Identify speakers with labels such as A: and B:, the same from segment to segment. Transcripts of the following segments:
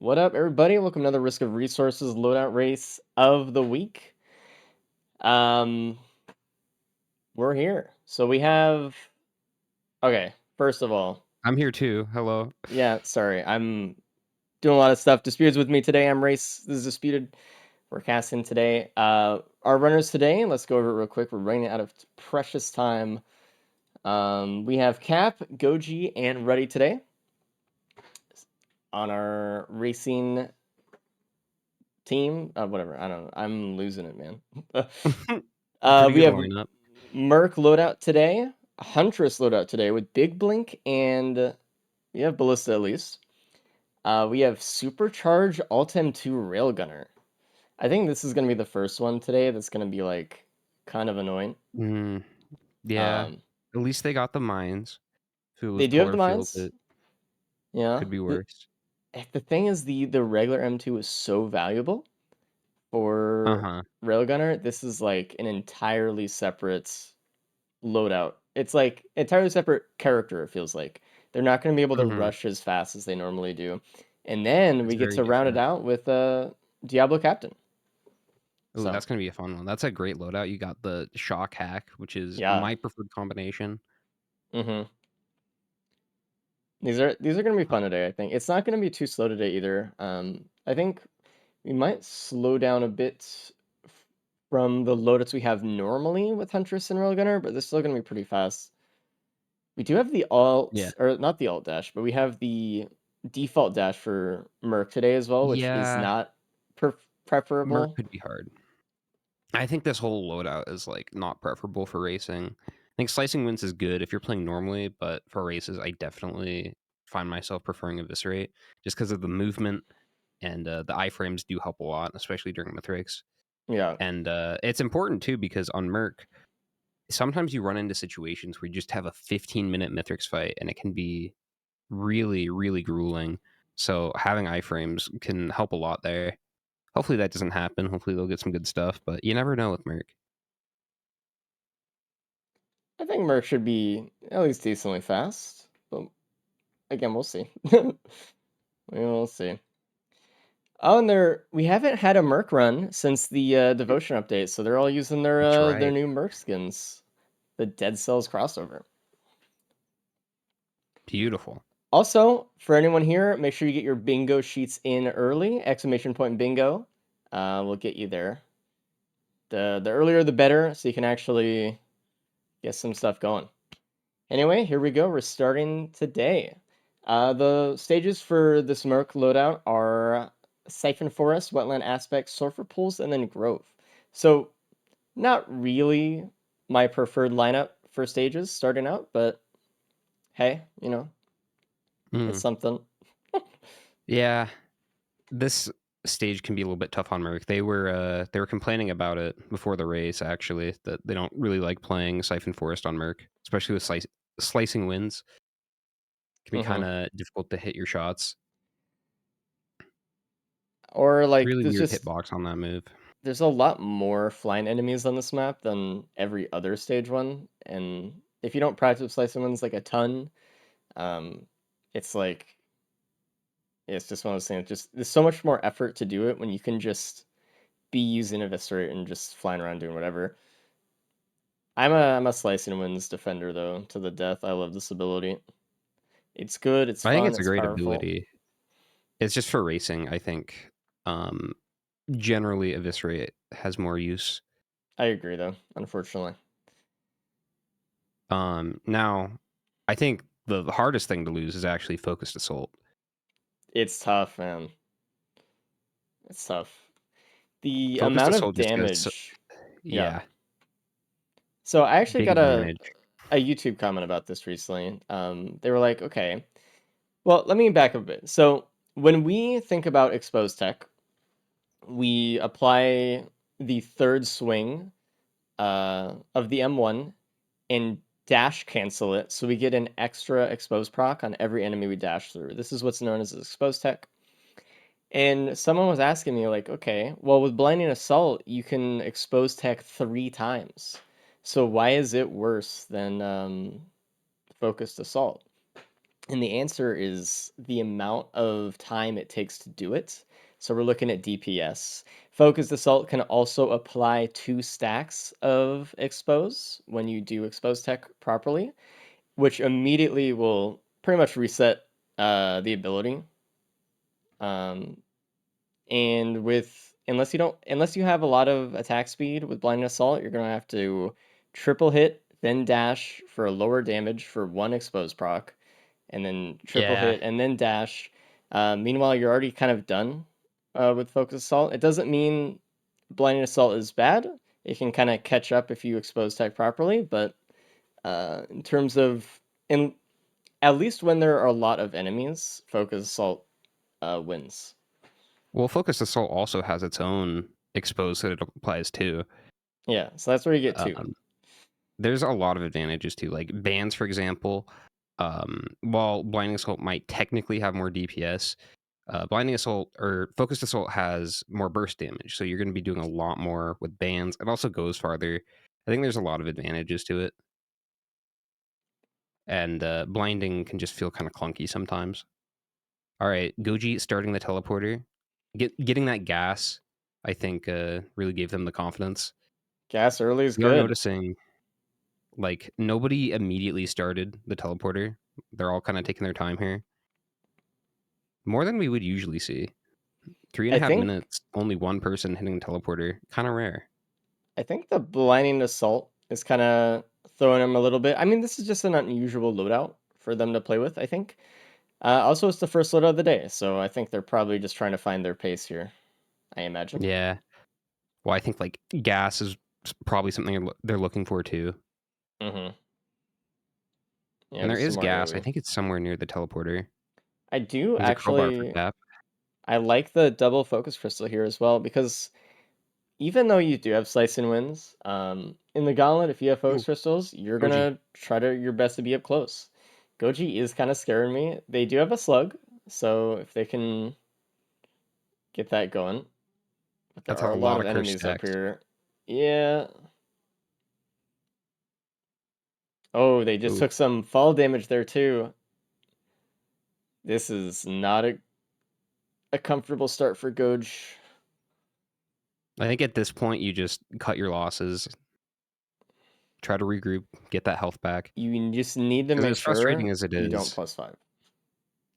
A: What up, everybody? Welcome to another Risk of Resources loadout race of the week. Um, we're here. So we have. Okay, first of all,
B: I'm here too. Hello.
A: yeah, sorry, I'm doing a lot of stuff. Disputed's with me today. I'm Race. This is Disputed. We're casting today. Our runners today. Let's go over it real quick. We're running out of precious time. We have Cap, Goji, and Ruddy today on our racing team. Whatever. I don't know. I'm losing it, man.
B: Pretty
A: We
B: good
A: have
B: lineup.
A: Merc loadout today, Huntress loadout today with Big Blink, and we have Ballista at least. We have Supercharge Altem 2 Railgunner. I think this is going to be the first one today that's going to be like kind of annoying.
B: Mm, yeah.
A: Um,
B: At least they got the mines. If it
A: they
B: was
A: do have the
B: color filled,
A: mines.
B: it
A: Yeah.
B: could be
A: The,
B: worse.
A: the thing is, the regular M2 is so valuable for
B: Uh-huh.
A: Railgunner. This is like an entirely separate loadout. It's like entirely separate character, it feels like. They're not going to be able to
B: Mm-hmm.
A: rush as fast as they normally do. And then
B: It's
A: we get
B: very
A: to round it
B: different.
A: out with Diablo Captain.
B: Ooh,
A: So,
B: that's gonna be a fun one. That's a great loadout. You got the shock hack, which is
A: yeah.
B: my preferred combination.
A: Mhm. These are going to be
B: Uh,
A: fun today, I think. It's not going to be too slow today either. I think we might slow down a bit from the loadouts we have normally with Huntress and Railgunner, but they're still going to be pretty fast. We do have the
B: yeah.
A: alt, or not the alt dash, but we have the default dash for Merc today as well, which is
B: Yeah.
A: not
B: Merc
A: preferable.
B: could be hard. I think this whole loadout is like not preferable for racing. I think slicing wins is good if you're playing normally, but for races, I definitely find myself preferring eviscerate just because of the movement and the iframes do help a lot, especially during Mythrix.
A: Yeah.
B: And it's important too because on Merc, sometimes you run into situations where you just have a 15-minute Mythrix fight, and it can be really, really grueling. So having iframes can help a lot there. Hopefully that doesn't happen. Hopefully they'll get some good stuff, but you never know with Merc.
A: I think Merc should be at least decently fast, but again, we'll see. We will see. Oh, and we haven't had a Merc run since the Devotion update, so they're all using
B: That's
A: their
B: right.
A: new Merc skins, the Dead Cells crossover.
B: Beautiful.
A: Also, for anyone here, make sure you get your bingo sheets in early! Exclamation point bingo. We'll get you there. The earlier the better, so you can actually get some stuff going. Anyway, here we go. We're starting today. The stages for this Merc loadout are Siphon Forest, Wetland Aspect, Sulfur Pools, and then Grove. So, not really my preferred lineup for stages starting out, but hey, it's
B: Mm.
A: something.
B: Yeah, this stage can be a little bit tough on Merc. They were complaining about it before the race, actually, that they don't really like playing Siphon Forest on Merc, especially with slicing winds. It can be kind
A: Hmm.
B: of difficult to hit your shots.
A: Or like
B: Really
A: there's
B: weird
A: just
B: hitbox on that move.
A: there's a lot more flying enemies on this map than every other stage one, and if you don't practice slicing ones like a ton, um, it's like it's just one of those things. Just there's so much more effort to do it when you can just be using Eviscerate and just flying around doing whatever. I'm a slicing winds defender though to the death. I love this ability. It's good. It's
B: I think
A: fun.
B: it's a
A: It's
B: great
A: powerful.
B: ability. It's just for racing, I think. Um, Generally, Eviscerate has more use.
A: I agree though. Unfortunately,
B: Now, I think the hardest thing to lose is actually Focused Assault.
A: it's tough, man. It's tough. The
B: Focused
A: amount of
B: Assault just goes,
A: damage. Yeah.
B: yeah,
A: So I actually
B: big
A: got
B: advantage.
A: a YouTube comment about this recently. They were like, okay, well, let me back up a bit. So when we think about exposed tech, we apply the third swing of the M1 and dash cancel it, so we get an extra expose proc on every enemy we dash through. This is what's known as exposed tech. And someone was asking me, like, okay, well, with blinding assault, you can expose tech 3 times. So why is it worse than focused assault? And the answer is the amount of time it takes to do it. So we're looking at DPS. Focused Assault can also apply 2 stacks of Expose when you do Expose Tech properly, which immediately will pretty much reset the ability. Um, and with unless you have a lot of attack speed with Blinding Assault, you're gonna have to triple hit, then dash for a lower damage for 1 Expose proc, and then triple
B: Yeah.
A: hit and then dash. Meanwhile, you're already kind of done with Focus Assault. It doesn't mean Blinding Assault is bad. It can kind of catch up if you expose tech properly, but in terms of in at least when there are a lot of enemies, Focus Assault wins.
B: Well, Focused Assault also has its own expose that it applies to.
A: Yeah, so that's where you get two.
B: Um, there's a lot of advantages to like bans, for example. While Blinding Assault might technically have more DPS, Blinding Assault or Focused Assault has more burst damage, so you're going to be doing a lot more with bans. It also goes farther. I think there's a lot of advantages to it, and blinding can just feel kind of clunky sometimes. All right, Goji starting the teleporter, getting that gas, I think really gave them the confidence.
A: Gas early is
B: We are
A: good.
B: noticing like nobody immediately started the teleporter. They're all kind of taking their time here, more than we would usually see. Three and
A: I
B: a half
A: think
B: minutes, only one person hitting teleporter, kind of rare.
A: I think the blinding assault is kind of throwing them a little bit. I mean, this is just an unusual loadout for them to play with, I think. Also, it's the first loadout of the day, so I think they're probably just trying to find their pace here, I imagine.
B: Yeah. Well, I think like gas is probably something they're looking for too.
A: Mm-hmm. Yeah,
B: And there
A: just some
B: is
A: more
B: gas. I
A: AoE.
B: think it's somewhere near the teleporter.
A: I do
B: There's a crowbar for
A: actually.
B: tap.
A: I like the double focus crystal here as well because even though you do have slice and wins, in the gauntlet, if you have focus
B: Ooh,
A: crystals, you're
B: Goji.
A: gonna try to your best to be up close. Goji is kind of scaring me. They do have a slug, so if they can get that going, but there
B: That's
A: are
B: a
A: a lot
B: lot
A: of
B: of curse
A: enemies up
B: stacks.
A: here. Yeah. Oh, they just
B: Ooh.
A: took some fall damage there too. This is not a comfortable start for Goj.
B: I think at this point you just cut your losses, try to regroup, get that health back.
A: You just need to
B: Because
A: make
B: as frustrating
A: sure
B: as it
A: you don't
B: is,
A: +5.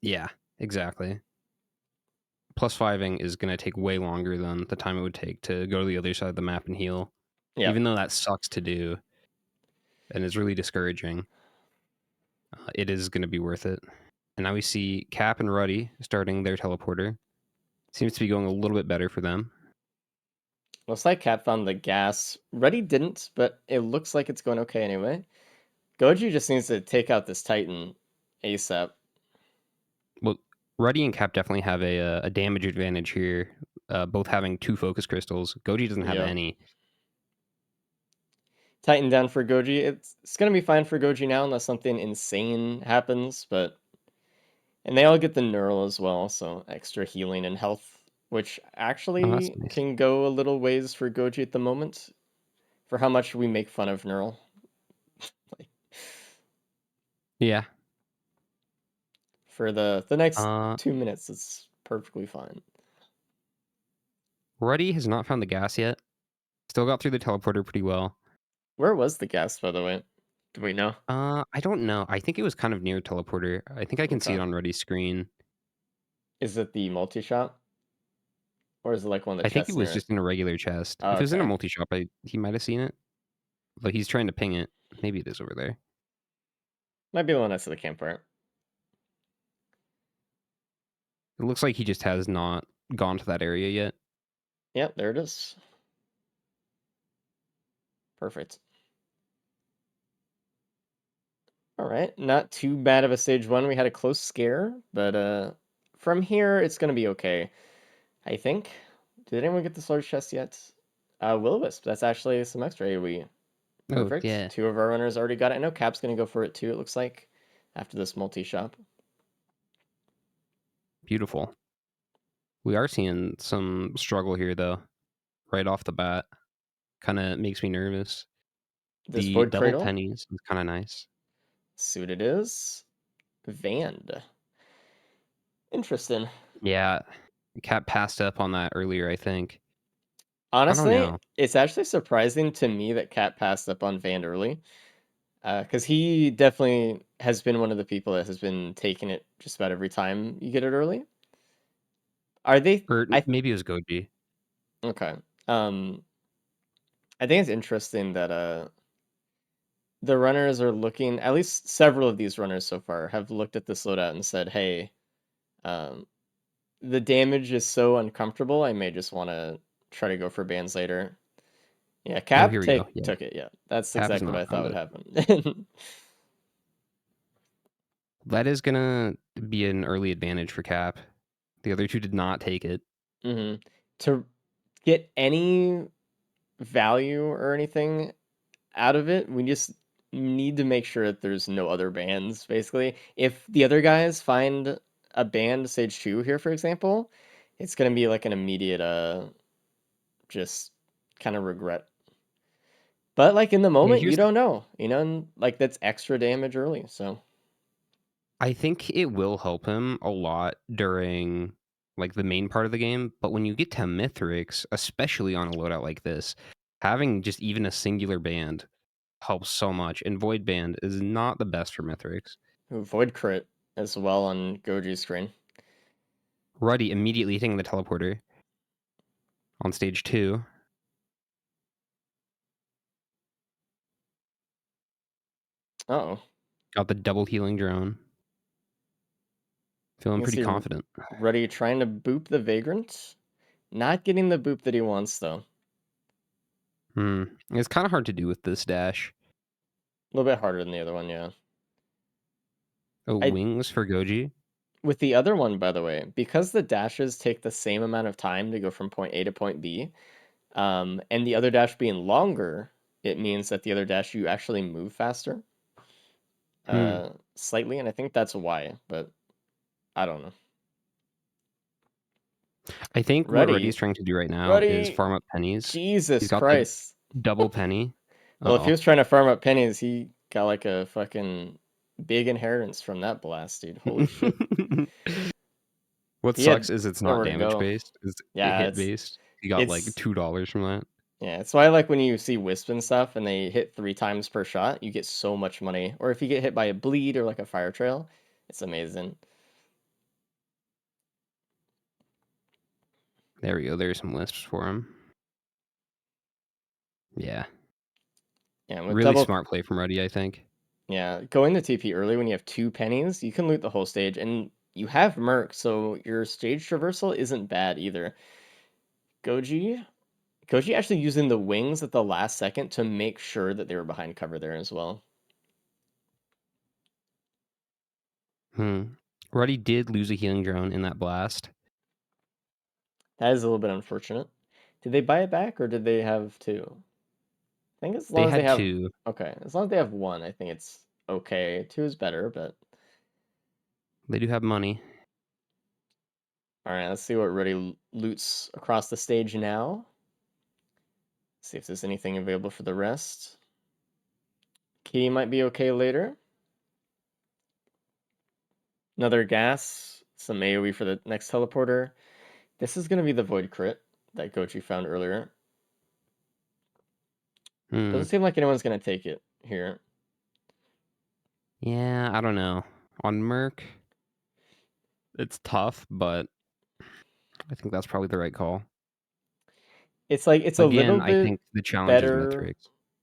B: yeah, exactly. Plus fiving is going to take way longer than the time it would take to go to the other side of the map and heal.
A: Yeah.
B: Even though that sucks to do and is really discouraging, it is going to be worth it. And now we see Cap and Ruddy starting their teleporter. Seems to be going a little bit better for them.
A: Looks like Cap found the gas. Ruddy didn't, but it looks like it's going okay anyway. Goji just needs to take out this Titan ASAP.
B: Well, Ruddy and Cap definitely have a damage advantage here, both having 2 focus crystals. Goji doesn't have
A: Yep.
B: any.
A: Titan down for Goji. It's gonna be fine for Goji now unless something insane happens, but and they all get the neural as well, so extra healing and health, which
B: Oh, that's
A: actually
B: nice.
A: can go a little ways for Goji at the moment for how much we make fun of neural. Like
B: Yeah.
A: for the next
B: Uh,
A: 2 minutes, it's perfectly fine.
B: Ruddy has not found the gas yet. Still got through the teleporter pretty well.
A: Where was the gas, by the way? Do we know?
B: I don't know. I think it was kind of near teleporter. I think I can see it
A: Okay.
B: on Ruddy's screen.
A: Is it the multi shot? Or is it like one of the
B: I think it
A: chests
B: was
A: near it?
B: just in a regular chest.
A: Oh,
B: If it was in a
A: okay.
B: multi-shop, he might have seen it. But he's trying to ping it. Maybe it is over there.
A: Might be the one next to the campfire.
B: It looks like he just has not gone to that area yet.
A: Yep, there it is. Perfect. All right, not too bad of a stage one. We had a close scare, but from here it's gonna be okay. I think. Did anyone get the sword chest yet? Will-O-Wisp. That's actually some extra AoE.
B: Oh,
A: Perfect.
B: yeah.
A: 2 of our runners already got it. I know Cap's gonna go for it too. It looks like after this multi-shop.
B: Beautiful. We are seeing some struggle here, though, right off the bat. Kind of makes me nervous.
A: This
B: The
A: Void
B: double
A: Cradle.
B: pennies is kind of nice.
A: Suit it is. Vand. Interesting.
B: Yeah, Cat passed up on that earlier, I think. I don't
A: Honestly,
B: know.
A: it's actually surprising to me that Cat passed up on Vand early, because he definitely has been one of the people that has been taking it just about every time you get it early. Are they?
B: Or
A: I
B: maybe it was Goji.
A: okay. Um, I think it's interesting that the runners are looking. At least several of these runners so far have looked at this loadout and said, "Hey, um, the damage is so uncomfortable. I may just want to try to go for bans later." Yeah,
B: Oh, here
A: Cap
B: we go.
A: take
B: Yeah,
A: took it. Yeah, that's
B: Cap has
A: exactly what
B: not
A: I thought
B: found
A: would
B: it.
A: happen.
B: That is gonna be an early advantage for Cap. The other two did not take it.
A: hmm To get any value or anything out of it, we just need to make sure that there's no other bands, basically. If the other guys find a band stage 2 here, for example, it's gonna be like an immediate just kind of regret. But like in the
B: Yeah,
A: moment, you
B: here's the.
A: don't know, and like that's extra damage early. So
B: I think it will help him a lot during like the main part of the game, but when you get to Mithrix, especially on a loadout like this, having just even a singular band helps so much. And Void Band is not the best for Mithrix.
A: Void crit as well on Goji's screen.
B: Ruddy immediately hitting the teleporter on stage 2.
A: Oh,
B: Got the double healing drone. Feeling
A: you can
B: pretty
A: see
B: confident.
A: Ruddy trying to boop the Vagrant. Not getting the boop that he wants, though.
B: It's kind of hard to do with this dash.
A: A little bit harder than the other one, yeah.
B: Oh,
A: I
B: wings for Goji.
A: With the other one, by the way, because the dashes take the same amount of time to go from point A to point B, and the other dash being longer, it means that the other dash you actually move faster,
B: Hmm.
A: slightly, and I think that's why, but I don't know.
B: I think what Ruddy's
A: Ruddy,
B: trying to do right now is
A: Ruddy,
B: farm up pennies. He's
A: Jesus
B: got the
A: Christ.
B: double penny.
A: Well, if he
B: Uh
A: was trying to farm up pennies, he got like a fucking big inheritance from that blast, dude. Holy shit.
B: oh. What
A: He had
B: sucks is it's not
A: nowhere to
B: damage
A: go.
B: based. It's
A: Yeah,
B: hit based. He got like
A: it's
B: $2 from that.
A: yeah, it's why I like when you see Wisp and stuff and they hit 3 times per shot, you get so much money. Or if you get hit by a bleed or like a fire trail, it's amazing.
B: There we go. There's some wisps for him. Yeah.
A: Yeah, with
B: Really
A: double
B: smart play from Ruddy, I think.
A: yeah, going to TP early when you have 2 pennies, you can loot the whole stage and you have Merc, so your stage traversal isn't bad either. Goji Goji actually using the wings at the last second to make sure that they were behind cover there as well.
B: Ruddy did lose a healing drone in that blast.
A: That is a little bit unfortunate. Did they buy it back or did they have two? I think as
B: They
A: long as they
B: had
A: have
B: two.
A: okay, as long as they have one, I think it's okay. Two is better, but
B: They do have money.
A: all right, let's see what Ruddy loots across the stage now. See if there's anything available for the rest. Kitty might be okay later. Another gas, some AoE for the next teleporter. This is gonna be the void crit that Gochi found earlier.
B: Hmm.
A: Doesn't seem like anyone's gonna take it here.
B: Yeah, I don't know. On Merc, it's tough, but I think that's probably the right call.
A: It's like it's a little
B: Again, I
A: bit
B: think the challenge is
A: better
B: Mithrix.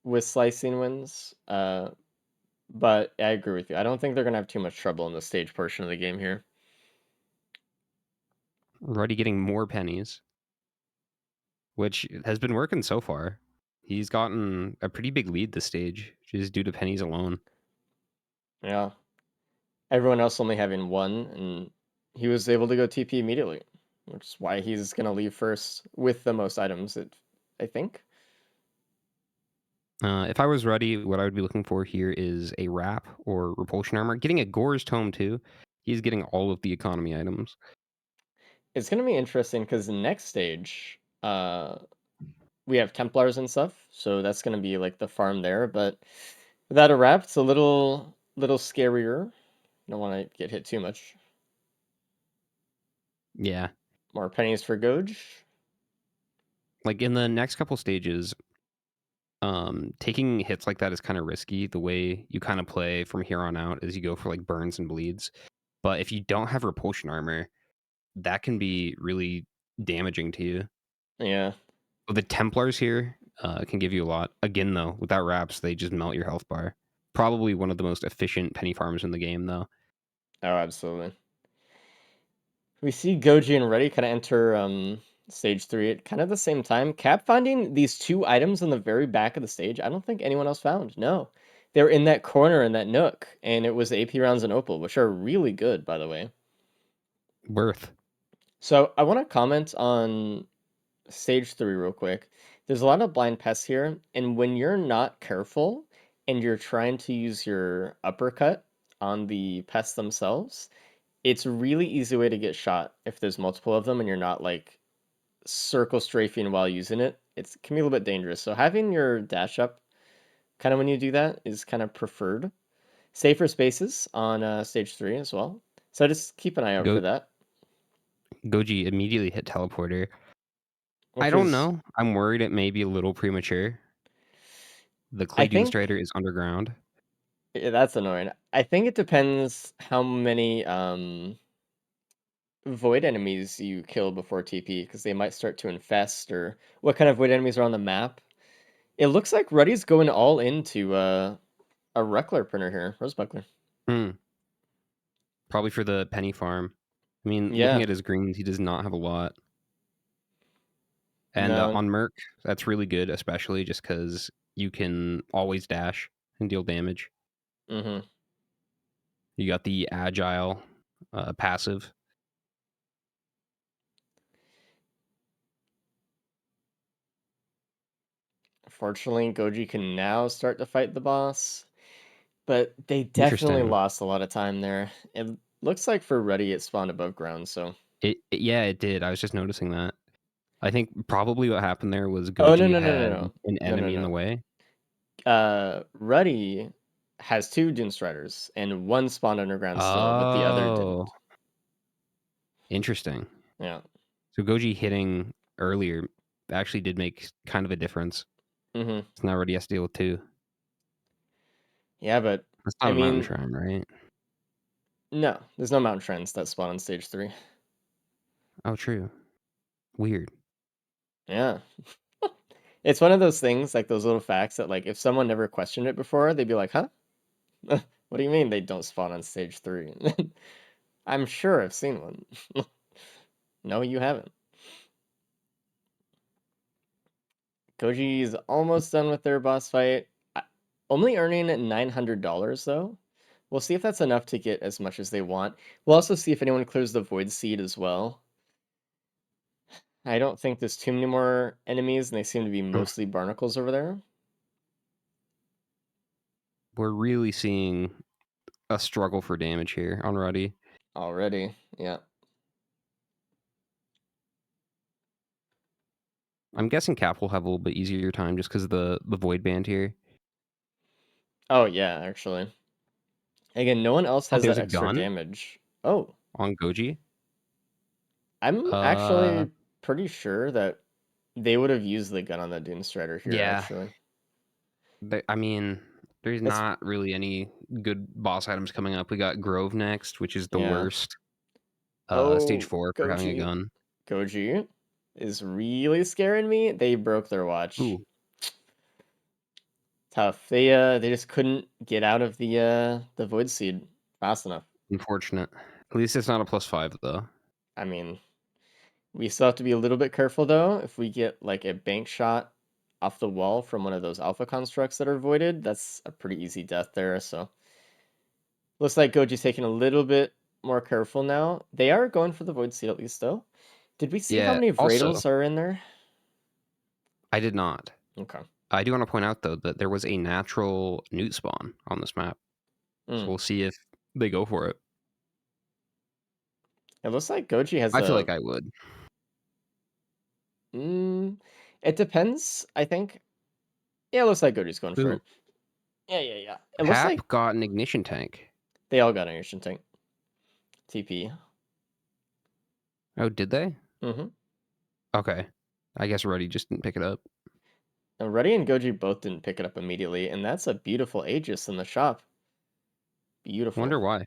A: with slicing wins, but I agree with you. I don't think they're gonna have too much trouble in the stage portion of the game here.
B: Ruddy getting more pennies, which has been working so far. He's gotten a pretty big lead this stage, just due to pennies alone.
A: Yeah. Everyone else only having one, and he was able to go TP immediately, which is why he's gonna leave first with the most items. I think.
B: If I was Ruddy, what I would be looking for here is a wrap or repulsion armor. Getting a Gore's Tome too. He's getting all of the economy items.
A: It's gonna be interesting because the next stage, we have Templars and stuff, so that's gonna be like the farm there. But without a wrap, it's a little scarier. You don't want to get hit too much.
B: Yeah.
A: More pennies for Goj.
B: Like in the next couple stages, taking hits like that is kind of risky. The way you kind of play from here on out is you go for like burns and bleeds. But if you don't have repulsion armor, that can be really damaging to you.
A: Yeah.
B: The Templars here can give you a lot. Again, though, without wraps, they just melt your health bar. Probably one of the most efficient penny farms in the game, though.
A: Oh, absolutely. We see Goji and Reddy kind of enter stage 3 at kind of the same time. Cap finding these two items on the very back of the stage. I don't think anyone else found. No. They were in that corner in that nook, and it was AP rounds and Opal, which are really good, by the way.
B: Worth.
A: So I want to comment on stage 3 real quick. There's a lot of blind pests here, and when you're not careful and you're trying to use your uppercut on the pests themselves, it's a really easy way to get shot if there's multiple of them and you're not like circle strafing while using it. It can be a little bit dangerous. So having your dash up kind of when you do that is kind of preferred. Safer spaces on stage 3 as well. So just keep an eye out for
B: Go
A: that,
B: Goji immediately hit teleporter. I
A: which
B: don't
A: is,
B: know. I'm worried it may be a little premature. The
A: I
B: Clay
A: think,
B: Doomstrider is underground.
A: that's annoying. I think it depends how many void enemies you kill before TP because they might start to infest or what kind of void enemies are on the map. It looks like Ruddy's going all into a Reckler printer here, Rosebuckler.
B: Hmm. Probably for the penny farm. I mean, looking
A: Yeah,
B: at his greens, he does not have a lot. And
A: no,
B: on Merc, that's really good, especially just because you can always dash and deal damage.
A: mm-hmm.
B: You got the agile passive.
A: Fortunately, Goji can now start to fight the boss, but they definitely
B: Interesting.
A: lost a lot of time there. It looks like for Ruddy, it spawned above ground, so.
B: Yeah, it did. I was just noticing that. I think probably what happened there was
A: Oh, no,
B: Goji
A: no, no, no,
B: had
A: no.
B: an
A: No, no,
B: enemy in the
A: no.
B: way.
A: Ruddy has two Dune Striders, and one spawned underground still, but the other
B: Oh,
A: didn't.
B: interesting.
A: Yeah.
B: So Goji hitting earlier actually did make kind of a difference.
A: Mm-hmm.
B: So now already has to deal with two.
A: Yeah, but
B: That's
A: I
B: not a mountain
A: mean,
B: shrine, right?
A: no, there's no mountain trends that spawn on stage 3.
B: Oh, true. Weird.
A: Yeah. It's one of those things, like those little facts that, like, if someone never questioned it before, they'd be like, huh? What do you mean they don't spawn on stage 3? I'm sure I've seen one. No, you haven't. Koji's almost done with their boss fight. Only earning $900 though. We'll see if that's enough to get as much as they want. We'll also see if anyone clears the Void Seed as well. I don't think there's too many more enemies, and they seem to be mostly barnacles over there.
B: We're really seeing a struggle for damage here on Ruddy.
A: Already, yeah.
B: I'm guessing Cap will have a little bit easier time just because of the void band here.
A: Oh, yeah, actually. Again, no one else
B: Oh,
A: has that
B: there's a
A: extra
B: gun
A: damage. Oh,
B: on Goji.
A: I'm
B: Uh,
A: actually pretty sure that they would have used the gun on the Dune Strider here,
B: yeah.
A: actually.
B: I mean, there's
A: It's,
B: not really any good boss items coming up. We got Grove next, which is the
A: yeah.
B: worst. Stage
A: Oh,
B: 4 for having a
A: Goji.
B: gun.
A: Goji is really scaring me. They broke their watch.
B: Ooh,
A: Tough. They just couldn't get out of the Void Seed fast enough.
B: unfortunate. At least it's not a +5 though.
A: I mean, we still have to be a little bit careful though. If we get like a bank shot off the wall from one of those alpha constructs that are voided, that's a pretty easy death there. So looks like Goji's taking a little bit more careful now. They are going for the Void Seed at least though. Did we see how
B: Yeah.
A: many
B: Also,
A: Vradals are in there?
B: I did not.
A: Okay.
B: I do want to point out though that there was a natural newt spawn on this map, so
A: Mm.
B: we'll see if they go for it.
A: It looks like Goji has
B: I feel
A: a.
B: like I would.
A: Mm, it depends, I think. Yeah, it looks like Goji's going for
B: Ooh,
A: it. Yeah, yeah, yeah. It looks like
B: Hap got an ignition tank.
A: They all got an Ancient Tank. TP.
B: Oh, did they?
A: Mm-hmm.
B: Okay. I guess Ruddy just didn't pick it up.
A: Now, Ruddy and Goji both didn't pick it up immediately, and that's a beautiful Aegis in the shop. Beautiful.
B: Wonder why.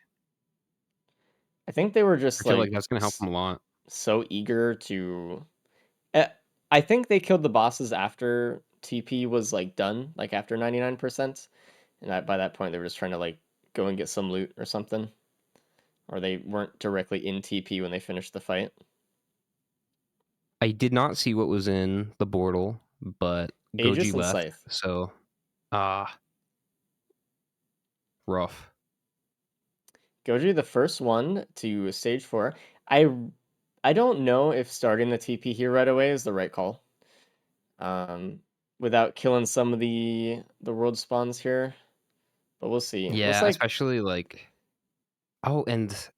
A: I think they were
B: I
A: just
B: feel like
A: like
B: that's gonna help them a lot.
A: so eager to. Eh, I think they killed the bosses after TP was like done, like after 99%, and by that point they were just trying to like go and get some loot or something, or they weren't directly in TP when they finished the fight.
B: I did not see what was in the portal, but Goji
A: Aegis and
B: left,
A: Scythe.
B: so rough.
A: Goji, the first one to stage 4. I I don't know if starting the TP here right away is the right call. Um, without killing some of the world spawns here, but we'll see. Looks
B: Yeah,
A: like
B: especially like and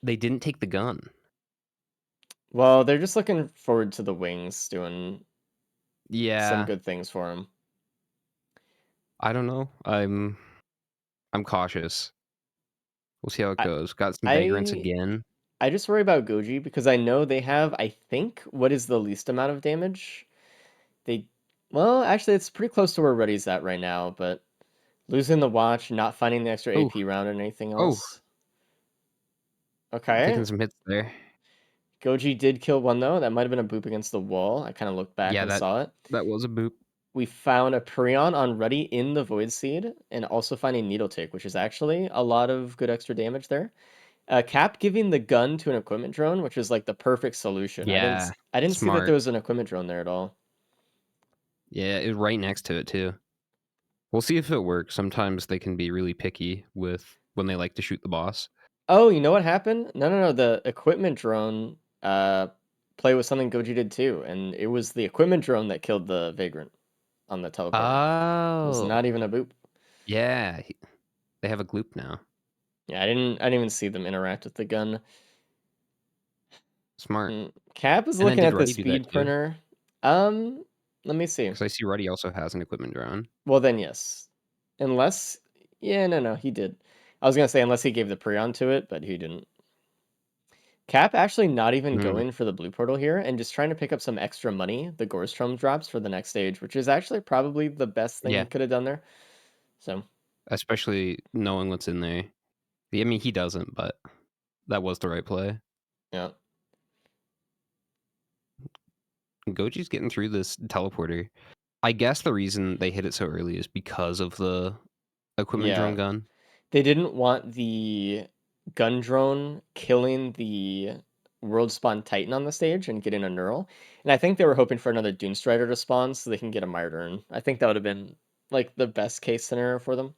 B: they didn't take the gun.
A: well, they're just looking forward to the wings doing some
B: Yeah,
A: good things for him.
B: I don't know. I'm cautious. We'll see how it
A: I
B: goes. Got some vagrants
A: I
B: again.
A: I just worry about Goji because I know they have, I think, what is the least amount of damage. They well, actually, it's pretty close to where Ruddy's at right now, but losing the watch, not finding the extra
B: Oh,
A: AP round and anything
B: oh,
A: else. Okay.
B: taking some hits there.
A: Goji did kill one though. That might have been a boop against the wall. I kind of looked back
B: Yeah,
A: and saw it.
B: that was a boop.
A: We found a Prion on Ruddy in the Void Seed, and also finding Needle Take, which is actually a lot of good extra damage there. Cap giving the gun to an equipment drone, which is like the perfect solution.
B: Yeah,
A: I didn't see that there
B: smart.
A: was an equipment drone there at all.
B: Yeah, it was right next to it too. We'll see if it works. Sometimes they can be really picky with when they like to shoot the boss.
A: Oh, you know what happened? No. The equipment drone play with something Goji did too, and it was the equipment drone that killed the Vagrant on the teleporter. It was
B: Oh,
A: not even a boop.
B: yeah, they have a gloop now.
A: Yeah, I didn't even see them interact with the gun.
B: Smart.
A: Cap is
B: And then
A: looking
B: did
A: at the
B: Ruddy do that
A: speed
B: too?
A: printer. Let me see.
B: Because I see Ruddy also has an equipment drone.
A: Well, then yes, unless yeah, no, he did. I was gonna say unless he gave the Prion to it, but he didn't. Cap actually not even
B: Hmm.
A: going for the blue portal here and just trying to pick up some extra money, the Gorstrom drops for the next stage, which is actually probably the best thing he
B: Yeah,
A: could have done there. So
B: especially knowing what's in there. I mean, he doesn't, but that was the right play.
A: yeah,
B: Goji's getting through this teleporter. I guess the reason they hit it so early is because of the equipment drone
A: yeah.
B: gun.
A: They didn't want the gun drone killing the world spawn Titan on the stage and getting a neural. And I think they were hoping for another Dune Strider to spawn so they can get a Martyr. I think that would have been like the best case scenario for them.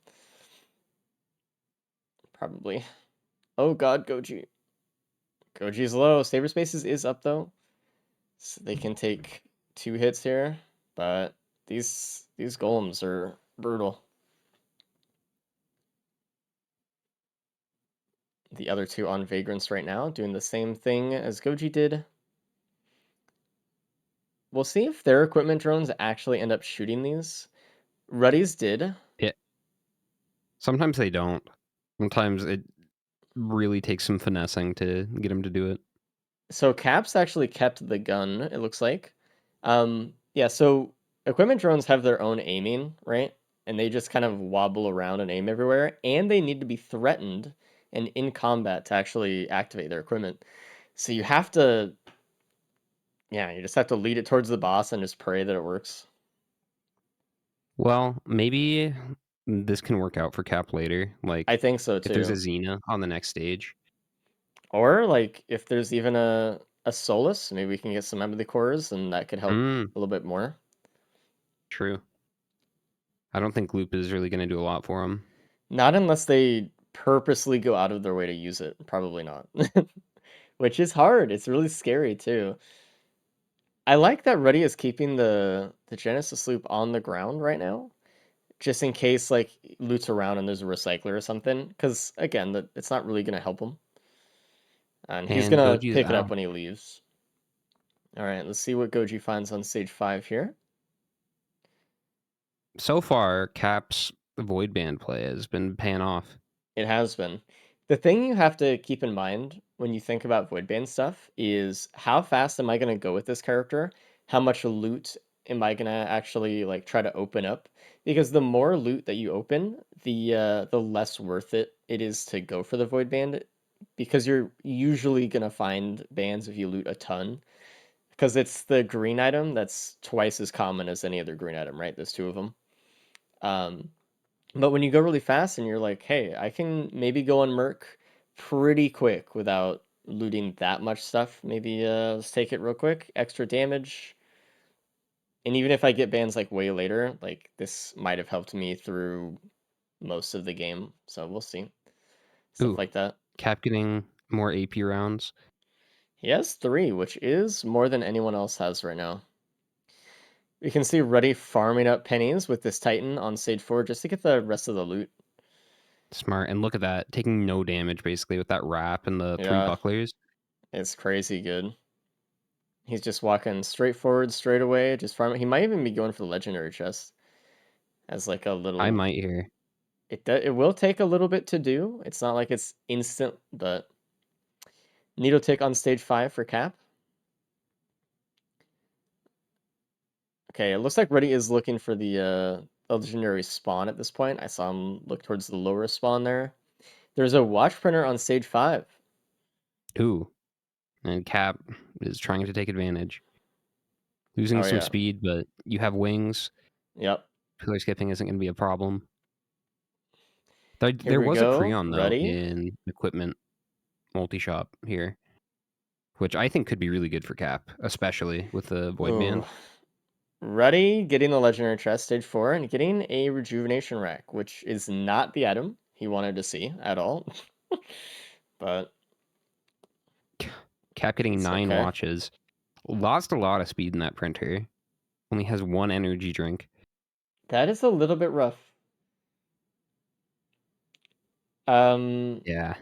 A: Probably. Oh god, Goji. Goji's low. Saber Spaces is up though. So they can take 2 hits here. But these golems are brutal. The other two on Vagrants right now, doing the same thing as Goji did. We'll see if their equipment drones actually end up shooting these. Ruddy's did.
B: Yeah. Sometimes they don't. Sometimes it really takes some finessing to get him to do it.
A: So Caps actually kept the gun, it looks like. Yeah, so equipment drones have their own aiming, right? And they just kind of wobble around and aim everywhere. And they need to be threatened and in combat to actually activate their equipment. So you have to, yeah, you just have to lead it towards the boss and just pray that it works.
B: Well, maybe this can work out for Cap later.
A: I
B: Like,
A: think so
B: if there's a
A: too.
B: Xena on the next stage.
A: Or like if there's even a Solus, maybe we can get some Empathy Cores and that could help
B: Hmm,
A: a little bit more.
B: true. I don't think Loop is really going to do a lot for him.
A: Not unless they purposely go out of their way to use it. Probably not. Which is hard. It's really scary too. I like that Ruddy is keeping the Genesis loop on the ground right now, just in case like loots around and there's a recycler or something. Because again, it's not really gonna help him, and he's
B: And
A: gonna
B: Goji's
A: pick it up
B: out.
A: when he leaves. All right, let's see what Goji finds on stage 5 here.
B: So far, Cap's Void Band play has been paying off.
A: It has been. The thing you have to keep in mind when you think about Voidbane stuff is how fast am I going to go with this character? How much loot am I going to actually like try to open up? Because the more loot that you open, the less worth it is to go for the Void Band because you're usually going to find bands if you loot a ton because it's the green item that's twice as common as any other green item, right? There's two of them. Um, but when you go really fast and you're like, hey, I can maybe go on Merc pretty quick without looting that much stuff. Maybe let's take it real quick. Extra damage. And even if I get bans like way later, like this might have helped me through most of the game. So we'll see. Stuff
B: Ooh,
A: like that.
B: Cap getting more AP rounds.
A: He has three, which is more than anyone else has right now. We can see Ruddy farming up pennies with this Titan on stage 4 just to get the rest of the loot.
B: Smart. And look at that. Taking no damage basically with that wrap and the three
A: Yeah,
B: bucklers.
A: it's crazy good. He's just walking straight forward, straight away, just farming. He might even be going for the legendary chest as like a
B: I
A: little.
B: might here.
A: It will take a little bit to do. It's not like it's instant, but Needle tick on stage 5 for Cap. Okay, it looks like Reddy is looking for the legendary spawn at this point. I saw him look towards the lower spawn there. There's a watch printer on stage 5.
B: Ooh. And Cap is trying to take advantage. Losing
A: Oh
B: some
A: yeah.
B: speed, but you have wings.
A: Yep.
B: Pillar skipping isn't going to be a problem. There
A: Here we
B: was a
A: go.
B: Creon, though,
A: Ready?
B: in equipment multi-shop here, which I think could be really good for Cap, especially with the Void
A: Ooh.
B: Band.
A: Ready, getting the legendary chest, stage 4, and getting a rejuvenation rack, which is not the item he wanted to see at all. But
B: Cap getting
A: it's
B: 9
A: okay.
B: watches. Lost a lot of speed in that printer. Only has 1 energy drink.
A: That is a little bit rough. Um,
B: Yeah.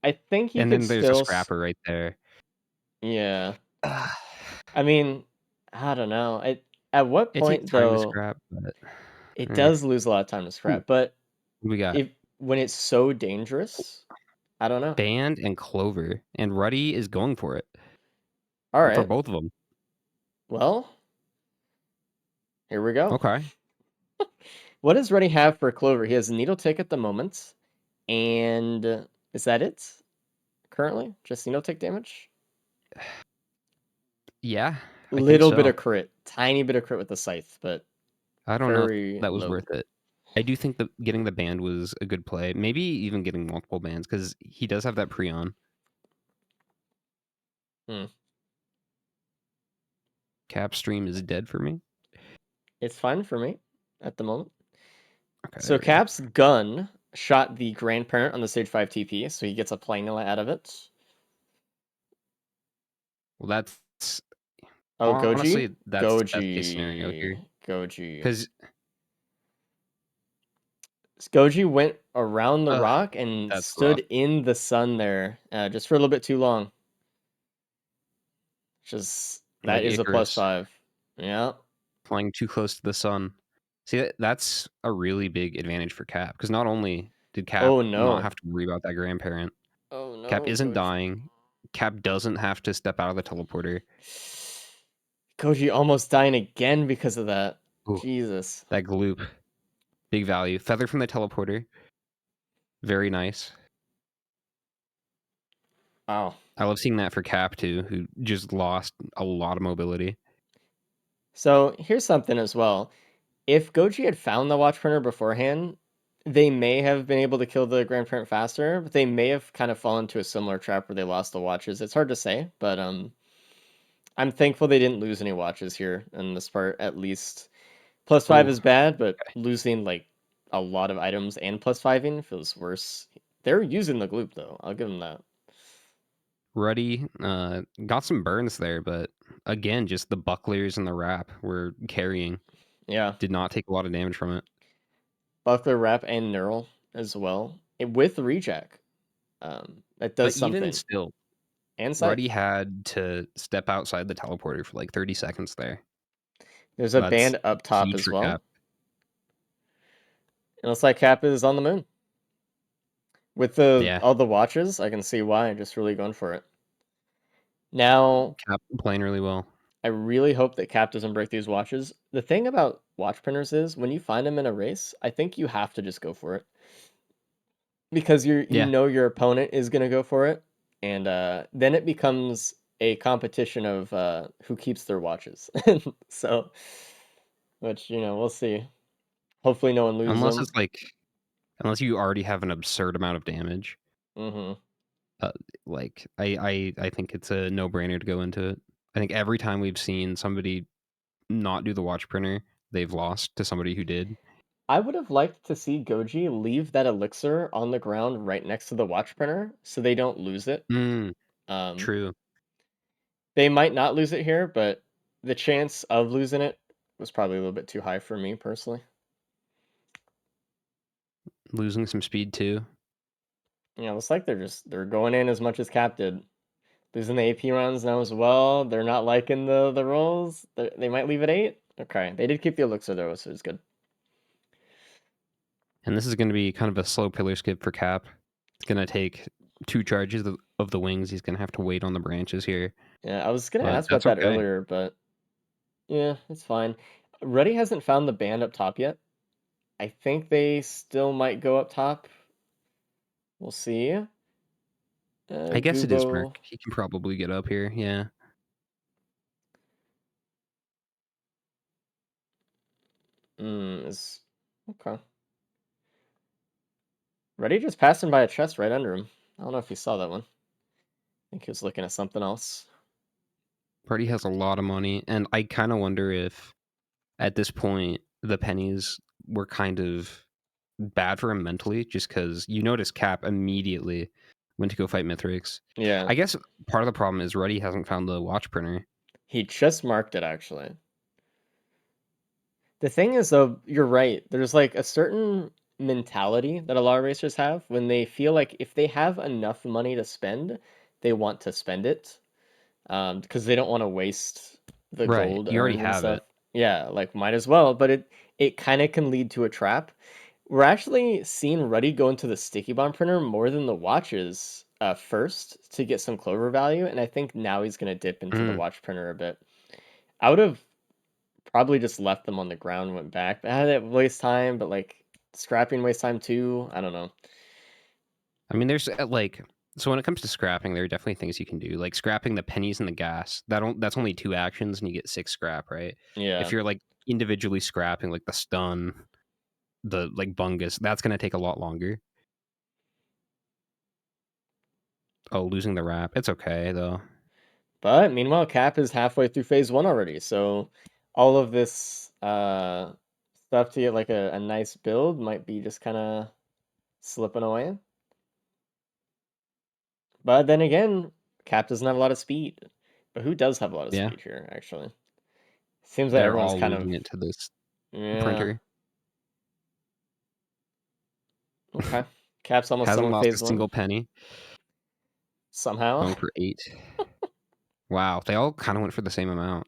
A: I think he
B: And
A: could
B: then there's a
A: still.
B: scrapper right there.
A: Yeah. I mean, I don't know. At what
B: It takes
A: point
B: time to
A: though?
B: scrap, but
A: It
B: eh.
A: does lose a lot of time to
B: Ooh,
A: scrap. But
B: what we got
A: if when it's so dangerous, I don't know.
B: Band and Clover, and Ruddy is going for it
A: All
B: for
A: right.
B: both of them.
A: Well, here we go.
B: Okay.
A: What does Reddy have for Clover? He has Needle Tick at the moment, and is that it currently? Just Needle Tick damage?
B: Yeah, I think
A: Little bit
B: so.
A: of crit, tiny bit of crit with the scythe, but
B: I don't know if
A: very
B: that was
A: low.
B: worth it. I do think that getting the band was a good play. Maybe even getting multiple bands because he does have that pre-on.
A: Hmm.
B: Cap stream is dead for me.
A: It's fine for me at the moment.
B: Okay,
A: So
B: there we go.
A: Cap's gun shot the grandparent on the stage 5 TP, so he gets a planula out of it.
B: Well, that's
A: Oh, Goji?
B: honestly that's best case scenario here
A: Goji. Goji.
B: because
A: Goji went around the rock and
B: that's rough.
A: stood in the sun there just for a little bit too long. Just that
B: Like
A: is a plus
B: Icarus
A: 5. Yeah.
B: flying too close to the sun. See, that's a really big advantage for Cap because not only did Cap
A: Oh
B: not
A: no.
B: have to worry about that grandparent,
A: Oh
B: Cap
A: no,
B: isn't
A: Goji.
B: dying. Cap doesn't have to step out of the teleporter.
A: Goji almost dying again because of that.
B: Ooh,
A: Jesus.
B: that gloop. Big value. Feather from the teleporter. Very nice.
A: Wow.
B: I love seeing that for Cap too, who just lost a lot of mobility.
A: So here's something as well. If Goji had found the watch printer beforehand, they may have been able to kill the grandparent faster, but they may have kind of fallen into a similar trap where they lost the watches. It's hard to say, but I'm thankful they didn't lose any watches here in this part, at least. Plus 5
B: Ooh,
A: is bad, but losing like a lot of items and plus 5ing feels worse. They're using the gloop though. I'll give them that.
B: Ruddy got some burns there, but again, just the bucklers and the wrap were carrying.
A: Yeah.
B: Did not take a lot of damage from it.
A: Buckler, wrap, and neural as well. With reject. That does
B: But even
A: something.
B: still,
A: And
B: Ruddy
A: scythe.
B: had to step outside the teleporter for like 30 seconds there.
A: There's a
B: That's
A: band up top
B: huge
A: as
B: for
A: well.
B: Cap.
A: It looks like Cap is on the moon. With the
B: Yeah,
A: all the watches, I can see why. Just really going for it. Now,
B: Cap playing really well.
A: I really hope that Cap doesn't break these watches. The thing about watch printers is when you find them in a race, I think you have to just go for it because you
B: Yeah,
A: know your opponent is gonna go for it, and then it becomes a competition of who keeps their watches. So, which we'll see. Hopefully, no one loses
B: unless
A: them.
B: it's like unless you already have an absurd amount of damage.
A: Hmm.
B: Uh, like I think it's a no-brainer to go into it. I think every time we've seen somebody not do the watch printer, they've lost to somebody who did.
A: I would have liked to see Goji leave that elixir on the ground right next to the watch printer so they don't lose it.
B: Mm,
A: Um,
B: true.
A: they might not lose it here, but the chance of losing it was probably a little bit too high for me personally.
B: Losing some speed too.
A: Looks like they're going in as much as Cap did. Losing the AP rounds now as well. They're not liking the rolls. They might leave it 8. Okay, they did keep the elixir though, so it's good.
B: And this is going to be kind of a slow pillar skip for Cap. It's going to take 2 charges of the wings. He's going to have to wait on the branches here,
A: Yeah, I was gonna
B: but
A: ask about
B: that's
A: that
B: okay.
A: earlier, but yeah, it's fine. Ruddy hasn't found the band up top yet. I think they still might go up top. We'll see.
B: I guess it is Merc.
A: Gubo.
B: He can probably get up here. Yeah.
A: Is okay. Ruddy just passing by a chest right under him. I don't know if you saw that one. I think he was looking at something else.
B: Party has a lot of money, and I kind of wonder if at this point the pennies were kind of bad for him mentally, just because you notice Cap immediately went to go fight Mithrix.
A: Yeah,
B: I guess part of the problem is Ruddy hasn't found the watch printer.
A: he just marked it actually. The thing is, though, you're right. There's like a certain mentality that a lot of racers have when they feel like if they have enough money to spend, they want to spend it because they don't want to waste the
B: Right.
A: gold
B: You already
A: earned and
B: have
A: stuff.
B: it.
A: Yeah, like might as well, but it kind of can lead to a trap. We're actually seeing Ruddy go into the sticky bomb printer more than the watches first to get some clover value, and I think now he's gonna dip into the
B: Mm.
A: watch printer a bit. I would have probably just left them on the ground and went back. I had it waste time, but like scrapping waste time too. I don't know.
B: I mean, there's like so when it comes to scrapping, there are definitely things you can do, like scrapping the pennies and the gas. That's only 2 actions, and you get 6 scrap, right? If
A: Yeah,
B: you're like individually scrapping, like the stun, the like bungus, that's gonna take a lot longer. Oh, losing the wrap, it's okay though.
A: but meanwhile, Cap is halfway through phase 1 already, so all of this stuff to get like a nice build might be just kind of slipping away. But then again, Cap doesn't have a lot of speed. But who does have a lot of
B: Yeah,
A: speed here, actually? Seems like
B: they're
A: everyone's
B: all
A: kind of.
B: losing it to this
A: Yeah.
B: printer.
A: Okay. Cap's almost done
B: Hasn't
A: with
B: lost a
A: phase 1.
B: single penny.
A: Somehow.
B: Going for 8. Wow, they all kind of went for the same amount.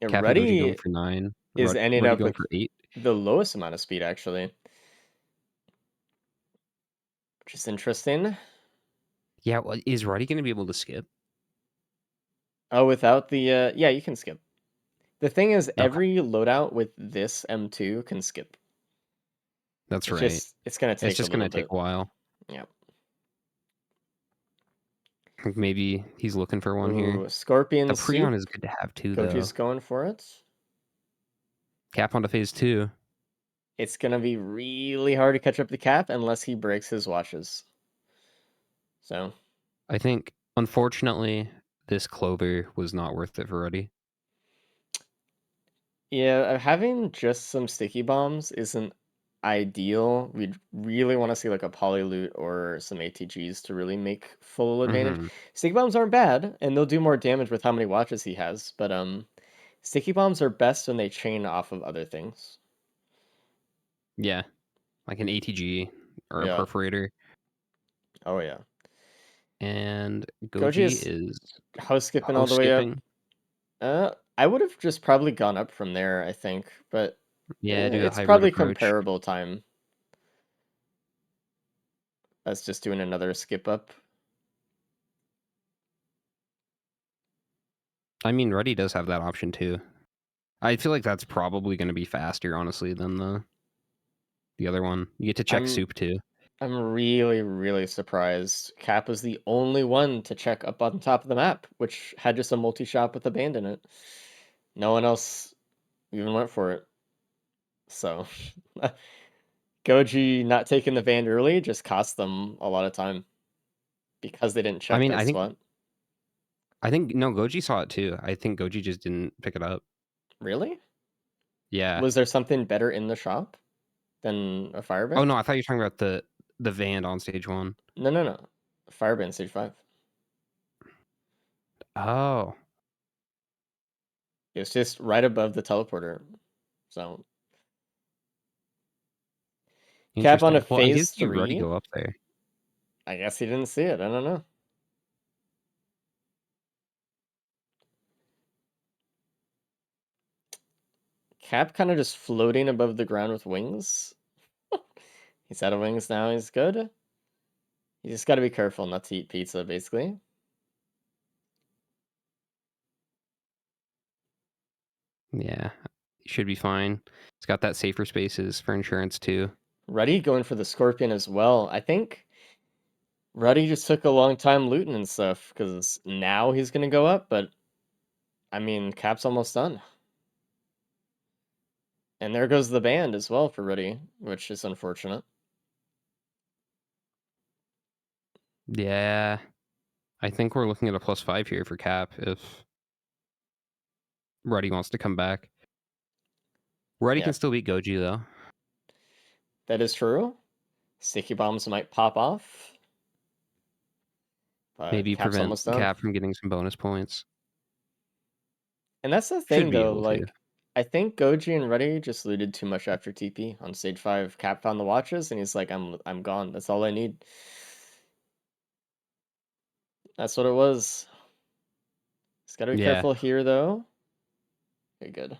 A: Yeah,
B: Cap and Goji going
A: Ruddy
B: for 9.
A: is ending
B: Ruddy
A: up
B: going
A: with
B: for 8.
A: the lowest amount of speed, actually, which is interesting.
B: Yeah, well, is Ruddy going to be able to skip?
A: Oh, without the. Yeah, you can skip. The thing is,
B: Okay,
A: every loadout with this M2 can skip.
B: that's right.
A: It's going to
B: It's
A: take a
B: just going
A: little
B: to take
A: bit.
B: a while.
A: Yeah.
B: I think maybe he's looking for one here.
A: Ooh,
B: The
A: Scorpion
B: Prion
A: Soup.
B: is good to have too,
A: Goji's
B: though.
A: going for it.
B: Cap onto phase 2.
A: It's going to be really hard to catch up to Cap unless he breaks his watches. So,
B: I think, unfortunately, this Clover was not worth it for Ruddy.
A: yeah, having just some sticky bombs isn't ideal. We'd really want to see like a poly loot or some ATGs to really make full advantage.
B: Hmm.
A: Sticky bombs aren't bad, and they'll do more damage with how many watches he has, but sticky bombs are best when they chain off of other things.
B: Yeah, like an ATG or a
A: Yeah.
B: perforator.
A: Oh yeah.
B: And
A: Goji
B: Goji
A: is
B: is
A: house skipping all
B: host
A: the way up.
B: skipping.
A: I would have just probably gone up from there, I think, but
B: Yeah, do the
A: it's
B: hybrid
A: probably
B: approach.
A: comparable time. That's just doing another skip up.
B: I mean, Ruddy does have that option too. I feel like that's probably going to be faster, honestly, than the other one. You get to check
A: I'm
B: soup too.
A: I'm really, really surprised. Cap was the only one to check up on top of the map, which had just a multi-shop with a band in it. No one else even went for it. So Goji not taking the band early just cost them a lot of time because they didn't
B: I
A: check
B: mean,
A: that spot.
B: I think no, Goji saw it too. I think Goji just didn't pick it up.
A: Really?
B: Yeah.
A: Was there something better in the shop than a
B: Oh
A: fireband?
B: no, I thought you were talking about the Vand on stage 1.
A: No, no, no. Fireband stage 5.
B: Oh,
A: It's just right above the teleporter. So Cap on a
B: interesting. Well, I did
A: phase
B: see Ruddy
A: 3.
B: go up there.
A: I guess he didn't see it. I don't know. Cap kind of just floating above the ground with wings. He's out of wings now. He's good. You just got to be careful not to eat pizza, basically.
B: Yeah, should be fine. It's got that safer spaces for insurance too.
A: Ruddy going for the scorpion as well. I think Ruddy just took a long time looting and stuff because now he's going to go up, but I mean, Cap's almost done. And there goes the band as well for Ruddy, which is unfortunate.
B: Yeah, I think we're looking at a +5 here for Cap if Ruddy wants to come back. Ruddy
A: Yeah,
B: can still beat Goji though.
A: that is true. Sticky bombs might pop off, but
B: Maybe
A: Cap's
B: prevent
A: almost done.
B: Cap from getting some bonus points.
A: And that's the
B: Should
A: thing,
B: be
A: though.
B: able to.
A: Like, I think Goji and Ruddy just looted too much after TP on stage 5. Cap found the watches, and he's like, I'm gone. That's all I need." That's what it was. Just gotta be
B: Yeah,
A: careful here, though. Okay, good.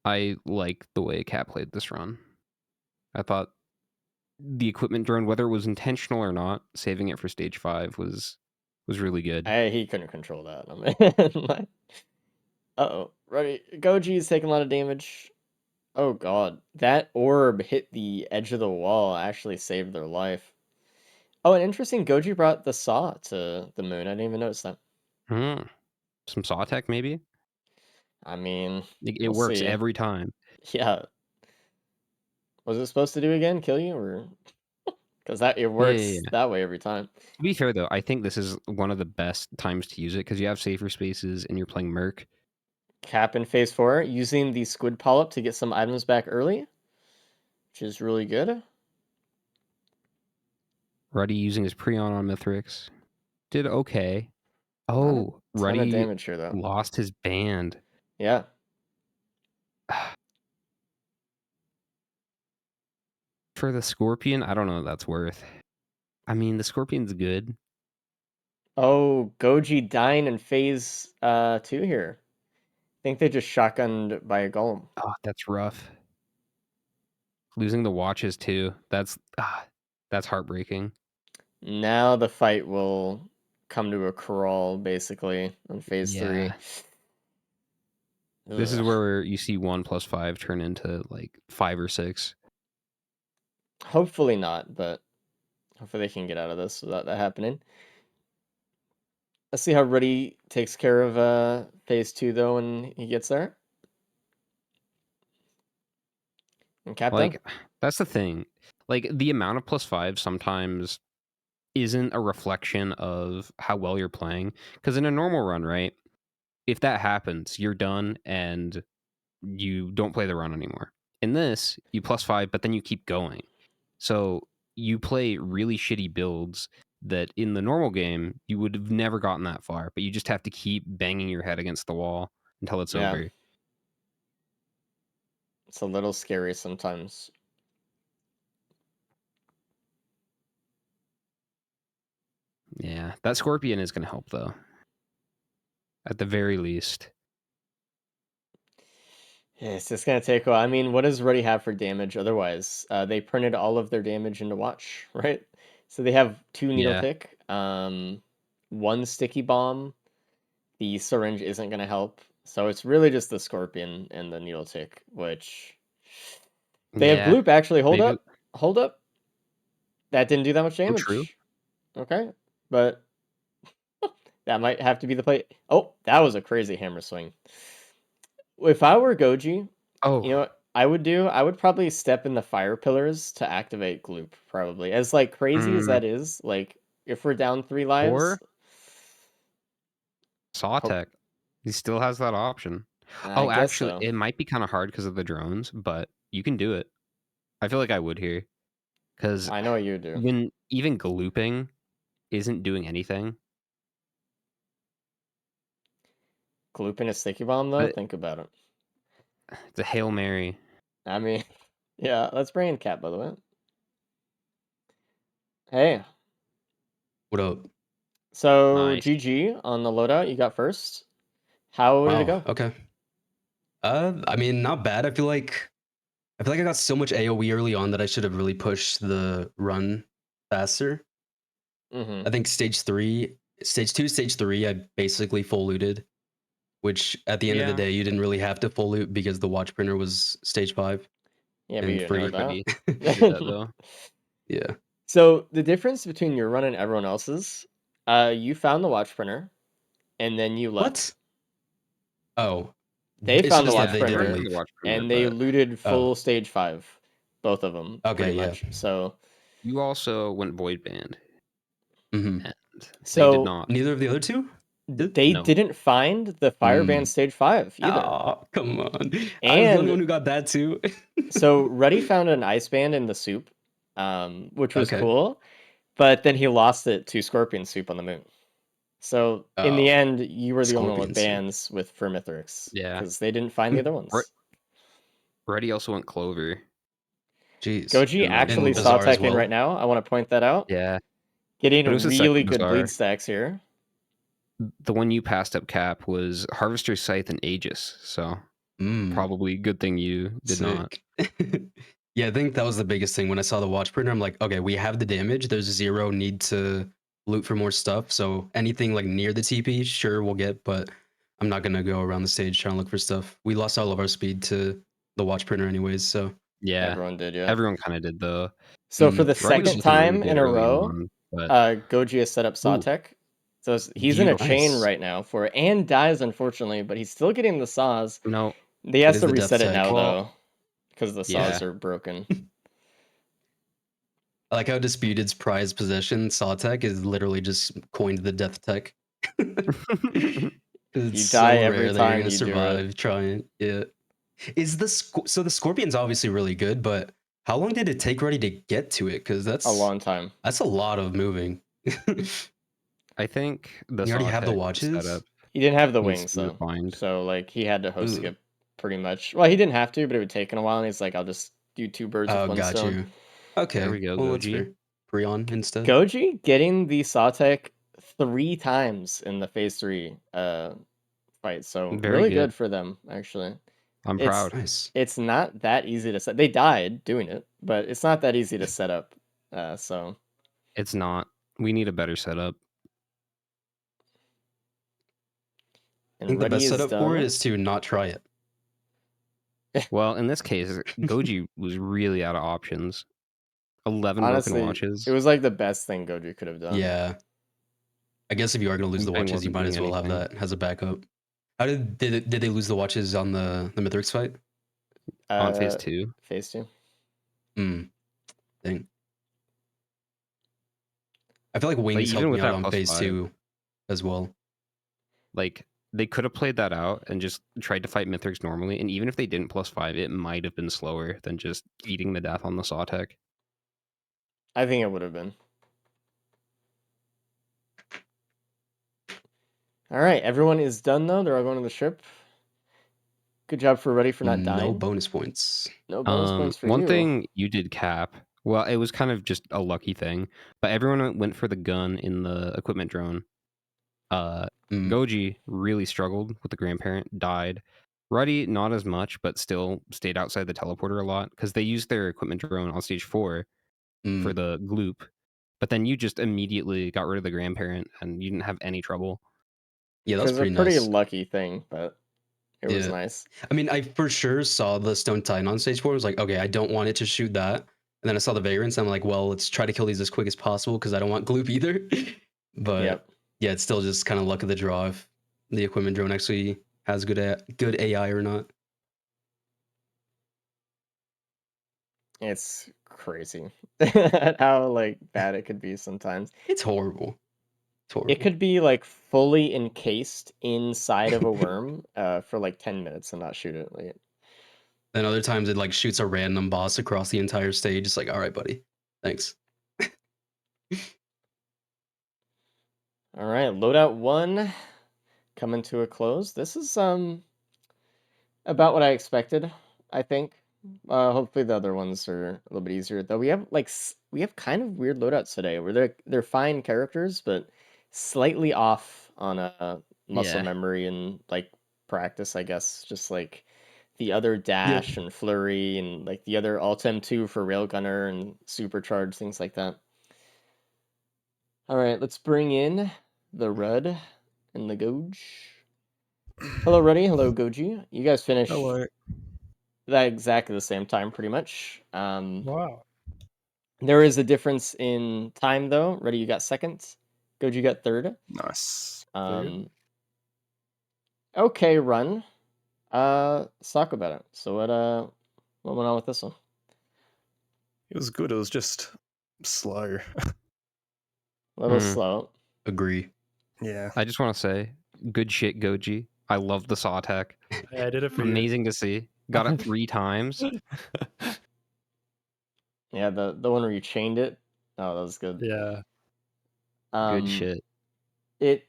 B: I like the way Cap played this run. I thought the equipment drone, whether it was intentional or not, saving it for stage 5 was really good.
A: He couldn't control that. I mean, like, uh-oh. Ruddy, Goji's taking a lot of damage. Oh god, that orb hit the edge of the wall, actually saved their life. Oh, and interesting, Goji brought the saw to the moon. I didn't even notice that.
B: Hmm. Some saw tech maybe.
A: I mean,
B: It
A: we'll
B: works
A: see.
B: every time.
A: Yeah, was it supposed to do again? Kill you, or because that it
B: Yeah, yeah,
A: works
B: yeah.
A: that way every time.
B: To be fair though, I think this is one of the best times to use it because you have safer spaces and you're playing Merc.
A: Cap in phase 4, using the squid polyp to get some items back early, which is really good.
B: Ruddy using his Prion on Mithrix did okay.
A: Not a
B: Oh,
A: ton of
B: Ruddy
A: damage here though.
B: lost his band.
A: Yeah.
B: For the Scorpion, I don't know what that's worth. I mean, the Scorpion's good.
A: Oh, Goji dying in phase 2 here. I think they just shotgunned by a golem.
B: Oh, that's rough. Losing the watches too. That's heartbreaking.
A: Now the fight will come to a crawl basically on phase 3.
B: Yeah. This is
A: Ugh.
B: where you see 1+5 turn into like 5 or 6.
A: Hopefully not, but hopefully they can get out of this without that happening. Let's see how Ruddy takes care of phase 2 though when he gets there. And Cap done.
B: Like, that's the thing. Like, the amount of +5 sometimes isn't a reflection of how well you're playing. Because in a normal run, right? If that happens, you're done and you don't play the run anymore. In this, you +5, but then you keep going. So you play really shitty builds that in the normal game you would have never gotten that far, but you just have to keep banging your head against the wall until it's
A: Yeah,
B: over.
A: it's a little scary sometimes.
B: Yeah, that Scorpion is going to help though, at the very least.
A: Yeah, it's just gonna take a while. I mean, what does Ready have for damage otherwise? They printed all of their damage into Watch, right? So they have two needle
B: Yeah.
A: tick, one sticky bomb. The syringe isn't gonna help. So it's really just the scorpion and the needle tick, which they have
B: Yeah.
A: gloop actually. Hold
B: Maybe.
A: up. Hold up. That didn't do that much
B: Oh, true.
A: damage. Okay. But that might have to be the play. Oh, that was a crazy hammer swing. If I were Goji, you know
B: Oh.
A: what I would do? I would probably step in the fire pillars to activate Gloop, probably. As like crazy as
B: Mm,
A: that is, like if we're down 3 lives,
B: or
A: oh,
B: Sawtech. He still has that option.
A: I
B: Oh,
A: guess
B: actually,
A: so.
B: it might be kind of hard because of the drones, but you can do it. I feel like I would here because
A: I know what you do.
B: when even glooping isn't doing anything,
A: Gloop in a sticky bomb though,
B: but
A: think about it.
B: it's a Hail Mary.
A: I mean, yeah, let's bring in Cat by the way. Hey,
C: What up?
A: so
B: Nice.
A: GG on the loadout, you got first. How did it
C: Wow.
A: go?
C: Okay. I mean, not bad. I feel like I got so much AoE early on that I should have really pushed the run faster.
A: Mm-hmm.
C: I think stage two, stage three, I basically full looted, which at the end of the
B: Yeah,
C: day, you didn't really have to full loot because the watch printer was stage five
A: Yeah, but you
C: and
A: didn't know
C: free.
A: that.
B: everybody did that though.
C: Yeah.
A: So the difference between your run and everyone else's, you found the watch printer and then you left.
C: What? Oh,
A: They
C: it's
A: found the
C: just that
A: watch
B: Yeah,
C: they
B: I
C: didn't
A: printer
B: found the
C: leave.
B: watch printer,
A: and they
B: but
A: looted
C: Oh,
A: full stage 5, both of them pretty
C: okay. Yeah.
A: much. So
B: you also went void banned,
C: hmm
B: and they did
A: so
B: not.
C: Neither of the other two did.
A: they
B: No.
A: didn't find the
C: Hmm.
A: fireband stage 5 either.
C: Oh, come on. I was the only
A: And
C: one who got that too.
A: so Ruddy found an ice band in the soup, which was
C: Okay.
A: cool, but then he lost it to scorpion soup on the moon. So in the
C: Oh,
A: end, you were the only one with
C: scorpion soup.
A: bans with Vermithrix
B: Yeah.
A: because they didn't find the other
B: Re-
A: ones.
B: Reddy also went Clover
C: Jeez.
A: Goji
B: in the
A: actually
C: And
B: bubble.
A: saw
C: Bazaar as
A: tech in right
C: well.
A: now. I want to point that out.
B: Yeah, but it was
A: Getting
B: the
A: really
B: second
A: good bleed
B: Bazaar.
A: stacks here.
B: The one you passed up cap was Harvester's Scythe and Aegis, so
C: Mm,
B: probably good thing you did not.
C: sick. Yeah, I think that was the biggest thing when I saw the watch printer. I'm like, okay, we have the damage. There's zero need to loot for more stuff. So anything like near the TP, sure we'll get, but I'm not gonna go around the stage trying to look for stuff. We lost all of our speed to the watch printer anyways. So
B: Yeah,
A: Everyone did, yeah.
B: everyone kind of did though.
A: So for the
B: Reddy was
A: second
B: looking really
A: time
B: good
A: in a
B: early
A: row,
B: on, but
A: Goji has set up
C: ooh,
A: Sawtech. So he's in a chain
C: beautiful. Nice.
A: right now for it and dies unfortunately, but he's still getting the saws.
B: no,
A: He
C: It
A: has
C: is
A: to
C: the death
A: reset it
C: tech.
A: now
B: well,
A: though, because the saws
B: yeah,
A: are broken.
C: I like how Disputed's prized possession, Sawtech, is literally just coined the death tech. It's
A: You die
C: so
A: every
C: rare that you're
A: time
C: gonna
A: you do it.
C: survive trying. Yeah. So the Scorpion's obviously really good, but how long did it take Reddy to get to it? Because
A: A long time.
C: that's a lot of moving.
B: I think the
C: You already have the
B: Sawtech
C: watches?
B: setup
A: He didn't have the
B: needs to
A: wings
B: be
A: though,
B: refined.
A: so like he had to host
C: Ooh.
A: skip pretty much. Well, he didn't have to, but it would take him a while, and he's like, "I'll just do two birds with
C: Oh,
A: one
C: got
A: stone."
C: you.
B: There
C: Okay.
B: we go,
C: Well, that's
B: Goji.
C: fair. Prion instead.
A: Goji getting the Sawtech 3 times in the phase 3 fight, so
B: Very
A: really
B: good.
A: good for them actually.
B: I'm
A: It's
B: proud.
C: Nice.
A: it's not that easy to set. They died doing it, but it's not that easy to set up. So
B: It's not. We need a better setup.
C: I
A: and
C: think the
A: ready
C: best
A: is
C: setup for it
A: done.
C: is to not try it.
B: Well, in this case, Goji was really out of options. 11 broken
A: Honestly, it
B: watches.
A: was like the best thing Goji could have done.
C: Yeah. I guess if you are gonna lose the
B: Looping
C: watches, you
B: wasn't
C: might
B: doing
C: as well have
B: anything.
C: that as a backup. How did they lose the watches on the Mithrix fight?
B: On phase
A: Uh,
B: 2.
A: phase 2.
C: Hmm. Dang. I feel like
B: But
C: Wings
B: even
C: helped me
B: with
C: out
B: that
C: on
B: plus
C: phase
B: 5,
C: two as well.
B: like, they could have played that out and just tried to fight Mithrix normally. And even if they didn't plus 5, it might have been slower than just eating the death on the Sawtech.
A: I think it would have been. All right, everyone is done though. They're all going to the ship. Good job for Ready for not
C: No
A: dying.
C: bonus points.
A: No bonus points for
B: One
A: you.
B: thing you did cap, well, it was kind of just a lucky thing, but everyone went for the gun in the equipment drone.
C: Mm.
B: Goji really struggled with the grandparent, died. Ruddy, not as much, but still stayed outside the teleporter a lot because they used their equipment drone on stage 4 for the gloop. But then you just immediately got rid of the grandparent and you didn't have any trouble.
C: Yeah,
A: Which
C: that was
A: was a
C: pretty
A: pretty
C: nice.
A: lucky thing, but it was
C: Yeah.
A: nice.
C: I mean, I for sure saw the Stone Titan on stage 4. I was like, okay, I don't want it to shoot that. And then I saw the Vagrants. I'm like, well, let's try to kill these as quick as possible because I don't want gloop either. But
A: Yep.
C: yeah, it's still just kind of luck of the draw if the equipment drone actually has good AI or not.
A: It's crazy how like bad it could be sometimes.
C: It's horrible. It's horrible.
A: It could be like fully encased inside of a worm for like 10 minutes and not shoot it. Like,
C: Then other times it like shoots a random boss across the entire stage. It's like, all right, buddy, thanks.
A: all right, Loadout 1 coming to a close. This is about what I expected, I think. Hopefully the other ones are a little bit easier. Though we have like we have kind of weird loadouts today where they're fine characters but slightly off on a muscle
B: Yeah.
A: memory and like practice, I guess. Just like the other dash and flurry and like the other alt M2 for railgunner and supercharge, things like that. All right, let's bring in the Rud and the Goj. Hello, Ruddy. Hello, Goji. You guys finished
D: Hello.
A: at exactly the same time, pretty much.
D: Wow.
A: There is a difference in time, though. Ruddy, you got second. Goji, you got third.
D: Nice. Very good.
A: Okay, run. Let's talk about it. So what went on with this one?
D: It was good. It was just slow.
A: A little slow.
C: Agree.
D: Yeah.
B: I just want to say, good shit, Goji. I love the saw attack.
E: Yeah, I did it for you.
B: Amazing to see. Got it 3 times.
A: Yeah, the one where you chained it. Oh, that was good.
E: Yeah.
B: Good shit.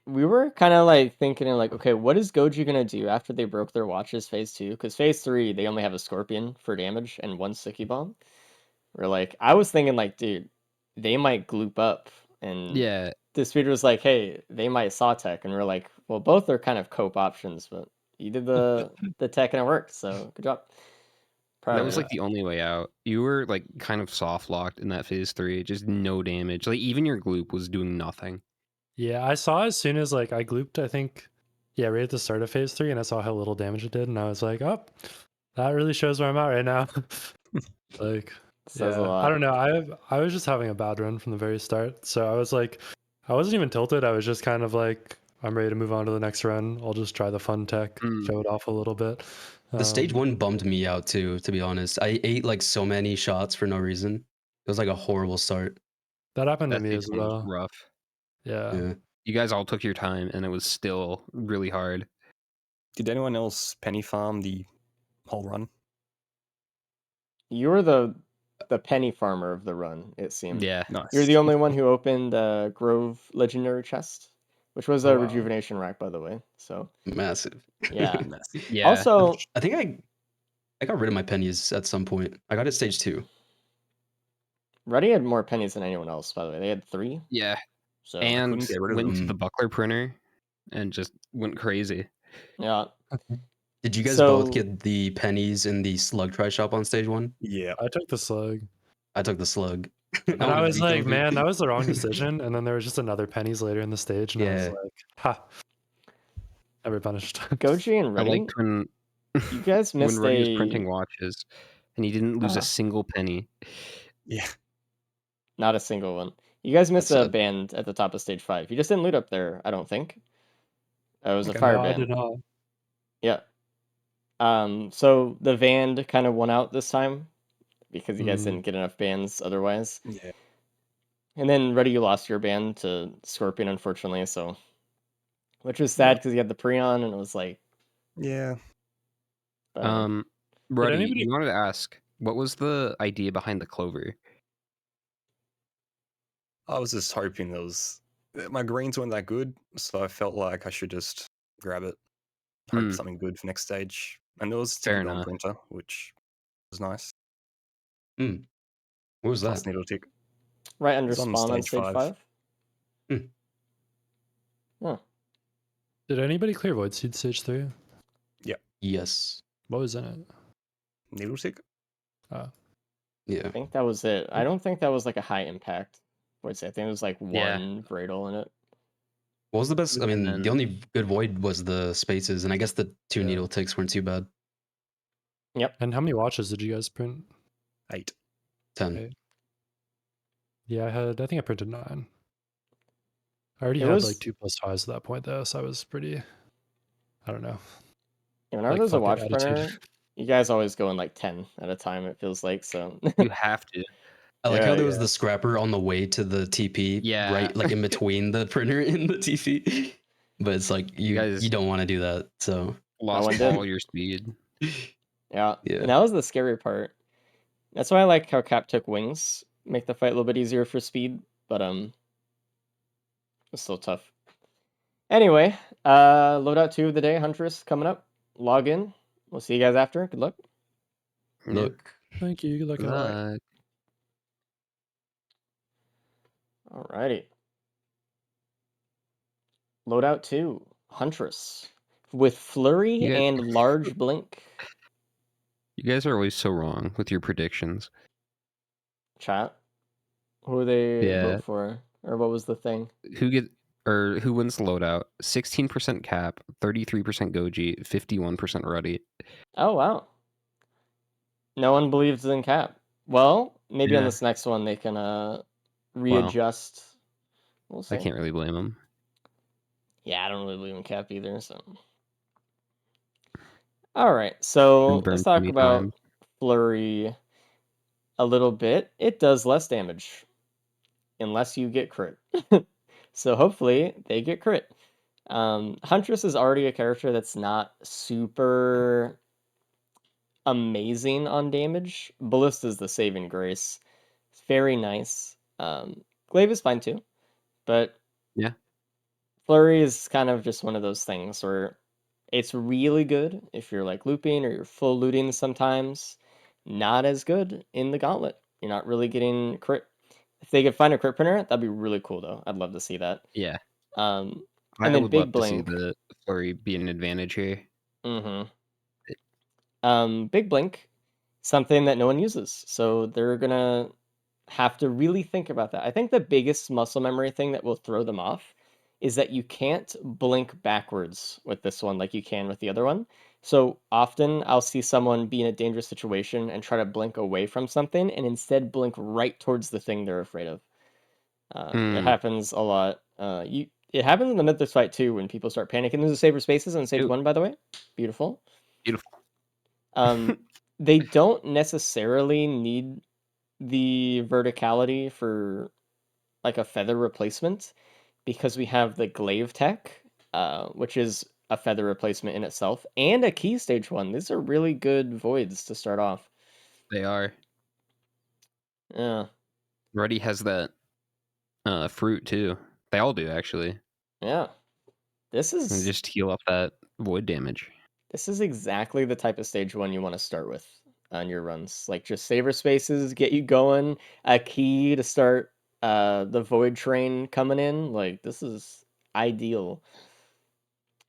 A: We were kind of like thinking like, okay, what is Goji gonna do after they broke their watches phase 2? Because phase 3 they only have a scorpion for damage and 1 sticky bomb. We're like, I was thinking like, dude, they might gloop up, and
B: Yeah.
A: the speeder was like, hey, they might saw tech, and we're like, well, both are kind of cope options, but you did the tech and it worked, so good job. Proud
B: That
A: of
B: was
A: you.
B: like the only way out. You were like kind of soft locked in that phase 3, just no damage. Like even your gloop was doing nothing.
E: Yeah, I saw as soon as like I glooped, I think, yeah, right at the start of phase 3, and I saw how little damage it did, and I was like, oh, that really shows where I'm at right now. Like,
A: Says a
E: yeah,
A: lot.
E: I don't know. I was just having a bad run from the very start, so I was like, I wasn't even tilted. I was just kind of like, I'm ready to move on to the next run. I'll just try the fun tech, show it off a little bit.
C: The stage 1 bummed me out too, to be honest. I ate like so many shots for no reason. It was like a horrible start.
E: That happened to
B: That
E: me
B: stage
E: as
B: 1 was
E: well.
B: rough.
E: Yeah.
B: You guys all took your time and it was still really hard.
D: Did anyone else penny farm the whole run?
A: You were the penny farmer of the run, it seemed.
B: Yeah.
D: Nice.
A: You're the only one who opened Grove Legendary Chest, which was a
E: Oh, wow.
A: rejuvenation rack, by the way. So
C: Massive.
A: yeah.
B: Yeah.
A: Also,
C: I think I got rid of my pennies at some point. I got it stage 2.
A: Ruddy had more pennies than anyone else, by the way. They had 3.
B: Yeah.
A: So
B: And
D: couldn't get rid of
B: went to
C: them.
B: the buckler printer and just went crazy.
A: yeah.
C: Did you guys
A: So-
C: both get the pennies in the slug try shop on stage 1?
D: Yeah.
E: I took the slug.
C: I took the slug.
E: And I was like, man, that was the wrong decision. And then there was just another pennies later in the stage, and I was
C: Yeah.
E: like, ha. Never punished.
A: Goji and
B: I
A: Ruddy,
B: liked when
A: you guys
B: when
A: missed
B: Ruddy was
A: a
B: printing watches and he didn't lose
A: Ah.
B: a single penny.
D: Yeah.
A: not a single one. You guys missed
C: That's
A: a
C: sad.
A: band at the top of stage 5. You just didn't loot up there, I don't think. It was a
E: Okay,
A: fire
E: no, I
A: band.
E: did not.
A: Yeah. So the Vand kind of won out this time because you guys didn't get enough bands otherwise.
D: Yeah.
A: And then Ruddy, you lost your band to Scorpion, unfortunately. So, which was sad because you had the Preon, and it was like,
D: Yeah.
B: Ruddy,
E: anybody-
B: you wanted to ask, what was the idea behind the clover?
D: I was just hoping my greens weren't that good, so I felt like I should just grab it, hope
B: Hmm.
D: something good for next stage. And there was
B: Fair
D: sticky bomb
B: enough.
D: printer, which was nice.
C: What was
D: Plus
C: that?
D: needle tick.
A: right under
D: It's on
A: spawn on
D: stage
A: stage 5.
D: five.
A: Oh,
E: Did anybody clear Void Seed stage 3?
D: Yeah.
C: Yes.
E: What was in it?
D: Needle tick.
C: Yeah.
A: I think that was it. I don't think that was like a high impact. I think it was like
B: Yeah.
A: one Bradle in it.
C: What was the best? I
B: And
C: mean, the
B: then-
C: only good void was the spaces, and I guess the 2
E: Yeah.
C: needle ticks weren't too bad.
E: And how many watches did you guys print?
D: 8.
C: 10.
E: Eight. Yeah, I think I printed 9. I already
A: It
E: had
A: was
E: like 2 plus 5s at that point though, so I was pretty, I don't know.
A: whenever
E: like,
A: there's a
E: fuck it
A: watch
E: attitude.
A: printer, you guys always go in like 10 at a time, it feels like. So
B: You have to.
C: I like how
A: Yeah,
C: there was
E: yeah.
C: the scrapper on the way to the TP,
B: Yeah.
C: right, like in between the printer and the TP. But it's like you
B: guys-
C: don't want to do that. So
B: Lost
A: one did.
B: all your speed.
A: yeah.
C: Yeah.
A: And that was the scary part. That's why I like how Cap took wings, make the fight a little bit easier for speed, but it's still tough. Anyway, loadout 2 of the day, Huntress coming up. Log in. We'll see you guys after. Good luck.
B: Yeah.
C: look,
E: Thank you. Good luck.
B: Good
E: out.
B: luck.
A: Alrighty. Loadout 2, Huntress. With Flurry
B: You guys-
A: and Large Blink.
B: You guys are always so wrong with your predictions.
A: Chat. Who they
B: Yeah.
A: vote for? Or what was the thing?
B: Who wins the loadout? 16% Cap, 33% Goji, 51% Ruddy.
A: Oh, wow. No one believes in Cap. Well, maybe on
B: Yeah.
A: this next one they can readjust. We'll see.
B: I can't really blame them.
A: Yeah, I don't really believe in Cap either, so. Alright, so
B: Been burned
A: let's talk
B: many
A: about
B: times.
A: Flurry a little bit. It does less damage. Unless you get crit. So hopefully they get crit. Huntress is already a character that's not super amazing on damage. Ballista's the saving grace. It's very nice. Glaive is fine too, but
B: Yeah.
A: Flurry is kind of just one of those things where it's really good if you're like looping or you're full looting sometimes. Not as good in the gauntlet. You're not really getting crit. If they could find a crit printer, that'd be really cool though. I'd love to see that.
B: Yeah.
A: And
B: I
A: then
B: would
A: Big
B: love to see
A: Blink.
B: the Flurry be an advantage here.
A: Big Blink, something that no one uses. So they're gonna have to really think about that. I think the biggest muscle memory thing that will throw them off is that you can't blink backwards with this one like you can with the other one. So often I'll see someone be in a dangerous situation and try to blink away from something and instead blink right towards the thing they're afraid of. It happens a lot. It happens in the Mythos fight too when people start panicking. There's a saber spaces on stage 1, by the way. Beautiful.
B: Beautiful.
A: They don't necessarily need the verticality for like a feather replacement because we have the glaive tech, which is a feather replacement in itself, and a key stage 1. These are really good voids to start off.
B: They are.
A: Yeah.
B: Ruddy has that fruit too. They all do actually.
A: Yeah. This
B: And
A: is
B: just heal up that void damage.
A: This is exactly the type of stage 1 you want to start with on your runs. Like just saber spaces, get you going, a key to start the void train coming in. Like this is ideal.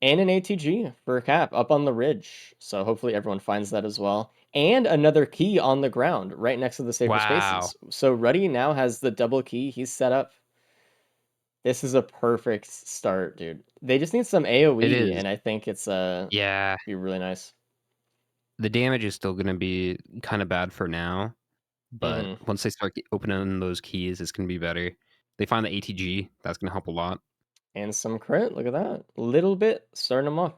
A: And an ATG for a cap up on the ridge. So hopefully everyone finds that as well. And another key on the ground right next to the saber
B: Wow.
A: spaces. So Ruddy now has the double key. He's set up. This is a perfect start, dude. They just need some AoE,
B: It is.
A: and I think it's
B: Yeah.
A: be really nice.
B: The damage is still going to be kind of bad for now, but once they start opening those keys, it's going to be better. They find the ATG, that's going to help a lot.
A: And some crit, look at that. Little bit, starting them off.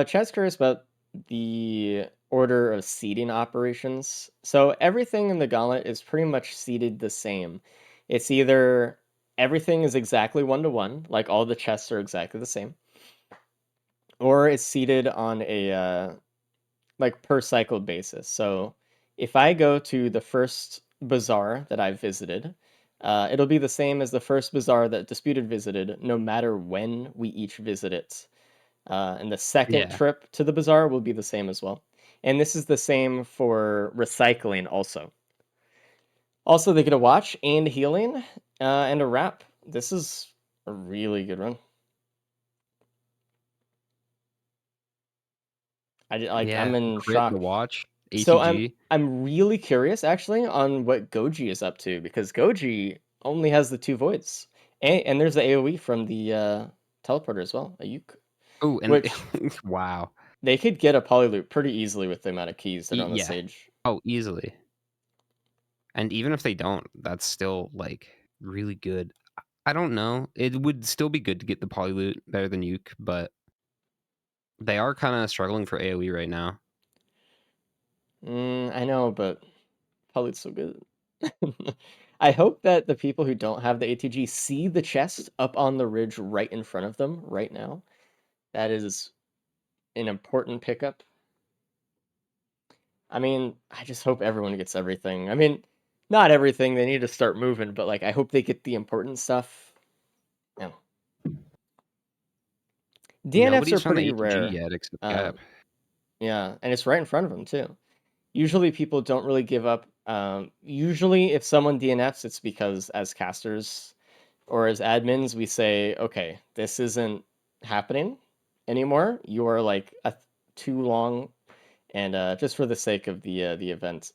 A: Chat's curious about the order of seeding operations. So everything in the gauntlet is pretty much seeded the same. It's either everything is exactly 1-to-1, like all the chests are exactly the same, or it's seeded on a like per cycle basis. So if I go to the first bazaar that I've visited, it'll be the same as the first bazaar that Disputed visited, no matter when we each visit it. And the second trip to the bazaar will be the same as well. And this is the same for recycling also. Also, they get a watch and healing and a wrap. This is a really good run. I'm in
B: Crit,
A: shock.
B: the watch,
A: So
B: ATG.
A: I'm really curious actually on what Goji is up to, because Goji only has the 2 voids. And there's the AoE from the teleporter as well, a Yuke.
B: Oh, and
A: Which
B: wow.
A: they could get a polyloop pretty easily with the amount of keys that are on the
B: Yeah.
A: stage.
B: Oh, easily. And even if they don't, that's still like really good. I don't know. It would still be good to get the polyloot better than Uke, but they are kind of struggling for AoE right now.
A: I know, but polyloot's so good. I hope that the people who don't have the ATG see the chest up on the ridge right in front of them right now. That is an important pickup. I mean, I just hope everyone gets everything. I mean, not everything. They need to start moving, but like I hope they get the important stuff. Yeah. DNFs are
B: Nobody's found the
A: pretty
B: ATG
A: rare.
B: yet except
A: Um,
B: Cap.
A: yeah, and it's right in front of them too. Usually people don't really give up. Usually if someone DNFs, it's because as casters or as admins, we say, okay, this isn't happening anymore. You are like too long, and just for the sake of the event.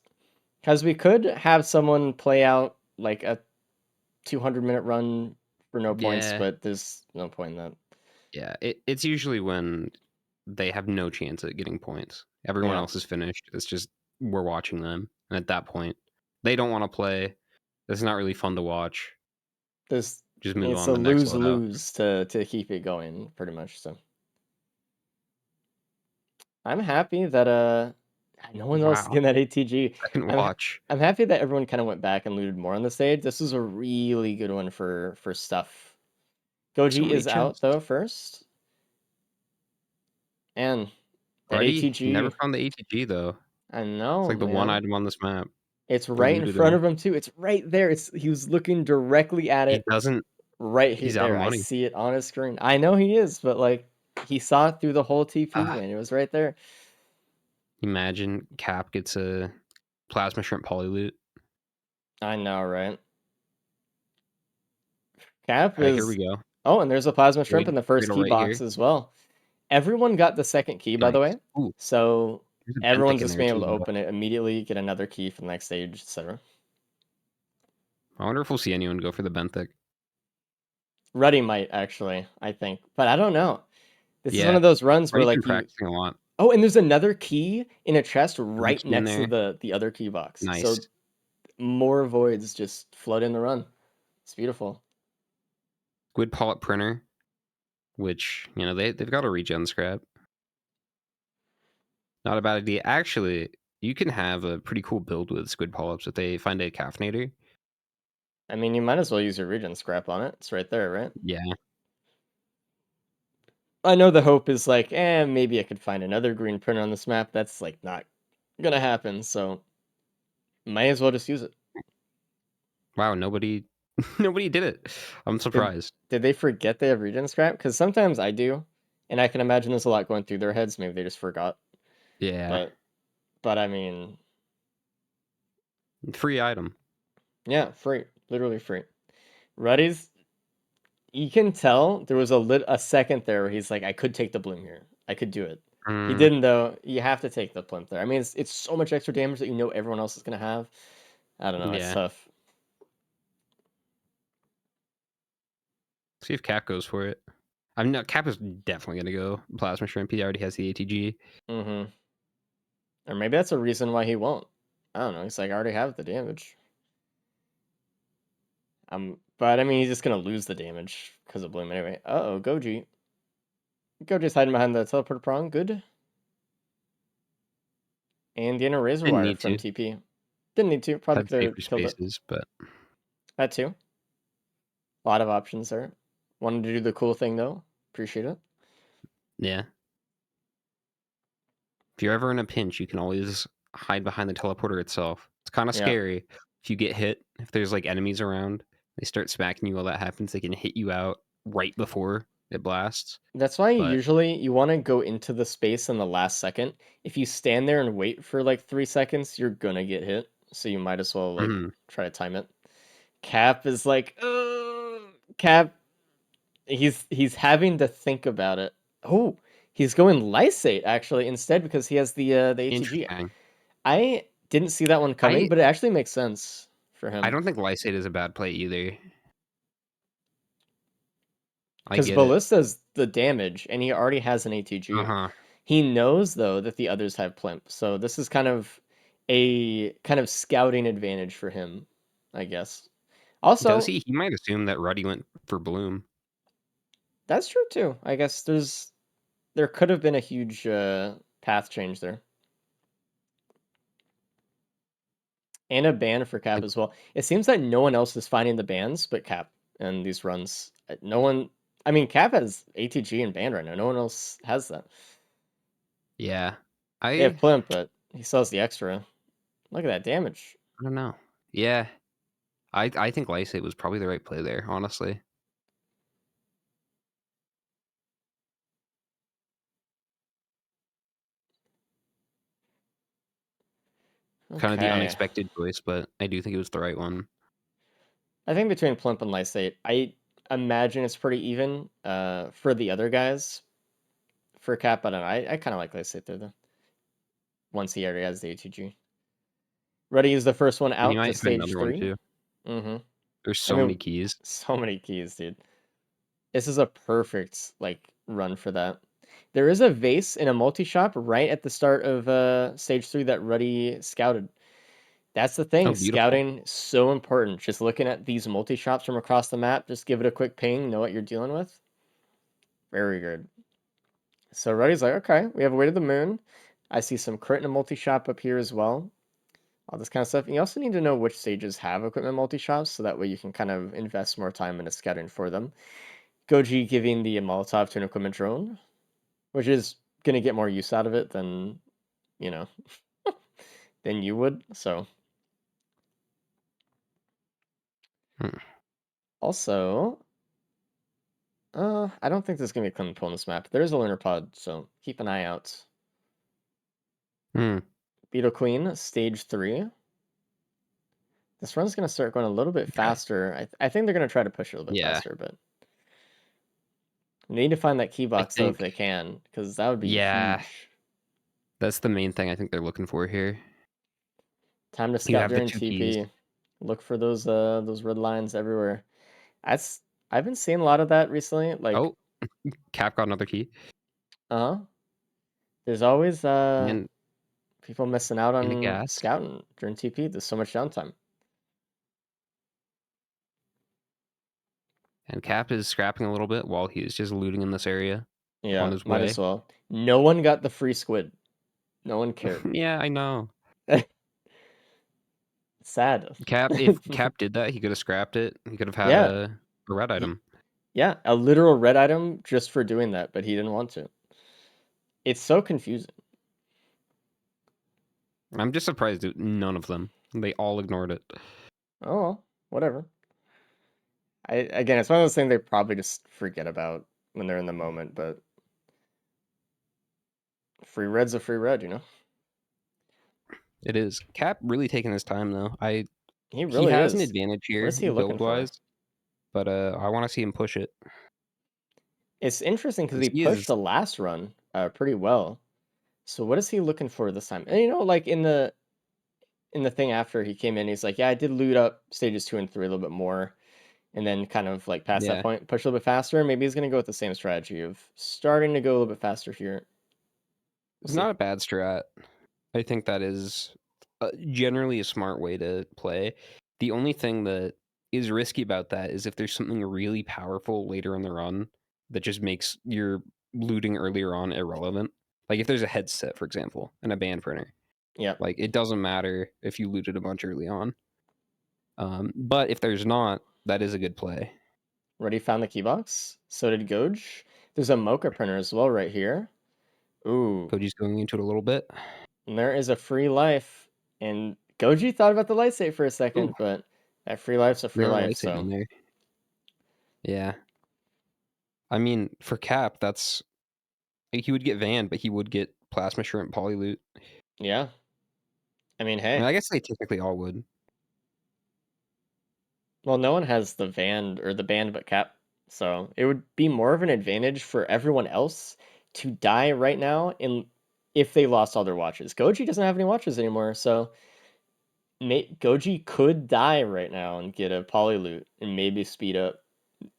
A: Because we could have someone play out like a 200-minute run for no points,
B: Yeah.
A: but there's no point in that.
B: Yeah. It's usually when they have no chance at getting points. Everyone
A: Yeah.
B: else is finished. It's just we're watching them. And at that point, they don't want to play. It's not really fun to watch.
A: There's
B: Just move
A: It's
B: on
A: a
B: to the next loadout.
A: lose-lose to keep it going, pretty much. So I'm happy that no one else is
B: Wow.
A: getting that ATG.
B: Second
A: I'm
B: watch.
A: I'm happy that everyone kind of went back and looted more on the stage. This was a really good one for stuff.
B: So
A: Goji
B: many
A: is out
B: chests.
A: though first, and that
B: Already never
A: ATG.
B: found the ATG though.
A: I
B: It's
A: know,
B: like the one
A: man.
B: item on this map.
A: It's
B: The
A: right in front
B: looter.
A: of him too. It's right there. He was looking directly at
B: He
A: it
B: doesn't.
A: right
B: He's out of
A: there. I
B: money.
A: see it on his screen. I know he is, but like he saw it through the whole TP,
B: Ah.
A: and it was right there.
B: Imagine Cap gets a plasma shrimp polyloot.
A: I know, right? Cap
B: All right, here we
A: is.
B: go.
A: Oh, and there's a plasma shrimp in the first
B: Cradle
A: key
B: right
A: box
B: here.
A: as well. Everyone got the second key, by the
B: Nice.
A: way.
B: Ooh,
A: So
B: there's a
A: everyone's
B: benthic in
A: just
B: there
A: being able
B: too.
A: to open it immediately, get another key for the next stage, etc.
B: I wonder if we'll see anyone go for the benthic.
A: Ruddy might actually, I think, but I don't know. This is one
B: Yeah,
A: of those runs where
B: Ruddy's been
A: like you.
B: practicing a lot.
A: Oh, and there's another key in a chest
B: Another
A: right
B: key in
A: next to
B: there.
A: the other key box.
B: Nice.
A: So more voids just flood in the run. It's beautiful.
B: Squid polyp printer, which they've got a regen scrap. Not a bad idea. Actually, you can have a pretty cool build with squid polyps if they find a caffeinator.
A: I mean, you might as well use your regen scrap on it. It's right there, right?
B: Yeah.
A: I know the hope is like, maybe I could find another green printer on this map. That's like not gonna happen, so might as well just use it.
B: Wow, nobody did it. I'm surprised.
A: Did they forget they have regen scrap? Because sometimes I do, and I can imagine there's a lot going through their heads. Maybe they just forgot.
B: Yeah.
A: But I mean,
B: Free item.
A: yeah, free, literally free. Ruddy's, you can tell there was a second there where he's like, I could take the bloom here. I could do it. He didn't though. You have to take the plimp there. I mean, it's so much extra damage that you know everyone else is gonna have. I don't know. It's
B: Yeah.
A: tough.
B: See if Cap goes for it. I'm not. Cap is definitely gonna go plasma shrimp. He already has the ATG.
A: Mm-hmm. Or maybe that's a reason why he won't. I don't know. He's like, I already have the damage. But I mean, he's just gonna lose the damage because of bloom anyway. Uh-oh, Goji. Goji's hiding behind the teleport prong. Good. And the inner razor
B: Didn't
A: wire
B: need
A: from
B: to.
A: TP. Didn't need to. Probably
B: Had
A: could
B: safer
A: have killed it.
B: spaces, but
A: That too. A lot of options there. Wanted to do the cool thing though. Appreciate it.
B: yeah. If you're ever in a pinch, you can always hide behind the teleporter itself. It's kind of
A: Yeah.
B: scary if you get hit. If there's like enemies around, they start smacking you while that happens. They can hit you out right before it blasts.
A: That's why
B: But
A: you want to go into the space in the last second. If you stand there and wait for like 3 seconds, you're gonna get hit. So you might as well like try to time it. Cap is like, Cap. He's having to think about it. Oh, He's going Lysate actually instead because he has the ATG.
B: Interesting.
A: I didn't see that one coming, but it actually makes sense for him.
B: I don't think Lysate is a bad play either. I
A: Because
B: get it.
A: Ballista's the damage, and he already has an ATG. He knows though that the others have Plimp, so this is kind of a scouting advantage for him, I guess. Also,
B: Does he? He might assume that Ruddy went for Bloom.
A: That's true too. I guess there could have been a huge path change there. And a ban for Cap as well. It seems that no one else is finding the bans but Cap in these runs. No one. I mean, Cap has ATG and ban right now. No one else has that.
B: Yeah,
A: They have Plimp, but he still has the extra. Look at that damage.
B: I don't know. Yeah, I think Lysate was probably the right play there, honestly. Kind of the
A: Okay.
B: unexpected choice, but I do think it was the right one.
A: I think between Plimp and Lysate, I imagine it's pretty even for the other guys. For Cap, I don't know. I kind of like Lysate there, though. Once he already has the ATG. Ready is the first one
B: And he
A: out to
B: might find
A: stage
B: another one
A: 3.
B: too.
A: Mm-hmm.
B: There's so many keys.
A: So many keys, dude. This is a perfect run for that. There is a vase in a multi-shop right at the start of stage 3 that Ruddy scouted. That's the thing.
B: Oh, beautiful.
A: Scouting so important. Just looking at these multi-shops from across the map, just give it a quick ping, know what you're dealing with. Very good. So Ruddy's like, okay, we have a way to the moon. I see some crit in a multi-shop up here as well. All this kind of stuff. And you also need to know which stages have equipment multi-shops, so that way you can kind of invest more time into scouting for them. Goji giving the Molotov to an equipment drone, which is going to get more use out of it than, than you would. So. Also, I don't think there's going to be a clean pull on this map. There is a lunar pod, so keep an eye out. Beetle Queen, stage 3. This run's going to start going a little bit faster. I think they're going to try to push it a little bit faster, but they need to find that key box though if they can, because that would be huge.
B: That's the main thing I think they're looking for here.
A: Time to scout during TP. Look for those red lines everywhere. I've been seeing a lot of that recently.
B: Oh, Cap got another key.
A: There's always people missing out on scouting during TP. There's so much downtime.
B: And Cap is scrapping a little bit while he's just looting in this area.
A: Yeah,
B: on his
A: might
B: way.
A: as well. No one got the free squid. No one cared.
B: Yeah, I know.
A: Sad.
B: If Cap did that, he could have scrapped it. He could have had a red item.
A: Yeah, a literal red item just for doing that, but he didn't want to. It's so confusing.
B: I'm just surprised that none of them. They all ignored it.
A: Oh, well, whatever. Again, it's one of those things they probably just forget about when they're in the moment, but free red's a free red,
B: It is. Cap really taking his time though.
A: He really
B: has
A: is.
B: an advantage here
A: What is he looking
B: build wise, but I want to see him push it.
A: It's interesting because he pushed the last run pretty well. So what is he looking for this time? And in the thing after he came in, he's like, yeah, I did loot up stages 2 and 3 a little bit more, and then kind of past that point, push a little bit faster. Maybe he's gonna go with the same strategy of starting to go a little bit faster here.
B: It's not a bad strat. I think that is generally a smart way to play. The only thing that is risky about that is if there's something really powerful later in the run that just makes your looting earlier on irrelevant. Like if there's a headset, for example, and a band printer.
A: Yeah.
B: Like it doesn't matter if you looted a bunch early on. But if there's not, that is a good play.
A: Already found the key box. So did Goj. There's a mocha printer as well right here. Ooh.
B: Goji's going into it a little bit.
A: And there is a free life. And Goji thought about the light save for a second, but that free life's a free life. So
B: in there. Yeah. I mean, for Cap, that's he would get Van, but he would get Plasma Shrimp Poly Loot.
A: Yeah. I mean, hey.
B: I guess they typically all would.
A: Well, no one has the Van or the band but Cap, so it would be more of an advantage for everyone else to die right now if they lost all their watches. Goji doesn't have any watches anymore, so Goji could die right now and get a poly loot and maybe speed up.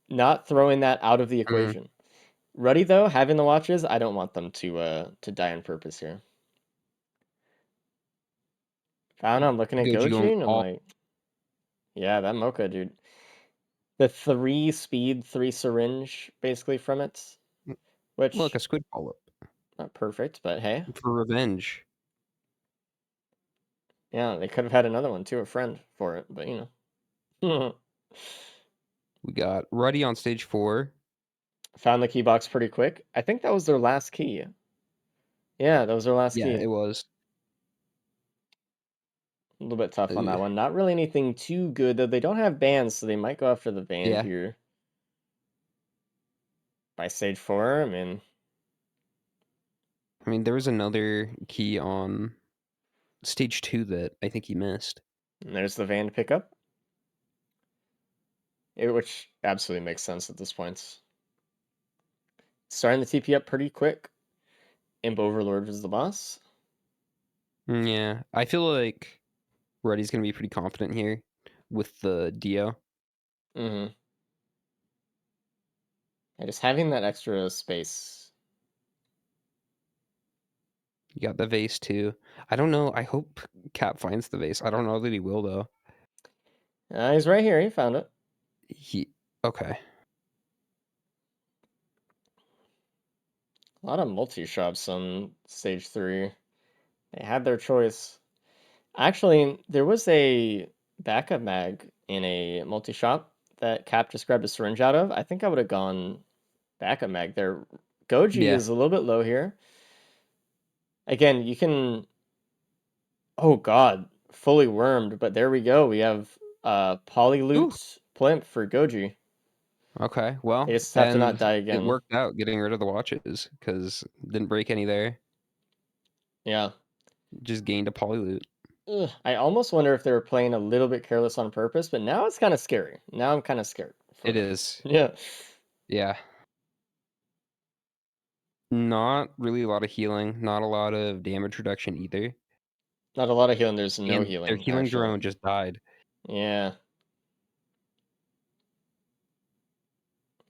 A: Not throwing that out of the equation. Ruddy though, having the watches, I don't want them to die on purpose here. I don't know, I'm looking at
B: Goji going
A: Goji and I'm
B: all
A: like, yeah, that Mocha, dude. The 3 speed, 3 syringe basically from it, which
B: look, a squid follow-up
A: not perfect, but hey.
B: for revenge.
A: Yeah, they could have had another one too, a friend for it, but you know.
B: We got Ruddy on stage 4.
A: Found the key box pretty quick. I think that was their last key. Yeah, that was their last
B: Yeah,
A: key.
B: it was.
A: A little bit tough on that one. Not really anything too good, though. They don't have bans, so they might go after the ban
B: Yeah.
A: here. By stage 4,
B: I mean, there was another key on stage 2 that I think he missed.
A: and there's the van to pick up. Which absolutely makes sense at this point. Starting the TP up pretty quick. Imp Overlord was the boss.
B: Yeah, I feel like Ruddy's going to be pretty confident here with the Dio.
A: Mm-hmm. Yeah, just having that extra space.
B: You got the vase too. I don't know. I hope Cap finds the vase. I don't know that he will though.
A: He's right here. He found it.
B: Okay.
A: A lot of multi-shops on stage 3. They had their choice. Actually, there was a backup mag in a multi-shop that Cap just grabbed a syringe out of. I think I would have gone backup mag there. Goji
B: Yeah.
A: is a little bit low here. Again, you can... Oh god, fully wormed, but there we go. We have Polyloot Plimp for Goji.
B: Okay, well,
A: They just have to not
B: and
A: die
B: it
A: again.
B: worked out getting rid of the watches because didn't break any there.
A: Yeah.
B: Just gained a polyloot.
A: I almost wonder if they were playing a little bit careless on purpose, but now it's kind of scary. Now I'm kind of scared.
B: It is.
A: Yeah.
B: Yeah. Not really a lot of healing, not a lot of damage reduction either.
A: Not a lot of healing. There's no
B: And
A: healing.
B: their healing
A: actually.
B: drone just died.
A: Yeah.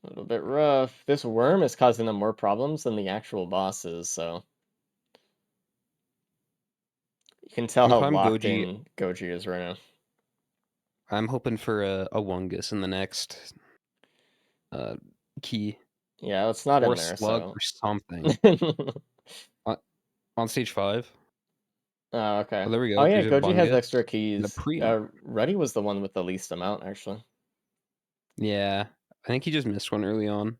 A: A little bit rough. This worm is causing them more problems than the actual bosses, so you can tell
B: If
A: how
B: I'm
A: locked
B: Goji,
A: in Goji is right now.
B: I'm hoping for a Wungus in the next key.
A: Yeah, it's not
B: or
A: in
B: a
A: there,
B: slug
A: so.
B: or something. On stage 5.
A: Oh, okay.
B: Oh, there we go.
A: Oh, yeah,
B: There's a
A: Goji has
B: Bungus
A: extra
B: and a
A: keys.
B: Priam.
A: Ruddy was the one with the least amount, actually.
B: Yeah, I think he just missed one early on.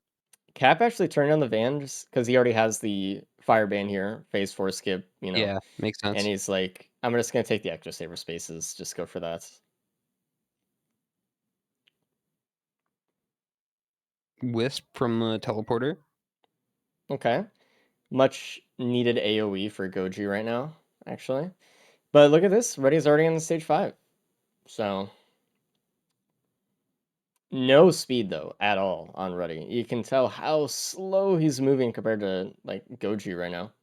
A: Cap actually turned on the van just because he already has the fire ban here, phase 4 skip,
B: Yeah, makes sense.
A: and he's like, I'm just going to take the extra saver spaces, just go for that.
B: Wisp from the teleporter.
A: Okay. Much needed AoE for Goji right now, actually. But look at this. Ruddy's already on stage 5. So, no speed, though, at all on Ruddy. You can tell how slow he's moving compared to, like, Goji right now.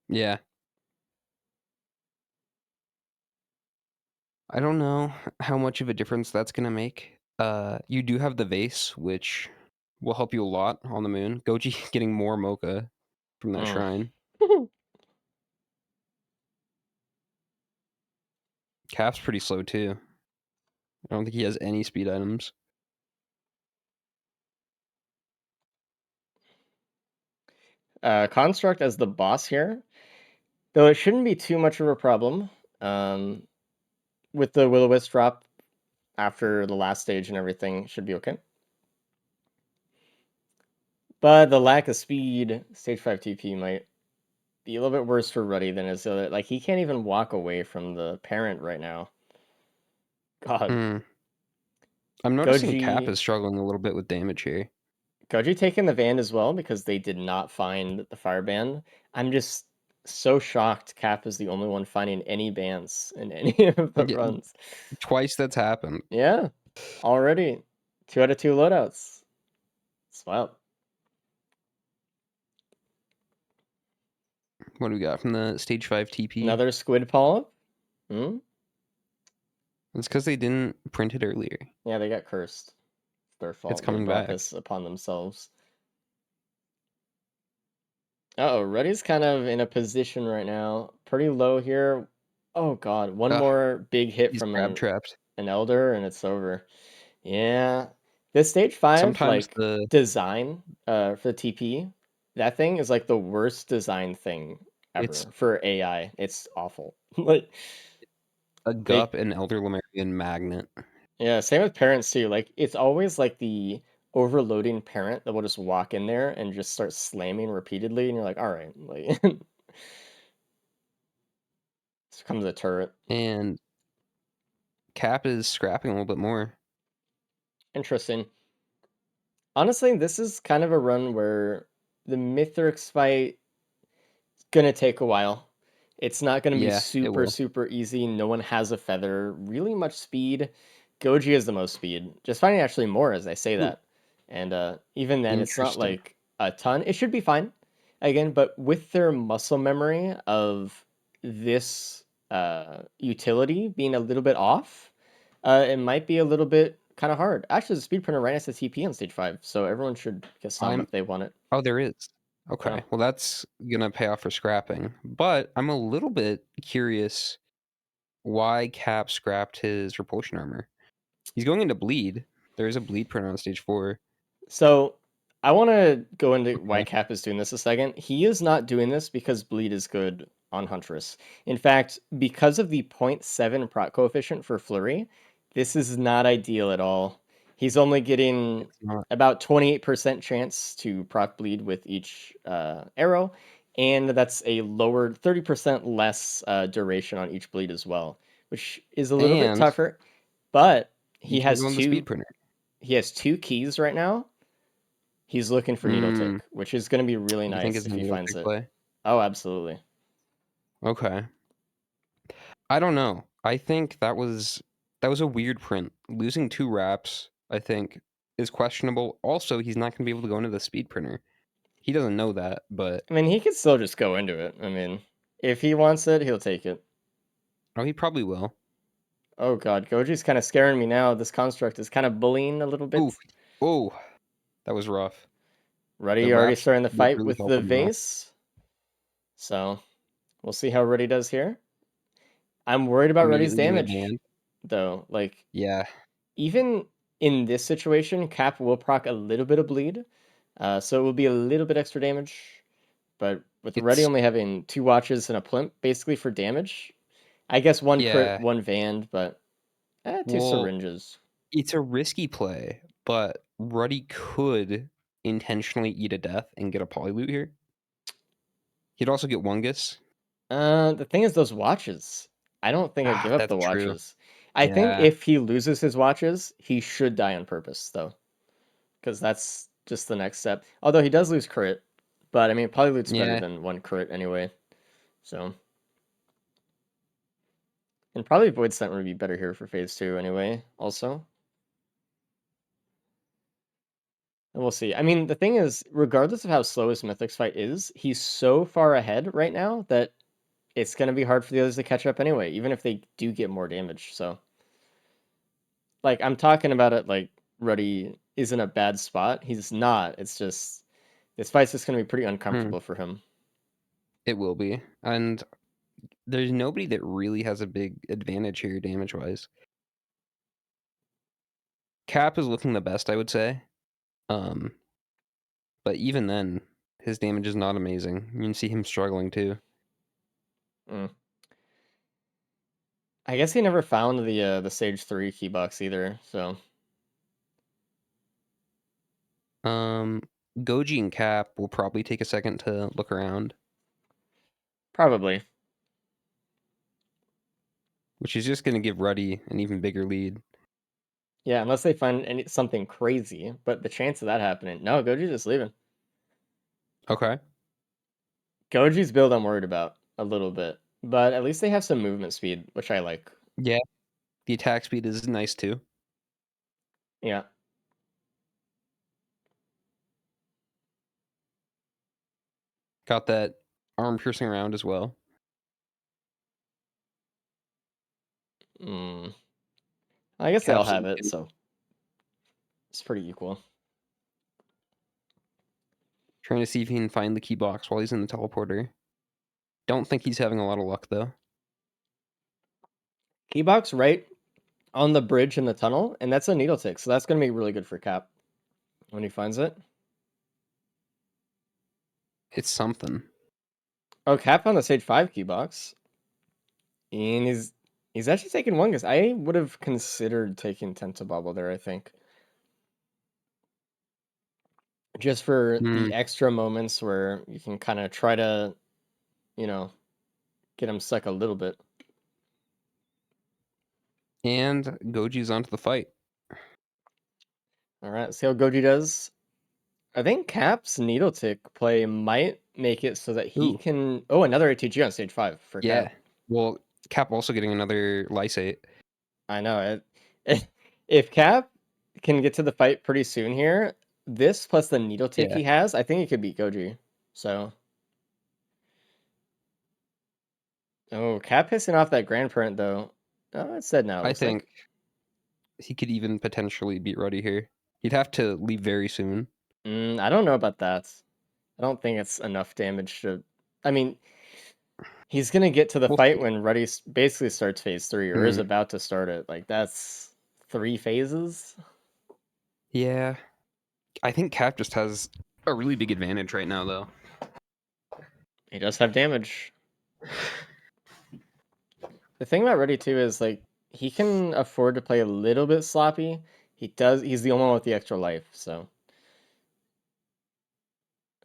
B: Yeah. I don't know how much of a difference that's going to make. You do have the vase, which will help you a lot on the moon. Goji getting more mocha from that shrine. Cap's pretty slow, too. I don't think he has any speed items.
A: Construct as the boss here, though it shouldn't be too much of a problem. With the Will-O-Wisp drop after the last stage and everything, should be okay. But the lack of speed, stage 5 TP might be a little bit worse for Ruddy than his other. Like, he can't even walk away from the parent right now. God.
B: I'm noticing
A: Goji,
B: Cap is struggling a little bit with damage here.
A: Goji taking the van as well because they did not find the fire ban. I'm just so shocked Cap is the only one finding any bans in any of the runs.
B: Twice that's happened.
A: Yeah, already. 2 out of 2 loadouts. It's wild.
B: What do we got from the stage 5 TP?
A: Another squid polyp. Hmm?
B: It's because they didn't print it earlier.
A: Yeah, they got cursed. It's their fault. They
B: coming
A: brought
B: back.
A: this upon themselves. Uh-oh, Ruddy's kind of in a position right now. Pretty low here. Oh god, one
B: Ugh,
A: more big hit
B: He's
A: from
B: grab trapped.
A: an Elder and it's over. Yeah. This stage 5,
B: Sometimes
A: like,
B: the
A: design for the TP, that thing is like the worst design thing
B: it's
A: ever for AI. It's awful. Like,
B: a
A: they
B: Gup and Elder Lemurian magnet.
A: yeah, same with parents too. Like it's always like the overloading parent that will just walk in there and just start slamming repeatedly, and you're like, all right, like this comes a turret.
B: And Cap is scrapping a little bit more.
A: Interesting. Honestly, this is kind of a run where the Mithrix fight is gonna take a while. It's not gonna be
B: Yeah, it
A: super,
B: will.
A: super easy. No one has a feather, really much speed. Goji has the most speed. Just finding actually more as I say
B: Ooh,
A: that. And even then, it's not
B: interesting.
A: like a ton. It should be fine. Again, but with their muscle memory of this utility being a little bit off, it might be a little bit kind of hard. Actually, the speed printer right next to TP on stage 5, so everyone should get some
B: I'm
A: if they want it.
B: Oh, there is.
A: Yeah.
B: Okay. Well, that's gonna pay off for scrapping. But I'm a little bit curious why Cap scrapped his repulsion armor. He's going into bleed. There is a bleed printer on stage 4.
A: So I want to go into why
B: Okay.
A: Cap is doing this a second. He is not doing this because bleed is good on Huntress. In fact, because of the 0.7 proc coefficient for Flurry, this is not ideal at all. He's only getting
B: It's not.
A: about 28% chance to proc bleed with each arrow, and that's a lower 30% less duration on each bleed as well, which is a little bit
B: And
A: tougher. But
B: you
A: he
B: can
A: has
B: go on the speed printer.
A: two keys right now. He's looking for needle
B: Mm,
A: tick, which is going to be really
B: you think
A: nice
B: it's a
A: if he
B: needle
A: finds
B: tick
A: it.
B: play?
A: Oh, absolutely.
B: Okay. I don't know. I think that was a weird print. Losing 2 wraps, I think, is questionable. Also, he's not gonna be able to go into the speed printer. He doesn't know that, but
A: I mean, he could still just go into it. I mean, if he wants it, he'll take it.
B: oh, he probably will.
A: Oh god, Goji's kind of scaring me now. This construct is kind of bullying a little
B: Ooh,
A: bit.
B: oh, that was rough. The
A: Ruddy already
B: wraps
A: starting the
B: would
A: fight
B: really
A: with
B: help
A: the
B: him though.
A: vase. So, we'll see how Ruddy does here. I'm worried about Ruddy's
B: Immediately getting a
A: damage,
B: band.
A: though. Like,
B: Yeah,
A: even in this situation, Cap will proc a little bit of bleed. So it will be a little bit extra damage. But with Ruddy
B: it's
A: only having 2 watches and a plimp, basically for damage, I guess 1 crit,
B: yeah.
A: 1 vand, but 2
B: Well,
A: syringes.
B: it's a risky play, but Ruddy could intentionally eat a death and get a polyloot here. He'd also get Wungus.
A: The thing is, those watches. I don't think I'd give up
B: That's
A: the
B: true.
A: watches. I think
B: Yeah,
A: if he loses his watches, he should die on purpose, though, because that's just the next step. Although he does lose crit, but I mean, polyloot's better
B: yeah.
A: than 1 crit anyway. So, and probably Void Stunt would be better here for phase 2 anyway. Also. And we'll see. I mean, the thing is, regardless of how slow his Mythic's fight is, he's so far ahead right now that it's going to be hard for the others to catch up anyway, even if they do get more damage. So, like, I'm talking about it like Ruddy is in a bad spot. He's not. It's just, this fight's just going to be pretty uncomfortable for him.
B: It will be. And there's nobody that really has a big advantage here damage-wise. Cap is looking the best, I would say. But even then, his damage is not amazing. You can see him struggling too.
A: Mm. I guess he never found the Sage 3 key box either, so.
B: Goji and Cap will probably take a second to look around,
A: Probably.
B: which is just going to give Ruddy an even bigger lead.
A: Yeah, unless they find something crazy, but the chance of that happening. No, Goji's just leaving.
B: Okay.
A: Goji's build I'm worried about a little bit, but at least they have some movement speed, which I like.
B: Yeah. The attack speed is nice too.
A: Yeah.
B: Got that arm piercing round as well.
A: I guess they all
B: Caps
A: have it,
B: in.
A: so it's pretty equal.
B: Trying to see if he can find the key box while he's in the teleporter. Don't think he's having a lot of luck though.
A: Key box right on the bridge in the tunnel, and that's a needle tick, so that's going to be really good for Cap when he finds it.
B: It's something.
A: Oh, Cap on the stage 5 key box. And he's actually taking one guess. I would have considered taking Tenta Bubble there, I think. Just for the extra moments where you can kind of try to, get him stuck a little bit.
B: And Goji's onto the fight.
A: All right, let's see how Goji does. I think Cap's Needle Tick play might make it so that he can... Oh, another ATG on stage 5 for
B: Yeah.
A: Cap.
B: Well, Cap also getting another Lysate.
A: I know it. If Cap can get to the fight pretty soon here, this plus the Needle Tick he has, I think he could beat Goji. So... Oh, Cap pissing off that Grandparent, though. Oh, it's dead now.
B: I think he could even potentially beat Ruddy here. He'd have to leave very soon.
A: I don't know about that. I don't think it's enough damage to... I mean, he's going to get to the fight when Ruddy basically starts phase 3, or is about to start it. Like, that's 3 phases?
B: Yeah. I think Cap just has a really big advantage right now, though.
A: He does have damage. The thing about Ruddy, too, is, like, he can afford to play a little bit sloppy. He's the only one with the extra life, so...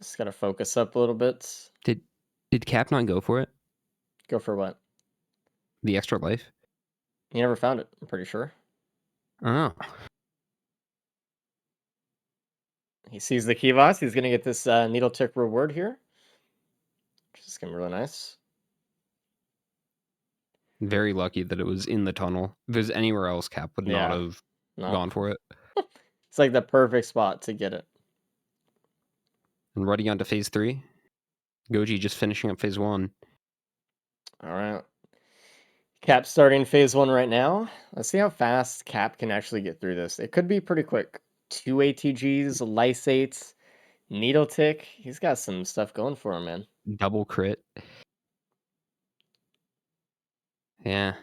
A: Just gotta focus up a little bit.
B: Did Cap not go for it?
A: Go for what?
B: The extra life?
A: He never found it, I'm pretty sure.
B: Oh.
A: He sees the Kivas. He's gonna get this Needle Tick reward here. Which is gonna be really nice.
B: Very lucky that it was in the tunnel. If it was anywhere else, Cap would not have gone for it.
A: It's like the perfect spot to get it.
B: And Ruddy on to phase 3. Goji just finishing up phase 1.
A: All right. Cap starting phase 1 right now. Let's see how fast Cap can actually get through this. It could be pretty quick. 2 ATGs, Lysates, Needle Tick. He's got some stuff going for him, man.
B: Double crit. Yeah.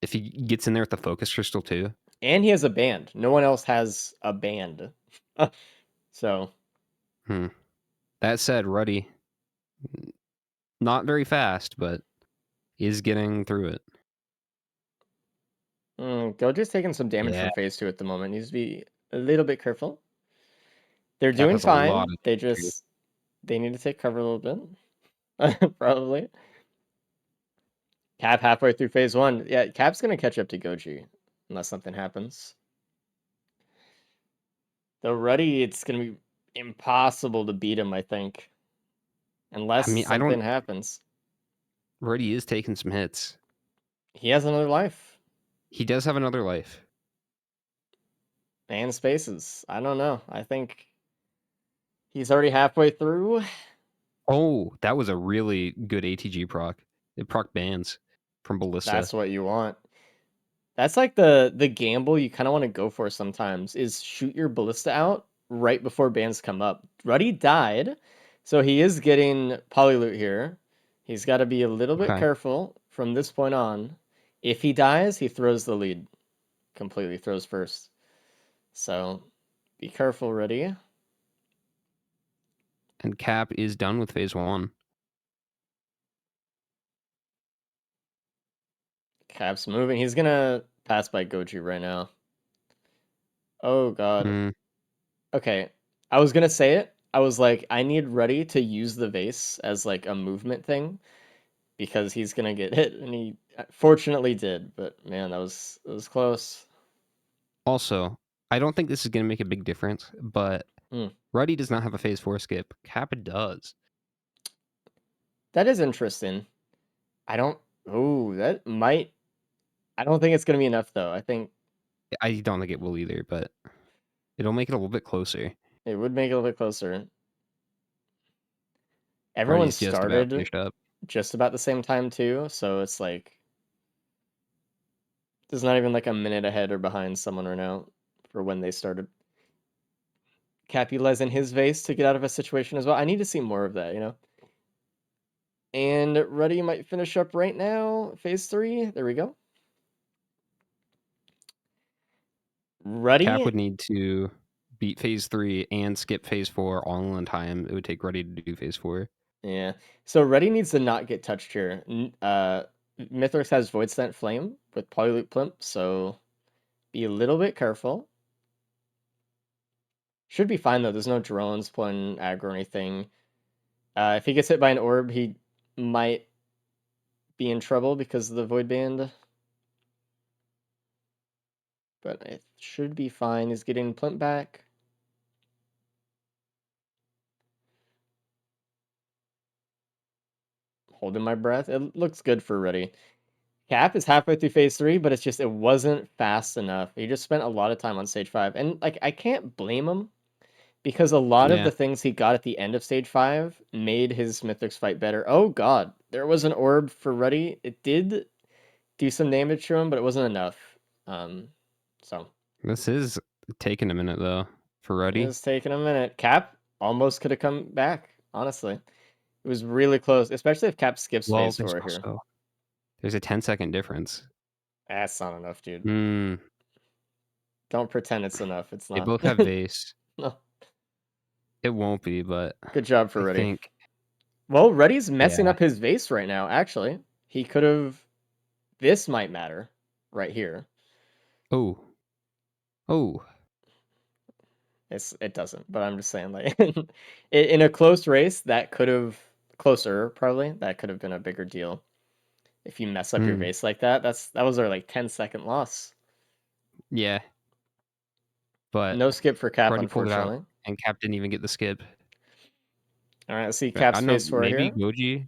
B: If he gets in there with the focus crystal too.
A: And he has a band. No one else has a band. So.
B: That said, Ruddy, not very fast, but is getting through it.
A: Goji's taking some damage from phase 2 at the moment. Needs to be a little bit careful. They're doing fine. They need to take cover a little bit. Probably. Cap halfway through phase 1. Yeah, Cap's going to catch up to Goji. Unless something happens. Though Ruddy, it's going to be impossible to beat him, I think. Unless something happens.
B: Ruddy is taking some hits.
A: He has another life.
B: He does have another life.
A: And spaces. I don't know. I think he's already halfway through.
B: Oh, that was a really good ATG proc. It proc bans from Ballista.
A: That's what you want. That's like the gamble you kind of want to go for sometimes, is shoot your Ballista out right before bans come up. Ruddy died, so he is getting Polyloot here. He's got to be a little bit careful from this point on. If he dies, he throws the lead. Completely throws first. So be careful, Ruddy.
B: And Cap is done with phase 1.
A: Cap's moving. He's gonna pass by Goji right now. Oh god. Okay. I was gonna say it. I was like, I need Ruddy to use the vase as like a movement thing, because he's gonna get hit, and he fortunately did. But man, it was close.
B: Also, I don't think this is gonna make a big difference, but Ruddy does not have a phase 4 skip. Cap does.
A: That is interesting. I don't think it's gonna be enough though. I
B: don't think it will either, but it'll make it a little bit closer.
A: It would make it a little bit closer. Everyone
B: Ruddy's just about
A: started
B: finished up.
A: just about the same time too, so it's like there's not even like a minute ahead or behind someone right now for when they started. Capula's in his vase to get out of a situation as well. I need to see more of that, you know? And Ruddy might finish up right now. Phase 3. There we go. Ruddy.
B: Cap would need to beat phase 3 and skip phase 4 all in one time. It would take Ruddy to do phase 4.
A: Yeah. So Ruddy needs to not get touched here. Mythrax has Void Stent Flame with Polyloop Plimp, so be a little bit careful. Should be fine though. There's no drones pulling aggro or anything. If he gets hit by an orb, he might be in trouble because of the Void Band. But it should be fine. He's getting Plimp back. Holding my breath. It looks good for Ruddy. Cap is halfway through phase 3, but it's just it wasn't fast enough. He just spent a lot of time on stage 5. And like I can't blame him because a lot of
B: Yeah.
A: the things he got at the end of stage 5 made his Mythics fight better. Oh god, there was an orb for Ruddy. It did do some damage to him, but it wasn't enough. So
B: This is taking a minute though for Ruddy.
A: it's taking a minute. Cap almost could have come back, honestly. It was really close, especially if Cap skips
B: Well,
A: phase 4 here.
B: There's a 10-second difference.
A: That's not enough, dude. Don't pretend it's enough. It's not.
B: They both have vase.
A: No.
B: It won't be, but
A: Good job for
B: I
A: Ruddy.
B: think
A: Well, Ruddy's messing
B: Yeah.
A: up his vase right now, actually. He could have... This might matter right here.
B: Oh.
A: It doesn't, but I'm just saying, like, in a close race, that could have... Closer, probably. That could have been a bigger deal. If you mess up your vase like that, that was our, like, 10-second loss.
B: Yeah. But
A: No skip for Cap,
B: Ruddy pulled it out,
A: unfortunately.
B: and Cap didn't even get the skip.
A: All right, let's see
B: But
A: Cap's
B: I don't know,
A: phase 4
B: maybe
A: here.
B: Goji.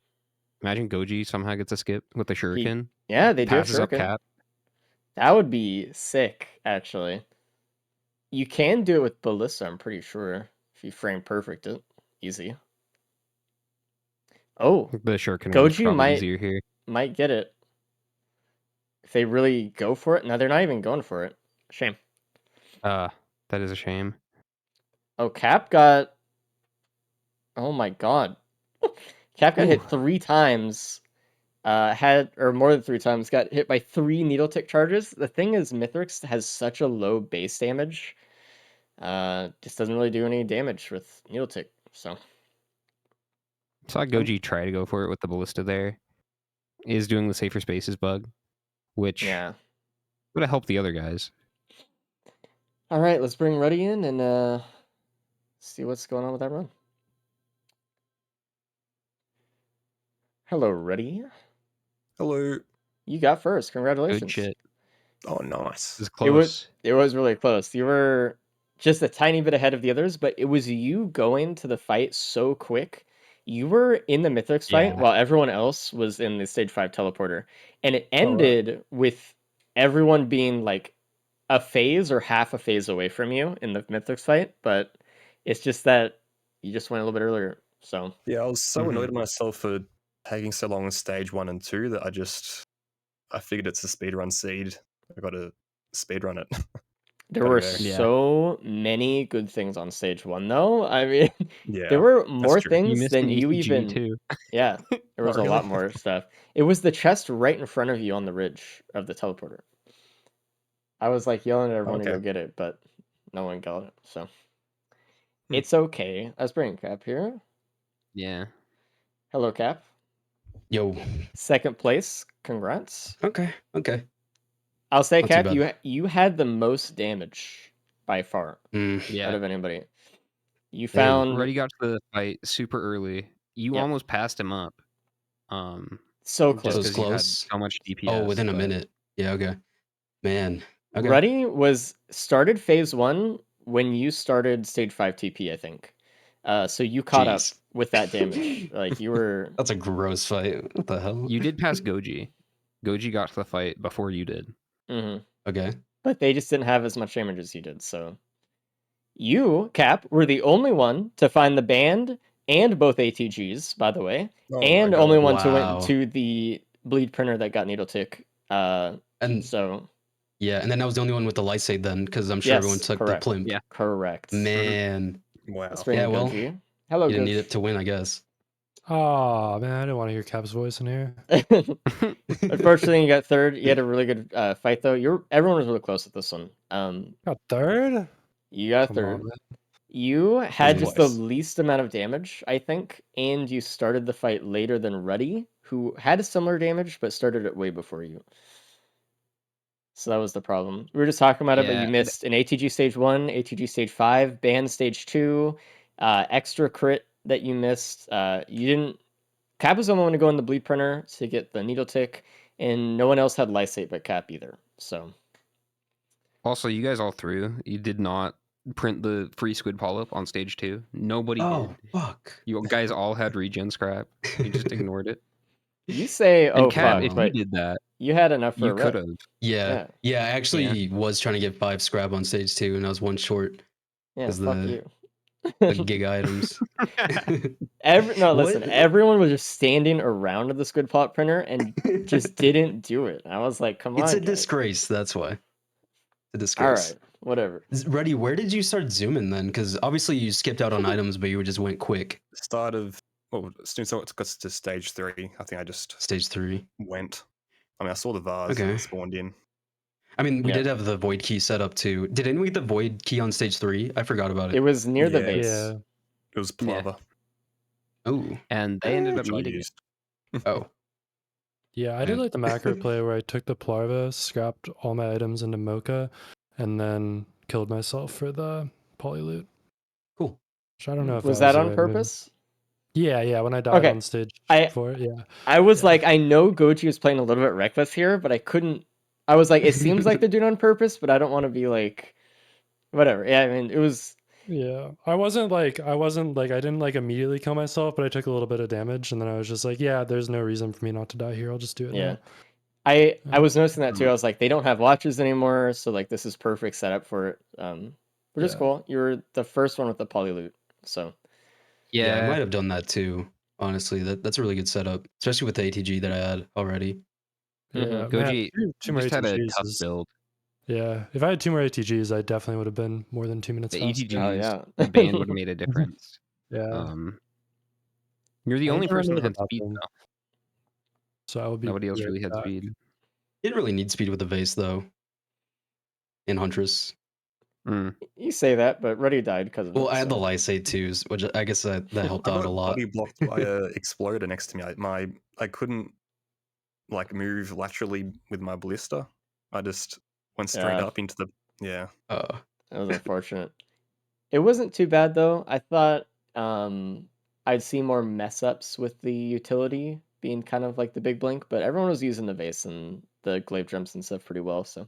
B: Imagine Goji somehow gets a skip with the shuriken.
A: Yeah, they do have
B: passes up
A: Shuriken.
B: Cap.
A: That would be sick, actually. You can do it with Ballista, I'm pretty sure. If you frame perfect it. Easy. Oh,
B: The shuriken one's
A: Goji
B: probably easier here.
A: might get it. If they really go for it. No, they're not even going for it. Shame.
B: That is a shame.
A: Oh, Cap got... Oh my god. Cap got hit 3 times. Or more than 3 times. Got hit by 3 needle tick charges. The thing is, Mythrix has such a low base damage. Just doesn't really do any damage with needle tick. So
B: Saw Goji try to go for it with the ballista there. Is doing the safer spaces bug, which
A: yeah.
B: would have helped the other guys.
A: All right, let's bring Ruddy in and see what's going on with that run. Hello, Ruddy.
D: Hello.
A: You got first. Congratulations.
B: Good shit.
D: Oh, nice.
B: This is close.
A: It was really close. You were just a tiny bit ahead of the others, but it was you going to the fight so quick. You were in the Mythrix fight while everyone else was in the stage 5 teleporter. And it ended with everyone being like a phase or half a phase away from you in the Mythrix fight, but it's just that you just went a little bit earlier. So
D: Yeah, I was so annoyed at myself for taking so long on stage 1 and 2 that I figured it's a speedrun seed. I got to speedrun it.
A: There were so many good things on stage 1, though. I mean,
D: Yeah,
A: there were more
D: true.
A: things
B: You missed
A: than
B: an
A: you
B: ECG
A: even.
B: too.
A: Yeah, there was a lot more stuff. It was the chest right in front of you on the ridge of the teleporter. I was like yelling at everyone to go get it, but no one got it. So it's okay. Let's bring Cap here.
B: Yeah.
A: Hello, Cap.
C: Yo.
A: Second place. Congrats.
C: Okay.
A: I'll say,
C: Not too
A: Cap,
C: bad.
A: you had the most damage by far
B: Yeah.
A: out of anybody. You found
B: Ruddy got to the fight super early. You almost passed him up.
A: so
B: Just
A: close.
B: because you had so much DPS.
C: Oh, within a minute. Yeah. Okay. Man. Okay.
A: Ruddy started phase 1 when you started stage 5 TP, I think. So you caught up with that damage. Like you were.
C: That's a gross fight. What the hell?
B: You did pass Goji. Goji got to the fight before you did.
A: Mm-hmm.
C: Okay.
A: But they just didn't have as much damage as you did. So you, Cap, were the only one to find the band and both ATGs, by the way,
D: Oh my
A: and
D: God.
A: only one to
C: Wow.
A: went to the bleed printer that got needle tick.
C: And
A: So
C: yeah, and then I was the only one with the Lysate then, because I'm sure everyone
A: yes,
C: took
A: correct.
C: the plimp.
B: Yeah.
A: Correct.
C: Man,
D: Wow.
A: Let's bring
C: Yeah,
A: in
C: well,
A: Goji. Hello,
C: you didn't need
A: Goji.
C: it to win, I guess.
E: Oh man, I didn't want to hear Cap's voice in here.
A: Unfortunately, you got third. You had a really good fight though. Everyone was really close at this one.
E: Got third?
A: You got
E: Come
A: third.
E: on, man.
A: You had just the
C: Nice.
A: least amount of damage, I think, and you started the fight later than Ruddy, who had a similar damage but started it way before you. So that was the problem. We were just talking about it, but
B: Yeah,
A: you
B: and-
A: missed an ATG stage 1, ATG stage 5, band stage 2, extra crit that you missed. You didn't. Cap was the only one to go in the bleed printer to get the needle tick, and no one else had lysate but Cap either. So
B: Also, you guys all threw. You did not print the free squid polyp on stage 2. Nobody
C: Oh,
B: did.
C: fuck.
B: You guys all had regen scrap. You just ignored it.
A: you say,
B: And
A: "Oh
B: Cap,
A: fuck,"
B: if you
A: but
B: did that,
A: you had enough for
B: you
A: a
B: could
A: rip.
B: have.
C: Yeah.
A: Yeah.
C: I actually was trying to get 5 scrap on stage 2, and I was one short
A: Yeah,
C: because
A: fuck
C: the
A: you.
C: gig items.
A: Listen, everyone was just standing around the squid plot printer and just didn't do it. I was like, come
C: It's
A: on,
C: a
A: guys.
C: disgrace, that's why. It's a
A: All
C: disgrace.
A: right, whatever.
C: Ruddy, where did you start zooming then? Because obviously you skipped out on items, but you just went quick.
D: Start of as soon as it got to stage 3, I think I just
C: Stage 3.
D: went. I mean, I saw the vase
C: Okay.
D: and spawned in.
C: I mean, we
A: Yeah.
C: did have the void key set up too. Did anyone get the void key on stage 3? I forgot about
A: It
C: it.
A: was near the
D: Yeah.
A: base.
E: Yeah.
D: It was
B: Yeah.
D: Plava,
C: Oh.
B: And they ended up
D: which I
B: needing it.
D: used.
C: Oh.
E: Yeah, I did
C: Man.
E: like the macro play where I took the Plarva, scrapped all my items into Mocha, and then killed myself for the poly loot.
C: Cool.
E: Which I don't know if
A: Was
E: that
A: that
E: the
A: on
E: right move.
A: purpose?
E: Yeah, when I died
A: Okay,
E: on stage
A: I-
E: 4, yeah.
A: I was
E: Yeah.
A: like, I know Goji was playing a little bit reckless here, but I couldn't. I was like, it seems like they're doing it on purpose, but I don't want to be like, whatever. Yeah, I mean, it was.
E: Yeah, I wasn't like, I didn't like immediately kill myself, but I took a little bit of damage, and then I was just like, yeah, there's no reason for me not to die here. I'll just do it
A: Yeah.
E: now.
A: I was noticing that too. I was like, they don't have watches anymore, so like this is perfect setup for it. Which is
E: Yeah.
A: cool. You were the first one with the poly loot, so
C: Yeah, I
B: Yeah.
C: might have done that too. Honestly, that's a really good setup, especially with the ATG that I had already.
E: Yeah,
A: Mhm.
E: man,
B: Goji
E: two more
B: just had a
E: ATGs
B: tough
E: is-
B: build.
E: Yeah, if I had 2 more ATGs, I definitely would have been more than 2 minutes
B: The
E: faster.
B: ATGs,
A: Oh, yeah.
B: the band would have made a difference.
E: Yeah,
B: You're the
E: I
B: only
E: think I
B: person that
E: remember
B: had
E: the
B: speed,
E: bathroom.
B: though.
E: So I would be
B: Nobody else
E: right
B: really had
E: back.
B: speed.
C: Didn't really need speed with the vase though. In Huntress.
B: Mm.
A: You say that, but Ruddy died because of it.
C: Well, I had the
A: so.
C: Lysate too, which I guess that helped
D: I
C: out
D: got
C: a lot.
D: body blocked by a exploder next to me. I couldn't like move laterally with my blister. I just went straight
A: Yeah.
D: up into the
A: That was unfortunate. It wasn't too bad though. I thought I'd see more mess ups with the utility being kind of like the big blink, but everyone was using the vase and the glaive jumps and stuff pretty well. So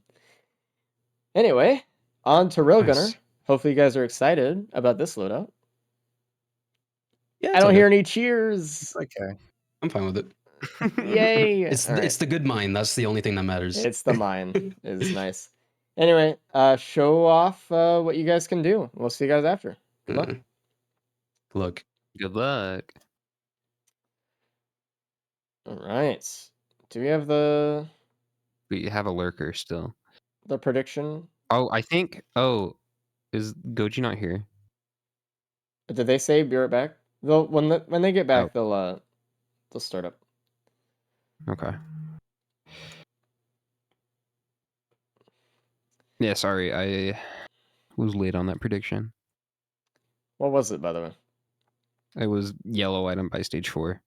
A: anyway, on to Railgunner.
C: Nice.
A: Hopefully you guys are excited about this loadout.
C: Yeah,
A: I
C: it's
A: don't
C: okay.
A: hear any cheers.
D: okay.
C: I'm fine with it.
A: Yay!
C: It's
A: All right.
C: it's the good mine. That's the only thing that matters.
A: It's the mine. It's nice. Anyway, show off what you guys can do. We'll see you guys after. Good luck.
C: Look.
B: Good luck.
A: All right. Do we have the
B: We have a lurker still.
A: prediction?
B: Oh, I think. Oh, is Goji not here?
A: Did they say be right back? They'll when they get back, they'll start up.
B: Okay. Yeah, sorry, I was late on that prediction.
A: What was it, by the way?
B: It was yellow item by stage 4.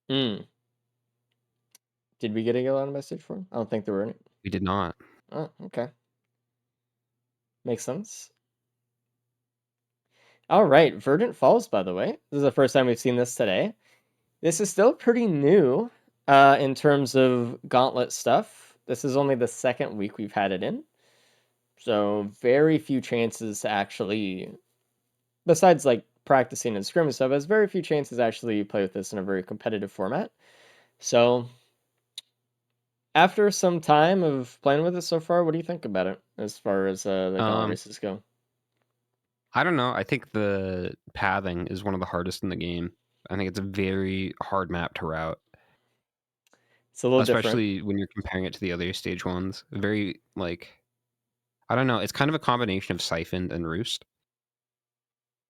A: Did we get a yellow item by stage 4? I don't think there were any.
B: We did not.
A: Oh, okay. Makes sense. All right, Verdant Falls, by the way. This is the first time we've seen this today. This is still pretty new in terms of gauntlet stuff. This is only the second week we've had it in. So very few chances to actually, besides like practicing and scrim and stuff, has very few chances to actually play with this in a very competitive format. So after some time of playing with it so far, what do you think about it as far as the gauntlet races go?
B: I don't know. I think the pathing is one of the hardest in the game. I think it's a very hard map to route,
A: It's a little different.
B: especially when you're comparing it to the other stage ones. Very like I don't know. It's kind of a combination of Siphoned and Roost.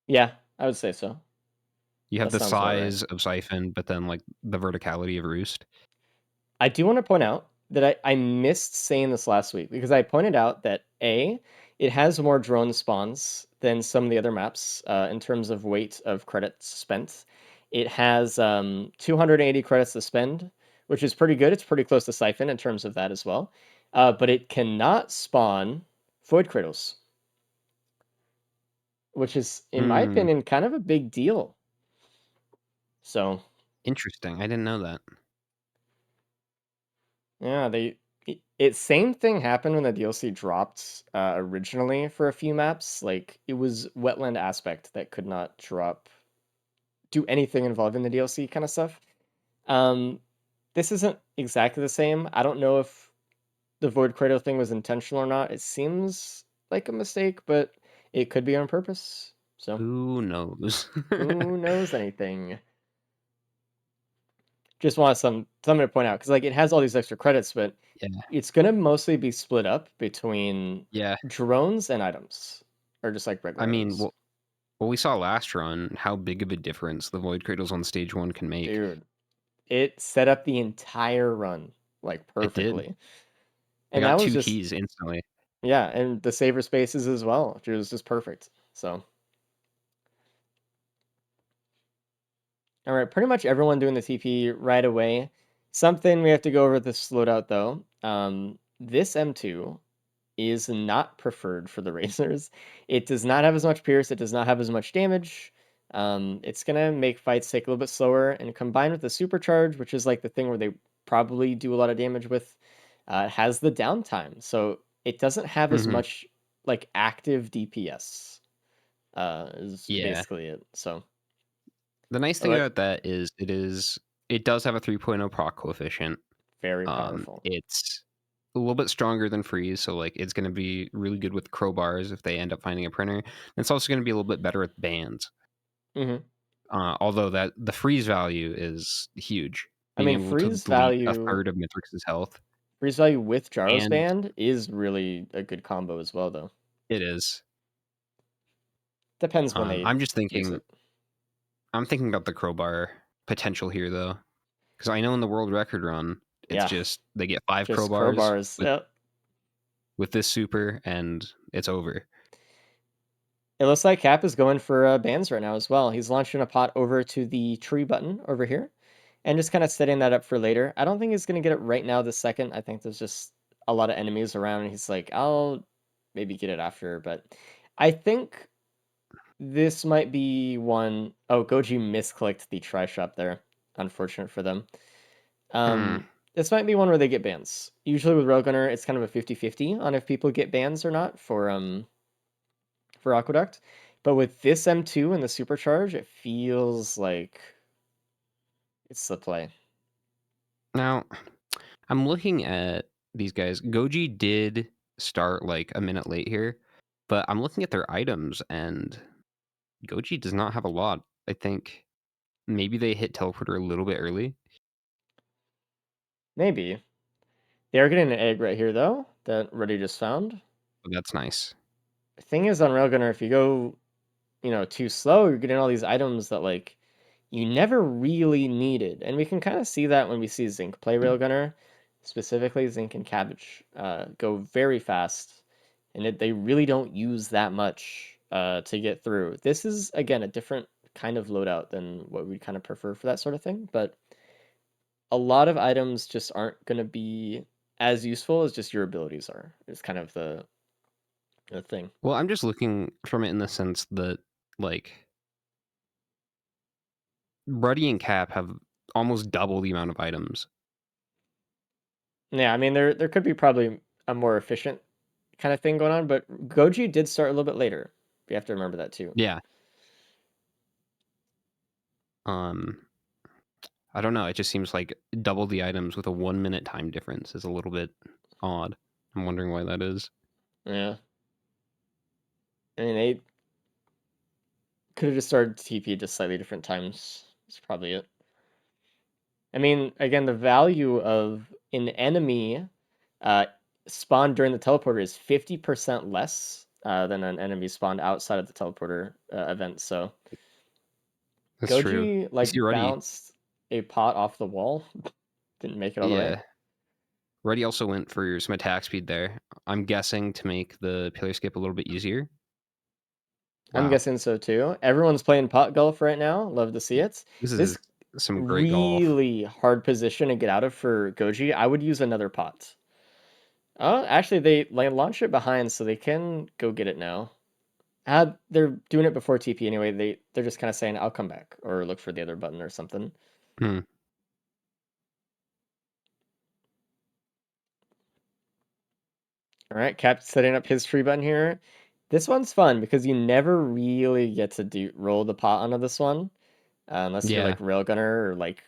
A: Yeah, I would say so.
B: You have
A: That
B: the
A: sounds about right.
B: size of Siphon, but then like the verticality of Roost.
A: I do want to point out that I missed saying this last week because I pointed out that it has more drone spawns than some of the other maps in terms of weight of credits spent. It has 280 credits to spend, which is pretty good. It's pretty close to Siphon in terms of that as well. But it cannot spawn Void Cradles, which is, in my
B: Hmm.
A: opinion, kind of a big deal. So
B: Interesting. I didn't know that.
A: yeah, same thing happened when the DLC dropped originally for a few maps. Like it was wetland aspect that could not do anything involving the DLC kind of stuff. Um, this isn't exactly the same. I don't know if the Void Cradle thing was intentional or not. It seems like a mistake, but it could be on purpose. So
B: Who knows?
A: who knows anything? Just want something to point out because like it has all these extra credits, but
B: Yeah.
A: it's gonna mostly be split up between
B: Yeah.
A: drones and items, or just like
B: I
A: regular
B: mean,
A: items.
B: what we saw last run, how big of a difference the Void Cradles on stage 1 can make.
A: Dude, it set up the entire run like
B: It did.
A: perfectly,
B: I
A: and
B: got
A: that was
B: 2
A: just
B: keys instantly.
A: yeah, and the saver spaces as well, which was just perfect. So, all right, pretty much everyone doing the TP right away. Something we have to go over this loadout though. This M2 is not preferred for the racers. It does not have as much pierce. It does not have as much damage. It's gonna make fights take a little bit slower, and combined with the supercharge, which is like the thing where they probably do a lot of damage with, it has the downtime, so it doesn't have as
B: Hmm.
A: much like active DPS. Is
B: Yeah.
A: basically it. So,
B: The nice thing
A: but
B: about that is it does have a 3.0 proc coefficient.
A: very powerful.
B: It's a little bit stronger than freeze, so like it's going to be really good with crowbars if they end up finding a printer. And it's also going to be a little bit better with bands.
A: Hmm.
B: Although that the freeze value is huge,
A: I
B: being
A: mean,
B: able to delete a
A: freeze
B: third of Mithrix's health,
A: value with Jaro's
B: and
A: band is really a good combo as well, though.
B: it is.
A: Depends when they
B: I'm just
A: use
B: thinking.
A: it.
B: I'm thinking about the crowbar potential here, though, because I know in the world record run, it's
A: Yeah,
B: just they get 5
A: just
B: crowbars
A: crowbars. Yep.
B: with this super, and it's over.
A: It looks like Cap is going for bans right now as well. He's launching a pot over to the tree button over here and just kind of setting that up for later. I don't think he's going to get it right now this second. I think there's just a lot of enemies around and he's like, I'll maybe get it after. But I think this might be one. Oh, Goji misclicked the try shop there. Unfortunate for them.
B: Hmm.
A: This might be one where they get bans. Usually with Railgunner, it's kind of a 50-50 on if people get bans or not for Aqueduct. But with this M2 and the supercharge, it feels like it's the play.
B: Now, I'm looking at these guys. Goji did start like a minute late here, but I'm looking at their items, and Goji does not have a lot. I think maybe they hit teleporter a little bit early.
A: Maybe. They are getting an egg right here, though, that Reddy just found.
B: But that's nice.
A: The thing is on Railgunner, if you go, too slow, you're getting all these items that, like, you never really needed. And we can kind of see that when we see Zinc play Railgunner, specifically Zinc and Cabbage go very fast. And they really don't use that much to get through. This is, again, a different kind of loadout than what we kind of prefer for that sort of thing. But a lot of items just aren't going to be as useful as just your abilities are. It's kind of the thing.
B: Well, I'm just looking from it in the sense that like Ruddy and Cap have almost double the amount of items.
A: Yeah, I mean there could be probably a more efficient kind of thing going on, but Goji did start a little bit later. You have to remember that too.
B: Yeah. Um, I don't know. It just seems like double the items with a 1 minute time difference is a little bit odd. I'm wondering why that is.
A: Yeah. I mean Could have just started TP just slightly different times. That's probably it. I mean, again, the value of an enemy spawned during the teleporter is 50% less than an enemy spawned outside of the teleporter event. So
B: That's true.
A: Goji
B: You
A: like
B: see, Ruddy,
A: bounced a pot off the wall. Didn't make it all the way.
B: yeah. Ruddy also went for some attack speed there. I'm guessing to make the pillar skip a little bit easier.
A: I'm
B: Wow.
A: guessing so too. Everyone's playing pot golf right now. Love to see it.
B: This
A: This
B: is some great golf.
A: really hard position to get out of for Goji. I would use another pot. Oh, actually, they launched it behind, so they can go get it now. They're doing it before TP anyway. They're just kind of saying, "I'll come back" or look for the other button or something.
B: Hmm.
A: All right, Cap setting up his tree button here. This one's fun because you never really get to roll the pot onto this one, unless you're
B: Yeah.
A: like Railgunner or like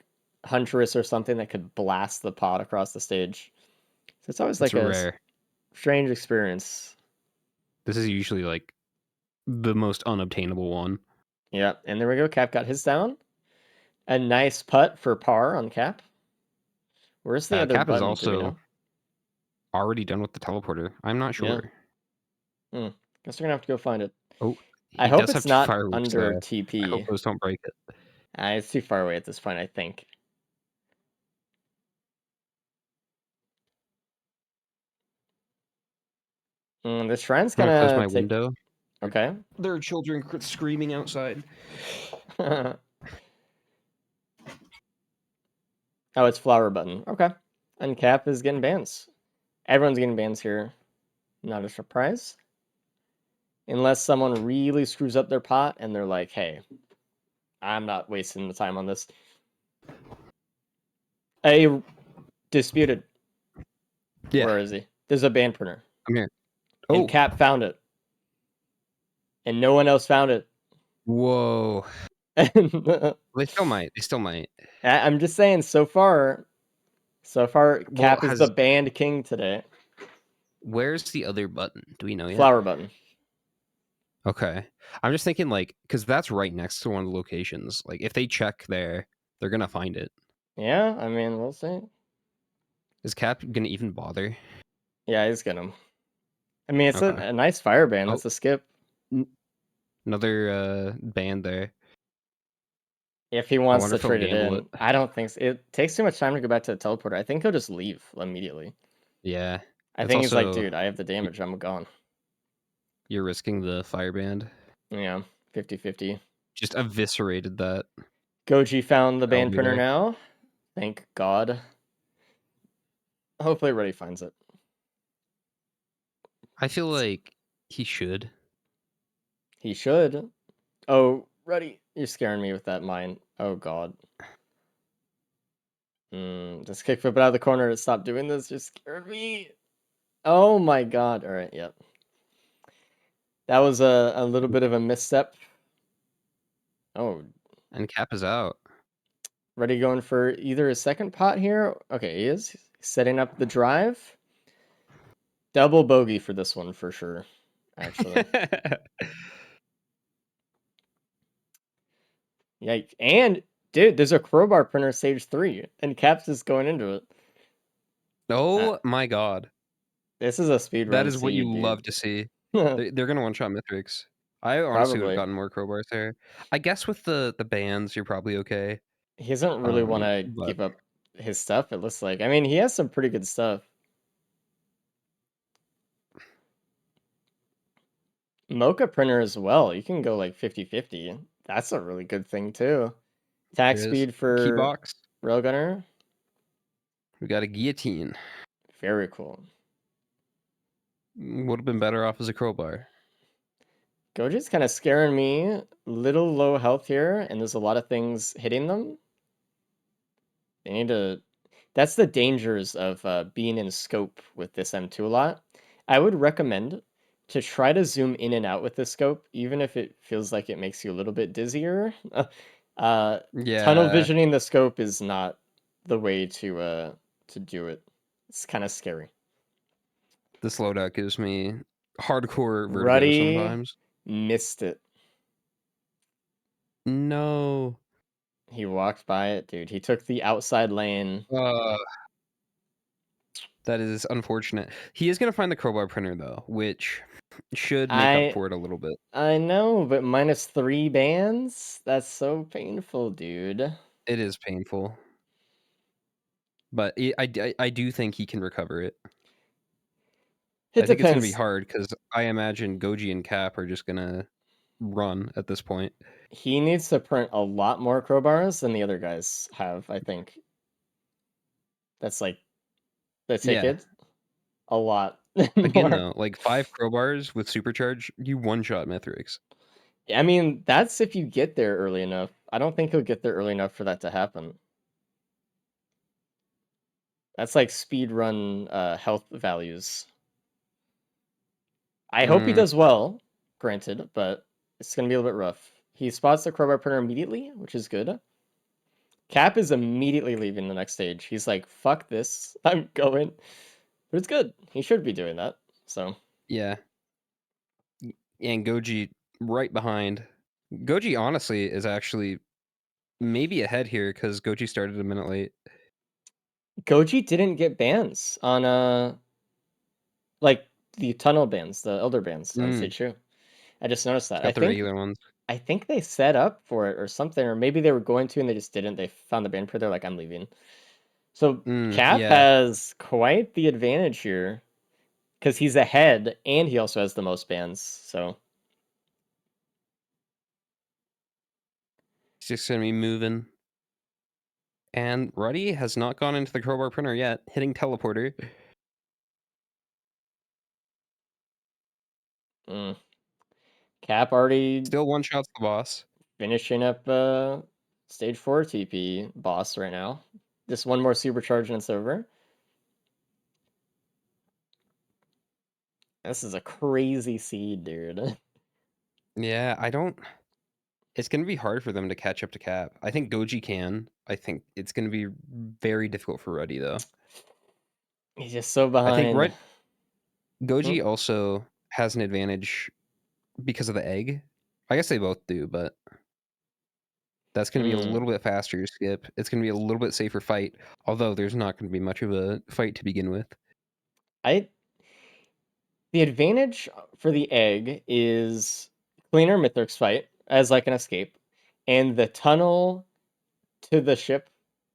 A: Huntress or something that could blast the pot across the stage. So it's always
B: It's
A: like a
B: rare.
A: strange experience.
B: This is usually like the most unobtainable one.
A: Yeah, and there we go. Cap got his down. A nice putt for par on Cap. Where's the other
B: Cap is
A: button? Do we
B: also
A: know?
B: already done with the teleporter. I'm not
A: Yeah.
B: sure.
A: Guess we're gonna have to go find it.
B: Oh,
A: I
B: he
A: hope
B: does have
A: it's
B: two
A: not
B: fireworks
A: under
B: there. I hope
A: TP.
B: those don't break it.
A: It's too far away at this point, I think. The shrine's
B: I'm gonna close
A: gonna
B: my
A: take.
B: window.
A: Okay.
B: There are children screaming outside.
A: Oh, it's flower button. Okay. And Cap is getting bans. Everyone's getting bans here. Not a surprise. Unless someone really screws up their pot and they're like, hey, I'm not wasting the time on this. A disputed.
B: Yeah.
A: Where is he? There's a ban printer.
B: I'm here.
A: And
B: Oh,
A: Cap found it. And no one else found it.
B: whoa.
A: I'm
B: They still might. They still might.
A: just saying, so far, Cap is the banned king today.
B: Where's the other button? Do we know yet?
A: Flower button.
B: Okay. I'm just thinking, like, because that's right next to one of the locations. Like, if they check there, they're gonna find it.
A: Yeah, I mean, we'll see.
B: Is Cap gonna even bother?
A: Yeah, he's gonna. I mean, it's
B: Okay.
A: a nice fire ban.
B: Oh.
A: That's a skip.
B: Another band there.
A: If he wants
B: wonder
A: to
B: if he'll
A: trade it
B: gamble
A: in.
B: it.
A: I don't think so. It takes too much time to go back to the teleporter. I think he'll just leave immediately.
B: Yeah.
A: I
B: It's
A: think he's like,
B: also-
A: dude, I have the damage. I'm gone.
B: You're risking the fire band.
A: Yeah, 50-50.
B: Just eviscerated that.
A: Goji found the ban printer
B: Elevator.
A: now. Thank God. Hopefully Ruddy finds it.
B: I feel like he should.
A: He should. Oh, Ruddy, you're scaring me with that mine. Oh God. Just kickflip it out of the corner to stop doing this. Just scared me. Oh my God. All right. Yep. That was a little bit of a misstep. Oh,
B: And Cap is out.
A: Ruddy going for either a second pot here. Okay, he is setting up the drive. Double bogey for this one for sure. Actually. Yike. And dude, there's a crowbar printer stage 3, and Caps is going into it.
B: Oh my God.
A: This is a speed
B: That
A: run
B: is what you
A: seed,
B: love to see. They're gonna one-shot Mithrix. I honestly would
A: Probably.
B: have gotten more crowbars there. I guess with the bands, you're probably okay.
A: He doesn't really want to
B: but-
A: give up his stuff, it looks like. I mean, he has some pretty good stuff. Mocha printer as well. You can go like 50-50. That's a really good thing too. Attack
B: There is.
A: speed for
B: Keybox.
A: Railgunner.
B: We got a guillotine.
A: Very cool.
B: Would have been better off as a crowbar.
A: Goji's kind of scaring me. Little low health here, and there's a lot of things hitting them. They need to... That's the dangers of being in scope with this M2 a lot. I would recommend to try to zoom in and out with the scope, even if it feels like it makes you a little bit dizzier.
B: Yeah.
A: Tunnel visioning the scope is not the way to do it. It's kind of scary.
B: This loadout gives me hardcore vertigo
A: Ruddy
B: sometimes.
A: missed it.
B: No.
A: He walked by it, dude. He took the outside lane.
B: That is unfortunate. He is going to find the crowbar printer, though, which should make up for it a little bit.
A: I know, but -3 bans? That's so painful, dude.
B: It is painful. But I do think he can recover it.
A: It
B: I think it's going to be
A: depends.
B: hard because I imagine Goji and Cap are just going to run at this point.
A: He needs to print a lot more crowbars than the other guys have, I think. That's like the ticket. A lot.
B: Again,
A: more.
B: though, like 5 crowbars with supercharge, you one-shot Mithrix.
A: I mean, that's if you get there early enough. I don't think he'll get there early enough for that to happen. That's like speed run health values. I hope he does well, granted, but it's going to be a little bit rough. He spots the crowbar printer immediately, which is good. Cap is immediately leaving the next stage. He's like, fuck this, I'm going. But it's good. He should be doing that. So
B: Yeah. And Goji right behind. Goji, honestly, is actually maybe ahead here because Goji started a minute late.
A: Goji didn't get bans on like the tunnel bans, the elder bans on stage 2. I just noticed that.
B: Got the regular ones.
A: I think they set up for it or something, or maybe they were going to and they just didn't. They found the ban printer, they're like, I'm leaving. So Cap
B: yeah.
A: has quite the advantage here because he's ahead and he also has the most bans. So
B: He's just going to be moving. And Ruddy has not gone into the crowbar printer yet, hitting teleporter.
A: Cap already
B: Still one-shots the boss.
A: finishing up stage 4 TP boss right now. Just one more supercharge and it's over. This is a crazy seed, dude.
B: Yeah, it's going to be hard for them to catch up to Cap. I think Goji can. I think it's going to be very difficult for Ruddy, though.
A: He's just so behind.
B: I think Goji also has an advantage because of the egg. I guess they both do, but that's going to be a little bit faster skip. It's going to be a little bit safer fight, although there's not going to be much of a fight to begin with.
A: The advantage for the egg is cleaner Mithrix fight as like an escape, and the tunnel to the ship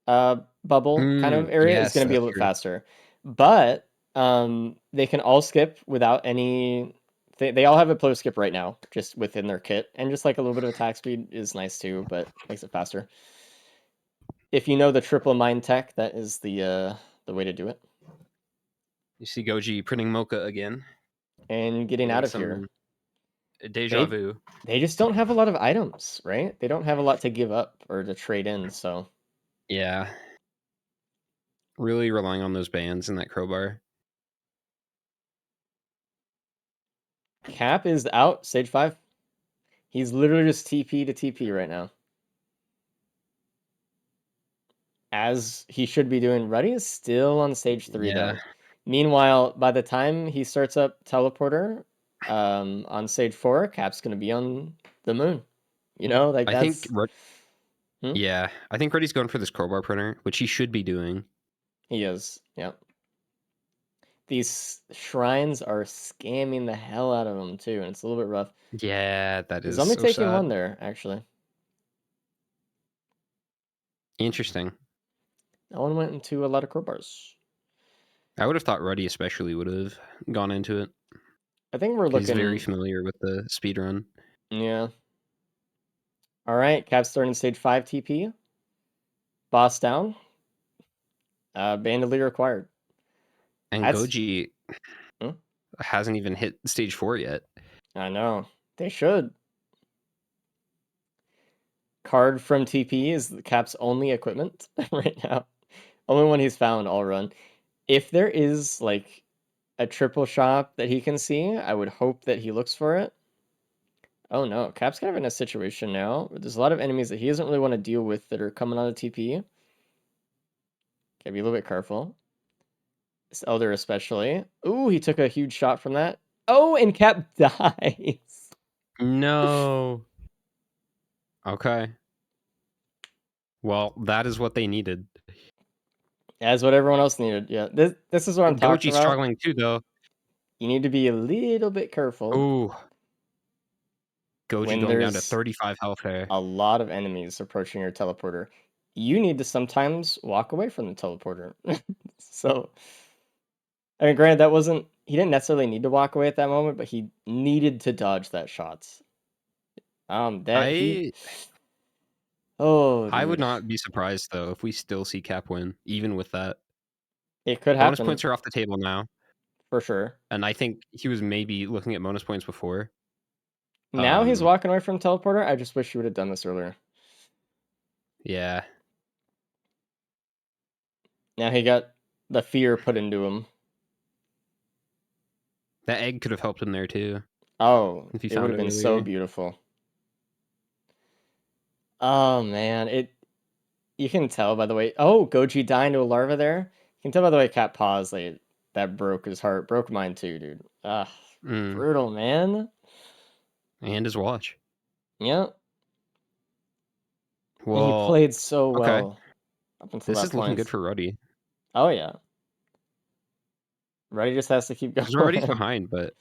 A: bubble kind of area is going to be a little bit faster. But they can all skip without any. They all have a player skip right now, just within their kit, and just like a little bit of attack speed is nice too, but makes it faster. If you know the triple mind tech, that is the way to do it.
B: You see Goji printing Mocha again.
A: And getting out of here.
B: Deja vu.
A: They just don't have a lot of items, right? They don't have a lot to give up or to trade in, so.
B: Yeah. Really relying on those bans and that crowbar.
A: Cap is out, stage 5. He's literally just TP to TP right now. As he should be doing. Ruddy is still on stage 3, though. Meanwhile, by the time he starts up Teleporter on stage 4, Cap's going to be on the moon. You know, like that's...
B: Yeah, I think Ruddy's going for this crowbar printer, which he should be doing.
A: He is, yeah. These shrines are scamming the hell out of him, too, and it's a little bit rough.
B: Yeah, that is
A: He's only
B: so
A: taking
B: sad.
A: one there, actually.
B: Interesting.
A: That one went into a lot of crowbars.
B: I would have thought Ruddy especially would have gone into it.
A: I think we're looking...
B: He's very familiar with the speedrun.
A: Yeah. All right, Cap starting stage 5 TP. Boss down. Bandolier acquired.
B: And Goji hasn't even hit stage 4 yet.
A: I know. They should. Card from TP is the Cap's only equipment right now. Only one he's found all run. If there is like a triple shop that he can see, I would hope that he looks for it. Oh no, Cap's kind of in a situation now. There's a lot of enemies that he doesn't really want to deal with that are coming on the TP. Gotta be a little bit careful. This Elder especially. Ooh, he took a huge shot from that. Oh, and Cap dies.
B: No. Okay. Well, that is what they needed.
A: That's what everyone else needed. Yeah, this is what I'm
B: And
A: talking
B: Goji's
A: about.
B: struggling too, though.
A: You need to be a little bit careful
B: Ooh. Goji
A: when
B: going down to
A: there's
B: 35 health there.
A: a lot of enemies approaching your teleporter. You need to sometimes walk away from the teleporter. So, I mean, granted, that wasn't. He didn't necessarily need to walk away at that moment, but he needed to dodge that shot. That he.
B: I
A: Oh,
B: I would
A: dude,
B: not be surprised, though, if we still see Cap win, even with that.
A: it could
B: Bonus
A: happen
B: points are off the table now,
A: for sure.
B: and I think he was maybe looking at bonus points before.
A: Now he's walking away from teleporter. I just wish you would have done this earlier.
B: Yeah.
A: Now he got the fear put into him.
B: That egg could have helped him there, too.
A: Oh,
B: If he
A: it would
B: found
A: have
B: it
A: been so
B: earlier.
A: beautiful. Oh man, you can tell by the way. Oh, Goji dying to a larva there. You can tell by the way Cat paused. Like that broke his heart. Broke mine too, dude. Brutal, man.
B: And his watch.
A: Yeah.
B: Well,
A: He played so
B: okay.
A: well up until
B: This
A: that
B: is looking
A: point.
B: good for Ruddy.
A: Oh yeah. Ruddy just has to keep going.
B: Ruddy's behind, but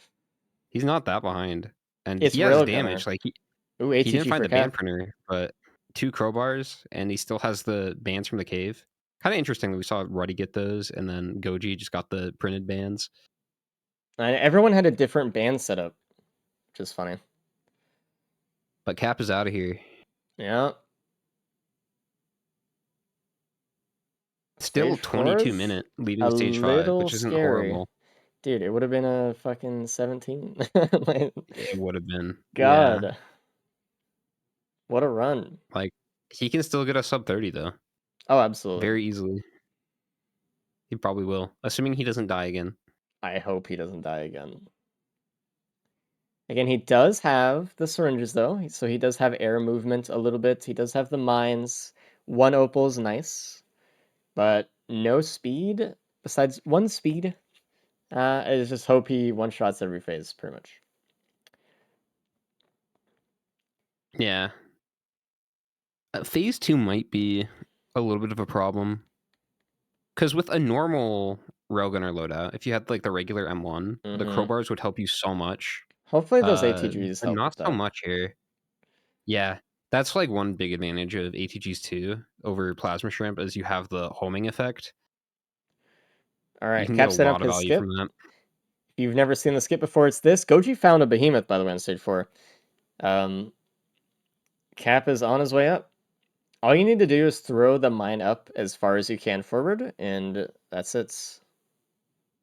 B: he's not that behind. And
A: It's
B: he has
A: real
B: damage.
A: gunner.
B: Like
A: Ooh,
B: he didn't
A: ATG
B: find
A: for
B: the band
A: Cap.
B: printer, but 2 crowbars, and he still has the bands from the cave. Kind of interesting that we saw Ruddy get those, and then Goji just got the printed bands.
A: Everyone had a different band setup, which is funny.
B: But Cap is out of here.
A: Yeah.
B: Still
A: Stage
B: 22-minute leading to stage 5,
A: little
B: which isn't
A: scary.
B: horrible.
A: Dude, it would have been a fucking 17. Like,
B: It would have been.
A: God.
B: Yeah.
A: What a run.
B: Like, he can still get a sub 30, though.
A: Oh, absolutely.
B: Very easily. He probably will, assuming he doesn't die again.
A: I hope he doesn't die again. Again, he does have the syringes, though, so he does have air movement a little bit. He does have the mines. 1 opal is nice, but no speed. Besides 1 speed, I just hope he one-shots every phase, pretty much.
B: Yeah. Phase 2 might be a little bit of a problem. Because with a normal railgunner loadout, if you had like the regular M1, the crowbars would help you so much.
A: Hopefully those ATGs
B: But
A: help
B: not
A: with
B: so
A: that.
B: much here. Yeah, that's like one big advantage of ATGs too over plasma shrimp is you have the homing effect.
A: All
B: You
A: right,
B: can get
A: Cap
B: a
A: set
B: lot
A: up
B: of
A: his
B: value
A: skip.
B: from that.
A: If you've never seen the skip before, it's this. Goji found a behemoth, by the way, on stage 4. Cap is on his way up. All you need to do is throw the mine up as far as you can forward, and that's it.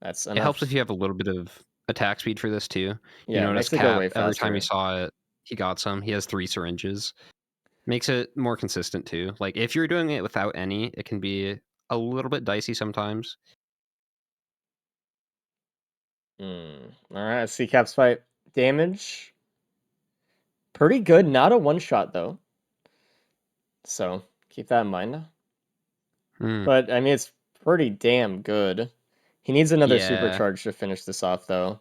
A: That's enough.
B: It helps if you have a little bit of attack speed for this too.
A: Yeah,
B: You
A: it
B: notice
A: makes it go
B: Cap,
A: way
B: every time he
A: faster.
B: saw it, he got some. He has 3 syringes. Makes it more consistent too. Like if you're doing it without any, it can be a little bit dicey sometimes.
A: All right, let's see Cap's fight. Damage. Pretty good. Not a one-shot, though. So, keep that in mind. But, I mean, it's pretty damn good. He needs another supercharge to finish this off, though.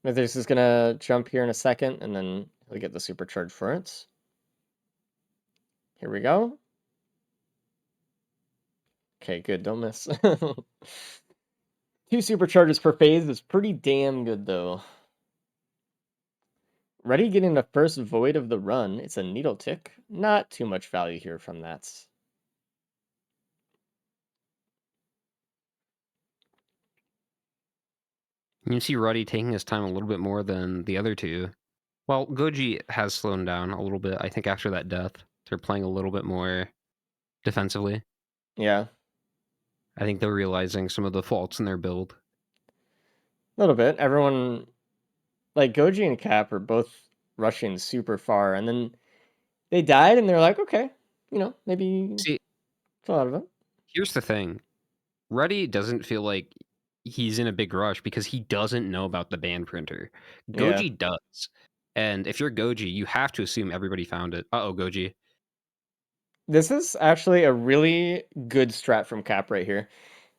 A: Mythos is going to jump here in a second, and then he'll get the supercharge for it. Here we go. Okay, good. Don't miss. 2 supercharges per phase is pretty damn good, though. Ready getting the first void of the run. It's a needle tick. Not too much value here from that.
B: You see Ruddy taking his time a little bit more than the other 2. Well, Goji has slowed down a little bit. I think after that death, they're playing a little bit more defensively.
A: Yeah.
B: I think they're realizing some of the faults in their build.
A: A little bit. Everyone, like Goji and Cap are both rushing super far, and then they died, and they're like, okay, maybe
B: See,
A: it's a lot of it.
B: Here's the thing. Ruddy doesn't feel like he's in a big rush because he doesn't know about the band printer. Goji does. And if you're Goji, you have to assume everybody found it. Uh-oh, Goji.
A: This is actually a really good strat from Cap right here.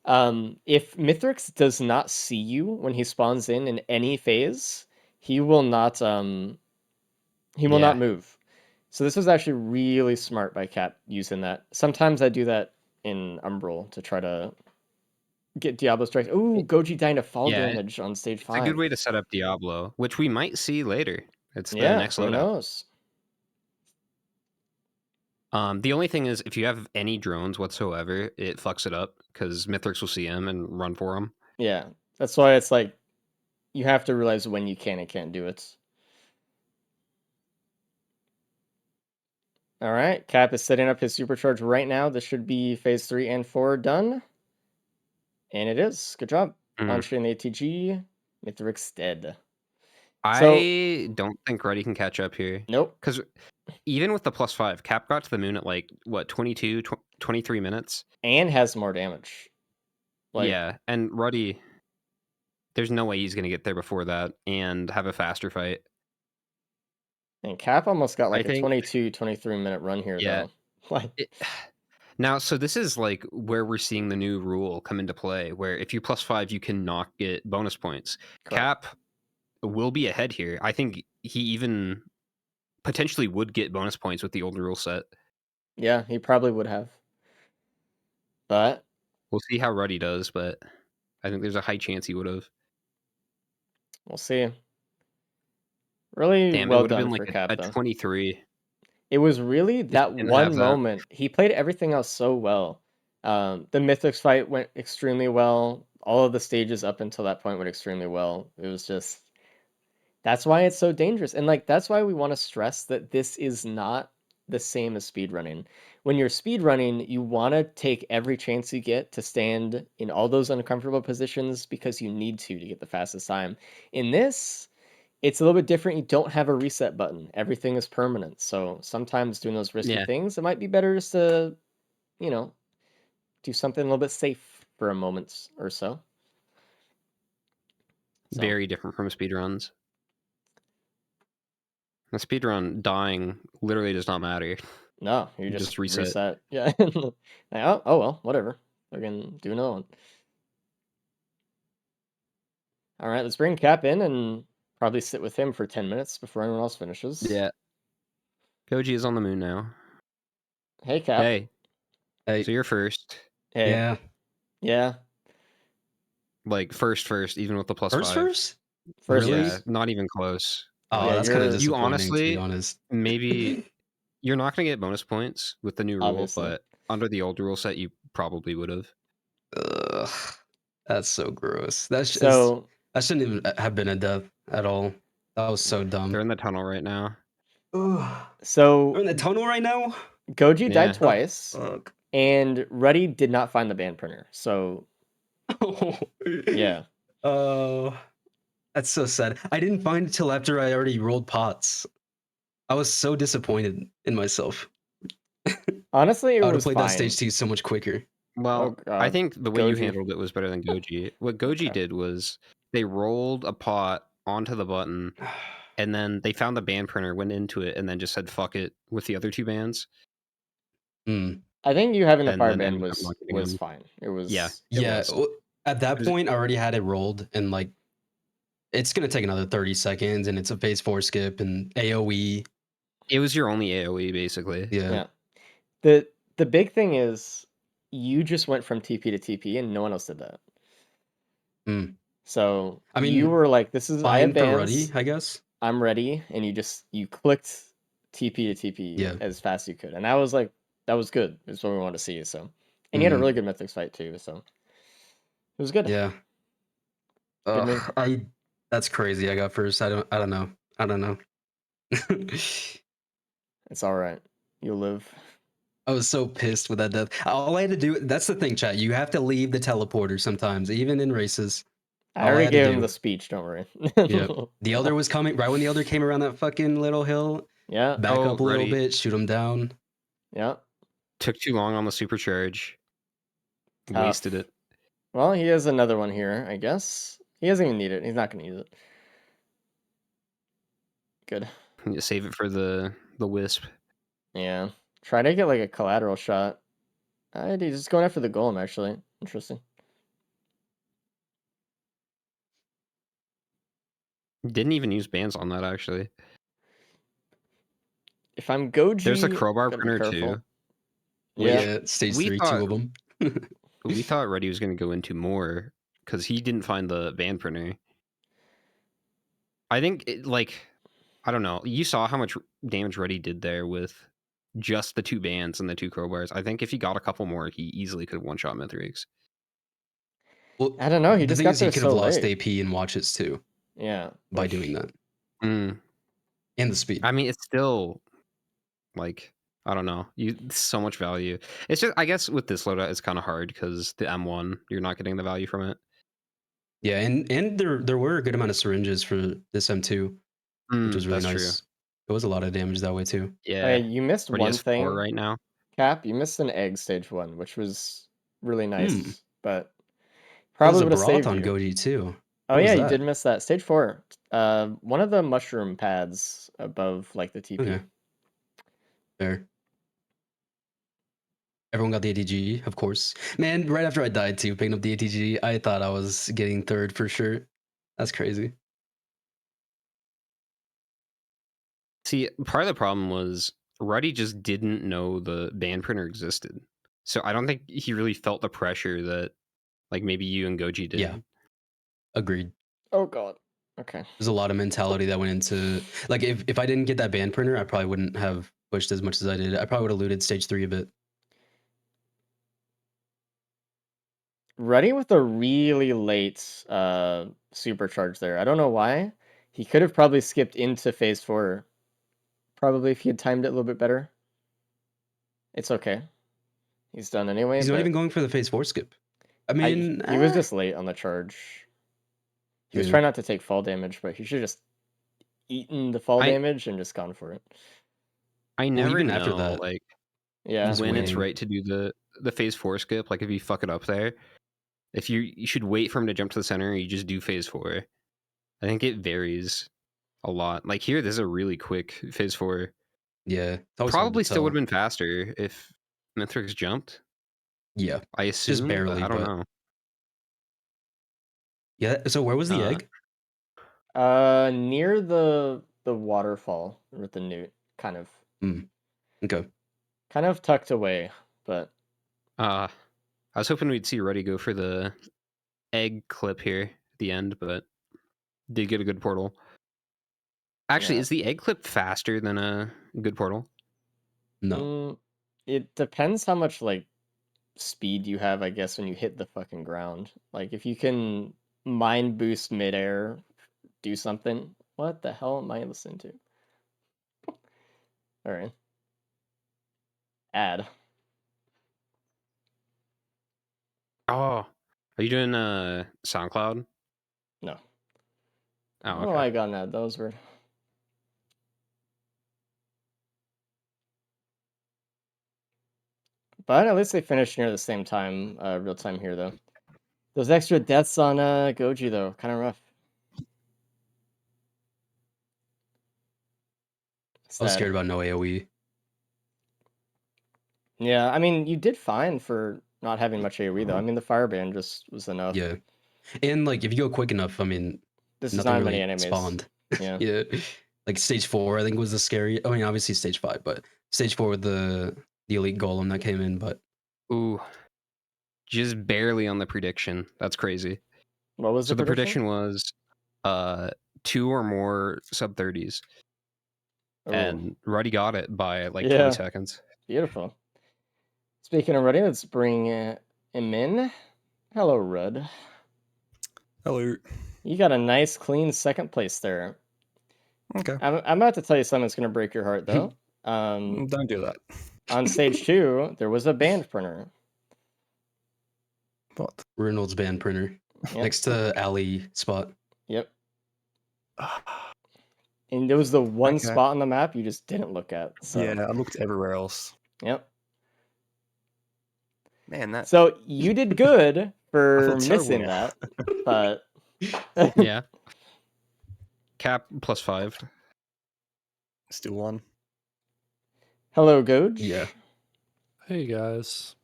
A: If Mithrix does not see you when he spawns in any phase, he will not not move. So this was actually really smart by Cap using that. Sometimes I do that in Umbral to try to get Diablo strikes. Ooh, Goji dying to fall
B: Yeah,
A: damage on stage
B: It's
A: 5.
B: a good way to set up Diablo, which we might see later. It's the
A: Yeah,
B: next
A: who
B: loadout.
A: knows?
B: The only thing is, if you have any drones whatsoever, it fucks it up because Mithrix will see them and run for them.
A: Yeah, that's why it's like you have to realize when you can and can't do it. All right, Cap is setting up his supercharge right now. This should be phase 3 and 4 done. And it is. Good job. On shooting the ATG. Mithrix dead.
B: I don't think Ruddy can catch up here.
A: Nope.
B: Because even with the +5, Cap got to the moon at like, what, 22, 23 minutes?
A: And has more damage.
B: Yeah, and Ruddy, there's no way he's going to get there before that and have a faster fight.
A: And Cap almost got like
B: I
A: a
B: think-
A: 22, 23-minute run here,
B: Yeah.
A: though.
B: Now, so this is like where we're seeing the new rule come into play, where if you +5, you cannot get bonus points.
A: Correct.
B: Cap will be ahead here. I think he even potentially would get bonus points with the old rule set.
A: Yeah, he probably would have. But
B: we'll see how Ruddy does, but I think there's a high chance he would have.
A: We'll see. Really
B: Damn,
A: well
B: it would have
A: done
B: been
A: for
B: like
A: Cap,
B: a
A: though.
B: 23.
A: It was really that
B: didn't
A: one
B: have that.
A: moment. He played everything else so well. The Mythics fight went extremely well. All of the stages up until that point went extremely well. It was just... That's why it's so dangerous. And like that's why we want to stress that this is not the same as speedrunning. When you're speedrunning, you want to take every chance you get to stand in all those uncomfortable positions because you need to get the fastest time. In this, it's a little bit different. You don't have a reset button. Everything is permanent. So sometimes doing those risky
B: Yeah.
A: things, it might be better just to, do something a little bit safe for a moment or so.
B: Very different from speedruns. A speedrun dying literally does not matter.
A: No, you
B: You
A: just
B: just reset.
A: Yeah. Like, oh well, whatever. I can do another one. All right, let's bring Cap in and probably sit with him for 10 minutes before anyone else finishes.
B: Yeah. Goji is on the moon now.
A: Hey, Cap.
B: Hey.
C: Hey.
B: So you're first.
A: Hey.
C: Yeah.
A: Yeah.
B: Like first, even with the +5.
C: First?
A: First.
C: Really?
B: Yeah, not even close.
C: Oh,
A: Yeah,
C: that's kind of
A: you're-
C: disappointing,
B: You
C: to
B: honestly,
C: be honest.
B: maybe you're not going to get bonus points with the new rule,
A: Obviously.
B: but under the old rule set, you probably would have.
C: Ugh, that's so gross. That
A: So
C: shouldn't even have been a death at all. That was so dumb.
B: They're in the tunnel right now.
C: Ugh.
A: so
C: We're in the tunnel right now?
A: Goji
B: Yeah.
A: died twice,
D: Fuck.
A: and Ruddy did not find the band printer. So yeah.
C: Oh, that's so sad. I didn't find it till after I already rolled pots. I was so disappointed in myself.
A: Honestly, it
C: I would have
A: was
C: played
A: fine.
C: that stage 2 so much quicker.
B: Well,
A: Oh,
B: I think the way you
A: Goji.
B: handled it was better than Goji. What Goji
A: Okay.
B: did was they rolled a pot onto the button, and then they found the band printer, went into it, and then just said "fuck it" with the other two bands.
C: Hmm.
A: I think you having the
B: And
A: fire
B: then
A: band
B: ended up
A: was
B: not getting him.
A: fine. It was
B: Yeah.
A: it
C: Yeah,
A: was.
C: well, at that
B: There's-
C: point, I already had it rolled, and like, it's gonna take another 30 seconds, and it's a phase 4 skip and AOE.
B: It was your only AOE, basically.
C: Yeah.
A: The big thing is you just went from TP to TP and no one else did that.
C: Hmm.
A: So
C: I mean,
A: you were like, "This is I have
C: Fine for
A: bands,
C: Ruddy, I guess.
A: I'm ready," and you clicked TP to TP
C: Yeah.
A: as fast as you could, and that was good. It's what we wanted to see. So, and you had a
C: Mhm.
A: really good Mythics fight too. So it was good.
C: Yeah.
A: Good move.
C: That's crazy. I got first. I don't know.
A: It's all right. You'll live.
C: I was so pissed with that death. All I had to do, that's the thing, chat. You have to leave the teleporter sometimes, even in races.
A: I
C: All I
A: already
C: had to
A: gave him
C: do.
A: the speech. Don't worry.
C: Yep. The Elder was coming right when the Elder came around that fucking little hill.
A: Yeah.
C: Back
B: Oh,
C: up a little
B: Ruddy.
C: bit, shoot him down.
A: Yeah.
B: Took too long on the supercharge.
A: Tough.
B: Wasted it.
A: Well, he has another one here, I guess. He doesn't even need it. He's not going to use it. Good.
B: You save it for the wisp.
A: Yeah. Try to get like a collateral shot. He's just going after the golem, actually. Interesting.
B: Didn't even use bands on that, actually.
A: if I'm Goji,
B: There's a crowbar
A: gotta be
B: printer
A: careful.
B: too.
A: Yeah.
C: Yeah, stage
B: we
C: 3,
B: thought-
C: 2 of them.
B: We thought Reddy was going to go into more because he didn't find the band printer. I think, I don't know. You saw how much damage Reddy did there with just the 2 bands and the 2 crowbars. I think if he got a couple more, he easily could have one-shot Mithrix.
C: Well,
A: I don't know. He
C: the
A: just
C: thing
A: got
C: is, he
A: there
C: could
A: so
C: have lost
A: late.
C: AP and watches too
A: Yeah.
C: by
A: which-
C: doing that,
B: Mm.
C: and the speed.
B: I mean, it's still, I don't know. So much value. It's just, I guess with this loadout, it's kind of hard because the M1, you're not getting the value from it.
C: Yeah, and there were a good amount of syringes for this M2, which was really
B: That's
C: nice.
B: true.
C: It was a lot of damage that way too.
B: Yeah.
A: Okay, you missed
B: Reddy
A: one
B: has
A: thing,
B: 4 right now.
A: Cap. You missed an egg stage 1, which was really nice, but
C: Oh,
A: probably
C: there's
A: would
C: a
A: have
C: broth
A: saved
C: on
A: you.
C: Goji too.
A: Oh
C: What was
A: yeah, you
C: that?
A: did miss that. Stage 4. One of the mushroom pads above like the TP.
C: Okay. Fair. Everyone got the ATG, of course. Man, right after I died too, picking up the ATG, I thought I was getting third for sure. That's crazy.
B: See, part of the problem was Ruddy just didn't know the band printer existed. So I don't think he really felt the pressure that maybe you and Goji did.
C: Yeah. Agreed.
A: Oh god. Okay.
C: There's a lot of mentality that went into if I didn't get that band printer, I probably wouldn't have pushed as much as I did. I probably would have looted stage 3 a bit.
A: Ready with a really late supercharge there. I don't know why. He could have probably skipped into phase 4. Probably if he had timed it a little bit better. It's okay. He's done anyway.
C: He's not
A: but
C: even going for the phase 4 skip. I mean,
A: he was just late on the charge. He was
C: Yeah.
A: trying not to take fall damage, but he should have just eaten the fall damage and just gone for it.
B: I never
C: even
B: know
C: after that,
A: Yeah.
C: He's
B: when it's
C: waiting.
B: right to do the phase 4 skip. Like if you fuck it up there, if you should wait for him to jump to the center, or you just do phase 4. I think it varies a lot. Like here, this is a really quick phase 4.
C: Yeah. It's always hard to
B: Probably still
C: tell.
B: would have been faster if Mithrix jumped.
C: Yeah.
B: I assume,
C: barely,
B: but I don't
C: but-
B: know.
C: Yeah. So where was the egg?
A: Near the waterfall with the newt, kind of
C: Okay.
A: tucked away, but
B: I was hoping we'd see Ruddy go for the egg clip here at the end, but did get a good portal. Actually,
A: Yeah.
B: is the egg clip faster than a good portal?
C: No.
A: It depends how much speed you have, I guess, when you hit the fucking ground. Like if you can mind boost midair, do something. What the hell am I listening to? All right. Ad.
B: Oh, are you doing SoundCloud?
A: No.
B: Oh,
A: Oh,
B: okay.
A: I got an ad. That was weird. But at least they finished near the same time, real time here though. Those extra deaths on Goji though, kind of rough.
C: I was
A: Sad.
C: scared about no AoE.
A: Yeah, I mean, you did fine for not having much AoE though. I mean, the fireband just was enough.
C: Yeah. And if you go quick enough, I mean,
A: This is
C: nothing
A: not
C: really
A: many enemies.
C: spawned.
A: Yeah.
C: Yeah. Like stage 4, I think was the scary. I mean, obviously stage 5, but stage 4 with the elite golem that came in, but
B: Ooh, just barely on the prediction. That's crazy.
A: What was
B: So
A: the
B: the prediction was 2 or more sub 30s, and Ruddy got it by 20 seconds.
A: Beautiful. Speaking of Ruddy, let's bring him in. Hello, Rud.
D: Hello.
A: You got a nice, clean second place there.
D: Okay.
A: I'm about to tell you something that's going to break your heart, though.
D: Don't do that.
A: On stage 2, there was a band printer.
D: What?
C: Reynolds band printer
A: Yep.
C: next to alley spot.
A: Yep. And it was the one
D: Okay.
A: spot on the map you just didn't look at. So.
D: Yeah, I looked everywhere else.
A: Yep.
D: Man, that.
A: So you did good for
D: felt terrible
A: missing
D: now.
A: that, but
B: Yeah. Cap +5.
D: Still won.
A: hello, Goj.
C: Yeah.
E: Hey guys.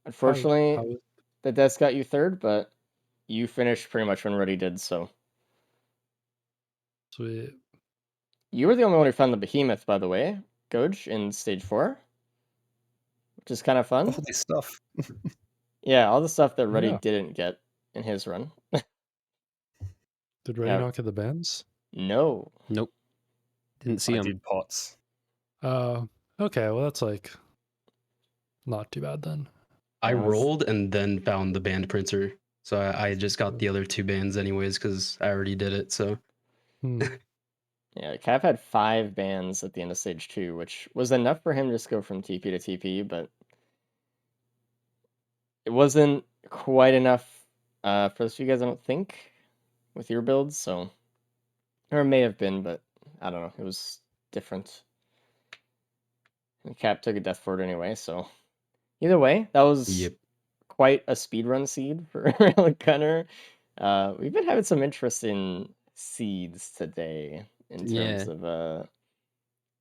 A: Unfortunately,
E: How-
A: the deaths got you third, but you finished pretty much when Ruddy did. So
E: sweet.
A: you were the only one who found the behemoth, by the way. Goj in stage 4, which is kind of fun.
D: All this stuff.
A: Yeah, all the stuff that Ruddy
E: Yeah.
A: didn't get in his run.
E: Did Reddy
A: Yeah.
E: not get the bans?
A: No.
B: Nope. Didn't see
D: I
B: him.
D: did pots.
E: Okay, well that's like not too bad then.
C: I
A: Yeah,
C: rolled and then found the band printer. So I just got the other 2 bands anyways because I already did it. So
E: Hmm.
A: Yeah, Cap had 5 bans at the end of stage 2, which was enough for him to just go from TP to TP, but it wasn't quite enough for those of you guys, I don't think, with your builds, so... Or it may have been, but I don't know, it was different. And Cap took a death for it anyway, so... Either way, that was
C: yep.
A: quite a speedrun seed for Gunner. We've been having some interesting seeds today in terms
B: Yeah.
A: of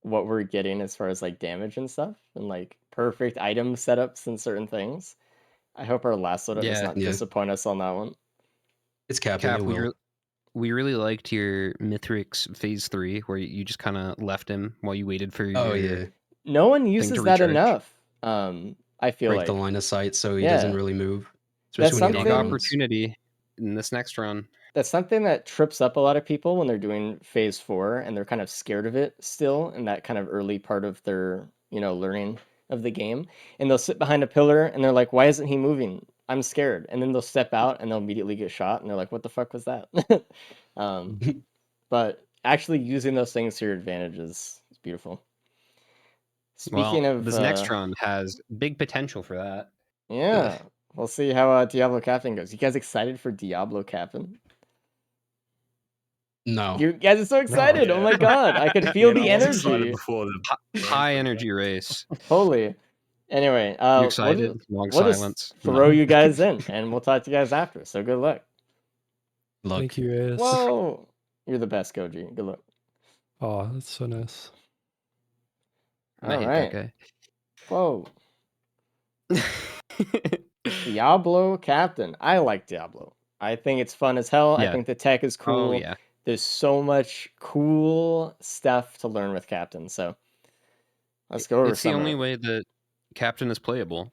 A: what we're getting as far as like damage and stuff, and like perfect item setups and certain things. I hope our last loadout does
B: Yeah.
A: not
C: Yeah.
A: disappoint us on that one.
C: It's capping.
B: Cap,
C: It will.
B: we really liked your Mithrix phase 3 where you just kind of left him while you waited for
C: Oh
B: your
C: yeah.
A: No one
B: to
A: uses that
B: recharge.
A: enough. I feel
C: Break
A: like
C: the line of sight so he
A: Yeah.
C: doesn't really move.
A: That's
C: Especially when you
B: big
C: get
A: something-
C: goblins.
B: opportunity in this next run.
A: that's something that trips up a lot of people when they're doing phase 4 and they're kind of scared of it still in that kind of early part of their, learning of the game. And they'll sit behind a pillar and they're like, why isn't he moving? I'm scared. And then they'll step out and they'll immediately get shot and they're like, what the fuck was that? But actually using those things to your advantage is beautiful. Speaking
B: Well,
A: of
B: this next run has big potential for that.
A: yeah, we'll see how Diablo Captain goes. You guys excited for Diablo Captain?
C: No.
A: You guys are so excited! Oh
D: Yeah.
A: my god, I could
D: Me
A: feel
D: and
A: the
D: I was excited
A: energy.
D: before the
B: High energy race.
A: Holy. Anyway,
B: You
A: we'll
B: excited?
A: just,
B: Long
A: we'll just
B: silence.
A: throw
B: No.
A: you guys in, and we'll talk to you guys after. So good luck.
C: Luck.
E: Thank you, Ace.
A: Whoa, you're the best, Goji. Good luck.
E: Oh, that's so nice.
B: I hate
A: Alright.
B: that
A: Whoa,
B: guy.
A: Diablo Captain. I like Diablo. I think it's fun as hell. I
B: Yeah.
A: think the tech is cool.
B: Oh yeah.
A: There's so much cool stuff to learn with Captain. So let's go over
B: It's the
A: some of
B: only
A: it.
B: way that Captain is playable.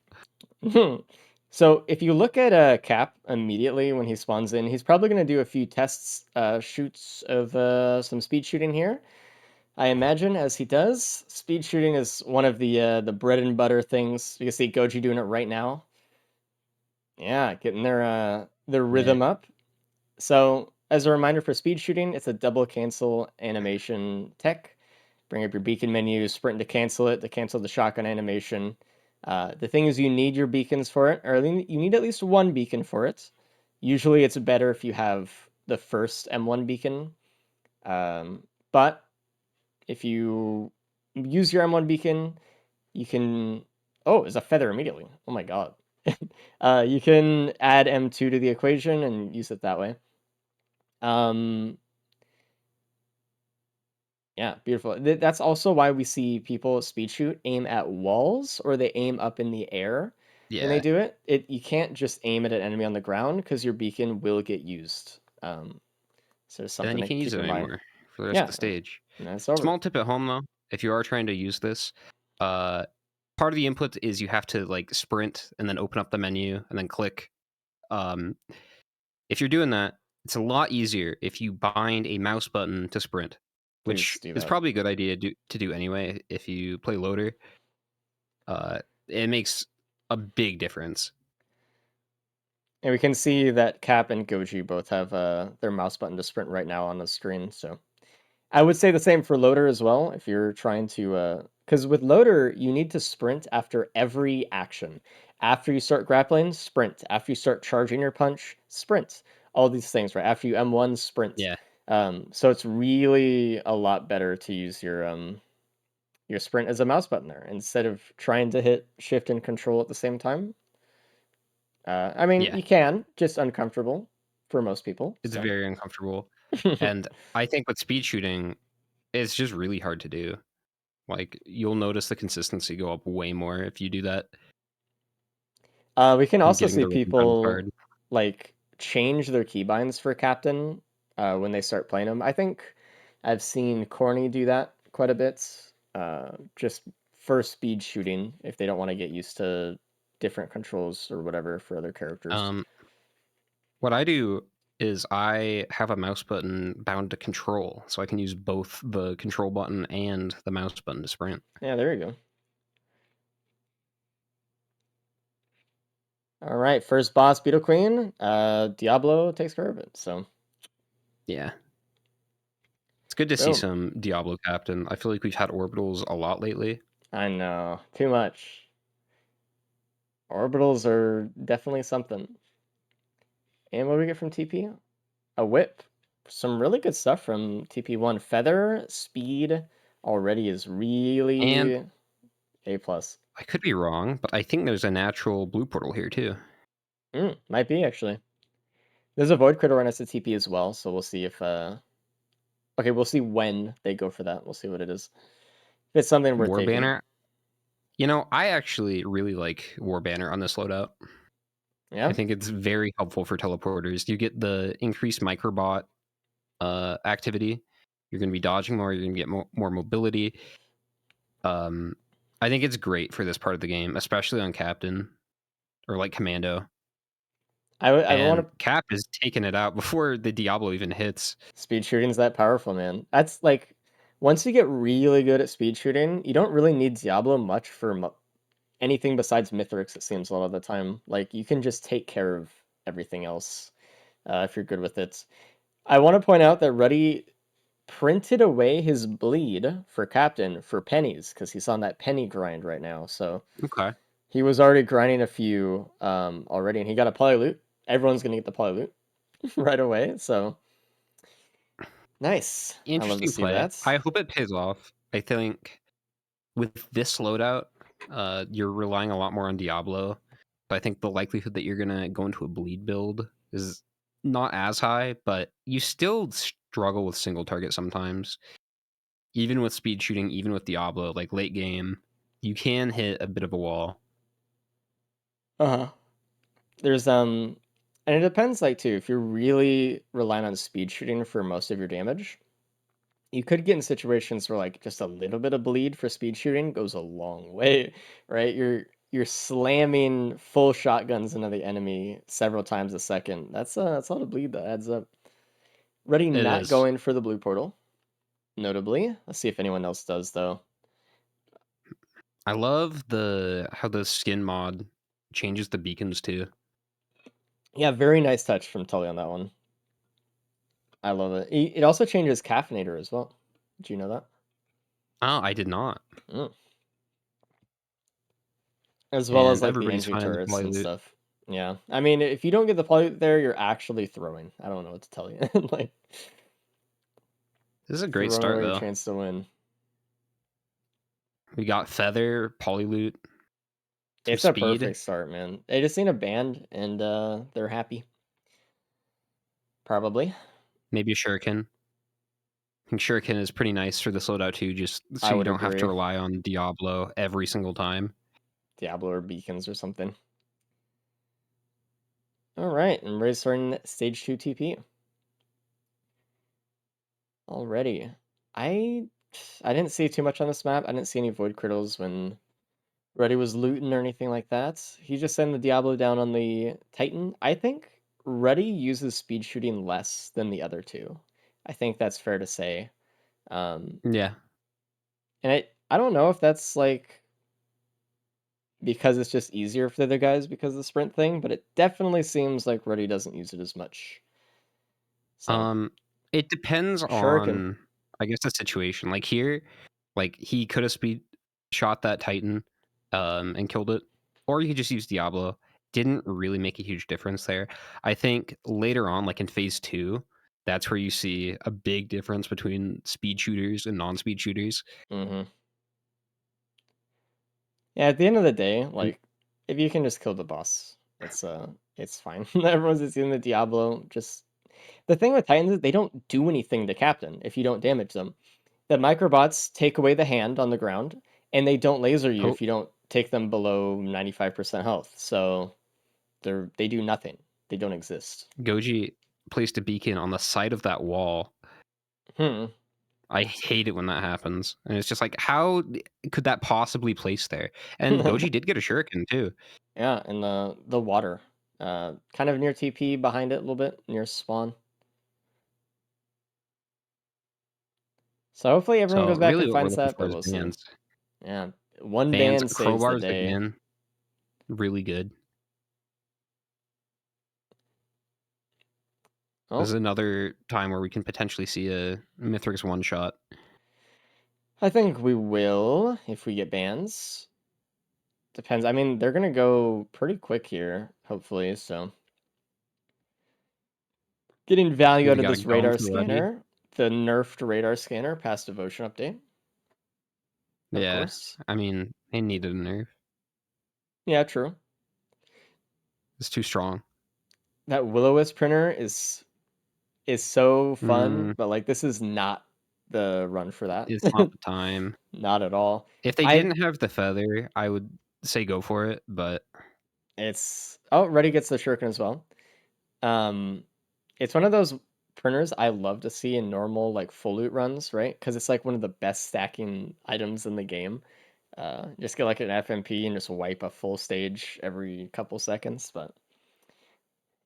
A: So if you look at Cap immediately when he spawns in, he's probably going to do a few tests, shoots of some speed shooting here. I imagine as he does, speed shooting is one of the bread and butter things. You can see Goji doing it right now. Yeah, getting their rhythm up. So as a reminder for speed shooting, it's a double cancel animation tech. Bring up your beacon menu, sprint to cancel it, to cancel the shotgun animation. The thing is, you need your beacons for it, or you need at least one beacon for it. Usually, it's better if you have the first M1 beacon. But if you use your M1 beacon, you can... Oh, it's a feather immediately. Oh my god. You can add M2 to the equation and use it that way. Yeah, beautiful. That's also why we see people speed shoot aim at walls or they aim up in the air when they
B: Yeah.
A: do it. You can't just aim at an enemy on the ground because your beacon will get used. So there's
B: And
A: something
B: then you
A: to
B: can't use
A: keep
B: it
A: in mind.
B: anymore for the rest
A: Yeah,
B: of the stage.
A: and that's over.
B: Small tip at home though, if you are trying to use this, part of the input is you have to like sprint and then open up the menu and then click. If you're doing that, it's a lot easier if you bind a mouse button to sprint, which
A: Please do
B: is
A: that.
B: probably a good idea to do anyway if you play loader. It makes a big difference.
A: And we can see that Cap and Goji both have their mouse button to sprint right now on the screen. So I would say the same for Loader as well. If you're trying to, because with Loader, you need to sprint after every action. After you start grappling, sprint. After you start charging your punch, sprint. All these things, right? After you M1, sprint.
B: Yeah.
A: So it's really a lot better to use your sprint as a mouse button there instead of trying to hit shift and control at the same time. I mean,
B: Yeah.
A: you can, just uncomfortable for most people.
B: It's
A: so.
B: very uncomfortable. And I think with speed shooting, it's just really hard to do. Like you'll notice the consistency go up way more if you do that.
A: We can
B: and
A: also
B: getting
A: see
B: the rhythm times
A: people
B: hard.
A: like change their keybinds for Captain when they start playing him. I think I've seen Corny do that quite a bit. just for speed shooting if they don't want to get used to different controls or whatever for other characters.
B: What I do is I have a mouse button bound to control, so I can use both the control button and the mouse button to sprint.
A: Yeah, there you go. All right, first boss, Beetle Queen. Diablo takes care of it. So
B: Yeah. It's good to see
A: Boom.
B: some Diablo Captain. I feel like we've had orbitals a lot lately.
A: I know, too much. Orbitals are definitely something. And what do we get from TP? A whip. Some really good stuff from TP1. Feather, speed already is really
B: And
A: A+.
B: I could be wrong, but I think there's a natural blue portal here too.
A: Might be, actually. There's a Void Critter on STP as well, so we'll see if... Okay, we'll see when they go for that. We'll see what it is. If it's something worth
B: War
A: taking.
B: Banner. You know, I actually really like War Banner on this loadout.
A: Yeah?
B: I think it's very helpful for teleporters. You get the increased microbot activity. You're going to be dodging more. You're going to get more mobility. I think it's great for this part of the game, especially on Captain or like Commando.
A: I want to...
B: Cap is taking it out before the Diablo even hits.
A: Speed shooting's that powerful, man. That's like... Once you get really good at speed shooting, you don't really need Diablo much for anything besides Mithrix, it seems, a lot of the time. Like, you can just take care of everything else if you're good with it. I want to point out that Ruddy printed away his bleed for Captain for pennies, because he's on that penny grind right now. So
B: Okay.
A: he was already grinding a few already, and he got a poly loot. Everyone's going to get the poly loot right away, so... Nice. I love to
B: Interesting
A: see
B: play.
A: that.
B: I hope it pays off. I think with this loadout, you're relying a lot more on Diablo. But I think the likelihood that you're going to go into a bleed build is not as high, but you still struggle with single target sometimes. Even with speed shooting, even with Diablo, like late game, you can hit a bit of a wall.
A: Uh-huh. There's and it depends, like, too, if you're really relying on speed shooting for most of your damage, you could get in situations where, like, just a little bit of bleed for speed shooting goes a long way, right? You're slamming full shotguns into the enemy several times a second. That's a lot of bleed that adds up. Ready
B: It
A: not
B: is.
A: going for the blue portal, notably. Let's see if anyone else does, though.
B: I love how the skin mod changes the beacons too.
A: Yeah, very nice touch from Tully on that one. I love it. It also changes Caffeinator as well. Did you know that?
B: Oh, I did not.
A: As well as,
B: And
A: like, the
B: everybody's
A: entry
B: finding the
A: turrets
B: poly
A: and
B: loot.
A: stuff. Yeah. I mean, if you don't get the poly loot there, you're actually throwing. I don't know what to tell you. Like,
B: This is a great
A: throwing
B: start
A: away your
B: though.
A: chance to win.
B: We got Feather, poly loot, some
A: It's a
B: speed.
A: perfect start, man. They just need a band, and they're happy. Probably.
B: Maybe a Shuriken. I think Shuriken is pretty nice for this loadout too, just so
A: I
B: you
A: would
B: don't have to
A: agree.
B: rely on Diablo every single time.
A: Diablo or beacons or something. All right, and ready to start in stage 2 TP. Already. I didn't see too much on this map. I didn't see any void crittals when Reddy was looting or anything like that. He just sent the Diablo down on the Titan. I think Reddy uses speed shooting less than the other two. I think that's fair to say.
B: Yeah.
A: And I don't know if that's like because it's just easier for the other guys because of the sprint thing, but it definitely seems like Reddy doesn't use it as much. So
B: It depends
A: Shuriken.
B: on, I guess, the situation. Like here, like he could have speed shot that Titan and killed it, or you could just use Diablo. Didn't really make a huge difference there. I think later on, like in phase 2, that's where you see a big difference between speed shooters and non-speed shooters.
A: Mm-hmm. Yeah, at the end of the day, like, if you can just kill the boss, it's fine. Everyone's just using the Diablo. Just the thing with Titans is they don't do anything to Captain if you don't damage them. The microbots take away the hand on the ground, and they don't laser you
B: Oh,
A: if you don't take them below 95% health. So they do nothing. They don't exist.
B: Goji placed a beacon on the side of that wall.
A: Hmm.
B: I hate it when that happens. And it's just like, how could that possibly place there? And Goji did get a shuriken too.
A: Yeah, in the water. Kind of near TP behind it a little bit, near spawn. So hopefully everyone
B: So
A: goes back
B: really
A: and
B: what we're
A: finds
B: looking
A: that,
B: for
A: but
B: is
A: we'll see.
B: bans.
A: Yeah, one
B: Bans,
A: ban saves the
B: crowbars
A: day.
B: again. Really good.
A: Oh,
B: This is another time where we can potentially see a Mithrix one shot.
A: I think we will if we get bans. Depends. I mean, they're gonna go pretty quick here, hopefully. So, getting value out
B: We
A: of
B: got
A: this
B: it going
A: radar
B: for Ruddy.
A: scanner, the nerfed radar scanner, past devotion update. Of
B: Yeah,
A: course.
B: I mean, they needed a nerf.
A: Yeah, true.
B: It's too strong.
A: That Will-O-Wisp printer is so fun,
B: Mm,
A: but like this is not the run for that.
B: it's not the time.
A: Not at all.
B: If they
A: I
B: didn't have the feather, I would say go for it, but
A: it's Reddy gets the shuriken as well. It's one of those printers I love to see in normal like full loot runs, right? Because it's like one of the best stacking items in the game. Just get like an FMP and just wipe a full stage every couple seconds, but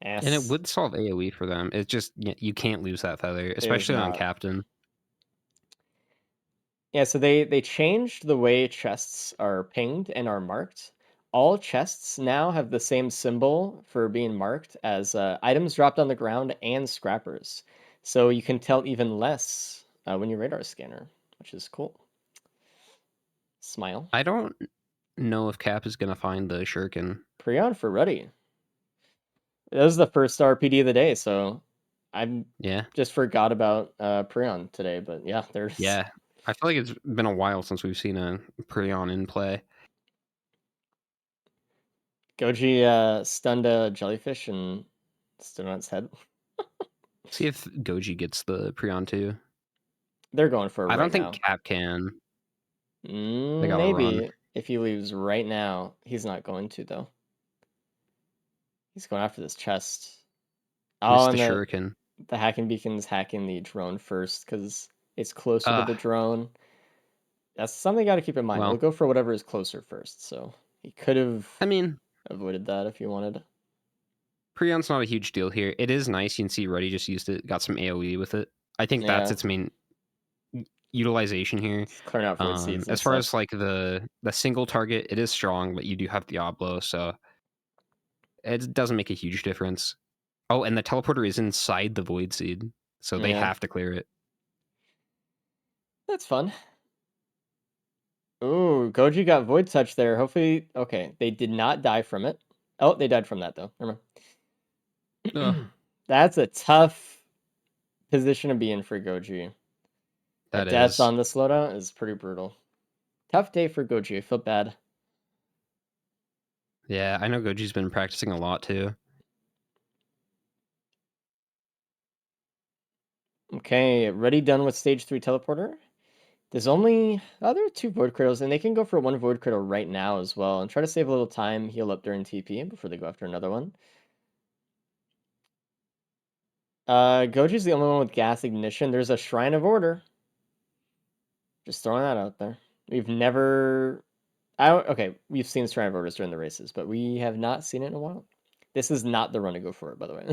B: and it
A: yes,
B: would solve AoE for them. It's just you can't lose that feather,
A: it is
B: especially on
A: not.
B: Captain.
A: Yeah, so they changed the way chests are pinged and are marked. All chests now have the same symbol for being marked as items dropped on the ground and scrappers. So you can tell even less when you radar scanner, which is cool. Smile.
B: I don't know if Cap is gonna find the shuriken.
A: Prion for Ruddy. That was the first RPD of the day, so I
B: Yeah,
A: just forgot about Prion today, but yeah, there's
B: yeah. I feel like it's been a while since we've seen a Prion in play.
A: Goji stunned a jellyfish and stood on its head.
B: See if Goji gets the Prion too.
A: They're going for it
B: I
A: right
B: don't think
A: now.
B: Cap can. They gotta run.
A: Maybe if he leaves right now, he's not going to though. He's going after this chest. Oh,
B: Missed the
A: and
B: shuriken.
A: the hacking beacon's hacking the drone first because it's closer to the drone. That's something you got to keep in mind.
B: Well,
A: We'll go for whatever is closer first. So he could have
B: I mean,
A: avoided that if you wanted.
B: Prion's not a huge deal here. It is nice. You can see Ruddy just used it, got some AoE with it. I think that's
A: Yeah,
B: its main utilization here.
A: it's clearing out void seeds and
B: As far
A: stuff.
B: as like the single target, it is strong, but you do have Diablo, so it doesn't make a huge difference. Oh, and the teleporter is inside the void seed, so they
A: Yeah,
B: have to clear it.
A: that's fun. Ooh, Goji got void touch there. Hopefully, okay, they did not die from it. Oh, they died from that though. Never mind. That's a tough position to be in for Goji. A
B: That
A: death
B: is.
A: on this loadout is pretty brutal. Tough day for Goji. I feel bad.
B: Yeah, I know Goji's been practicing a lot too.
A: Okay, ready done with stage 3 teleporter. There's only other 2 void cradles, and they can go for 1 void cradle right now as well and try to save a little time, heal up during TP before they go after another one. Goji's the only one with gas ignition. There's a Shrine of Order. Just throwing that out there. We've never okay, we've seen Shrine of Orders during the races, but we have not seen it in a while. This is not the run to go for it, by the way.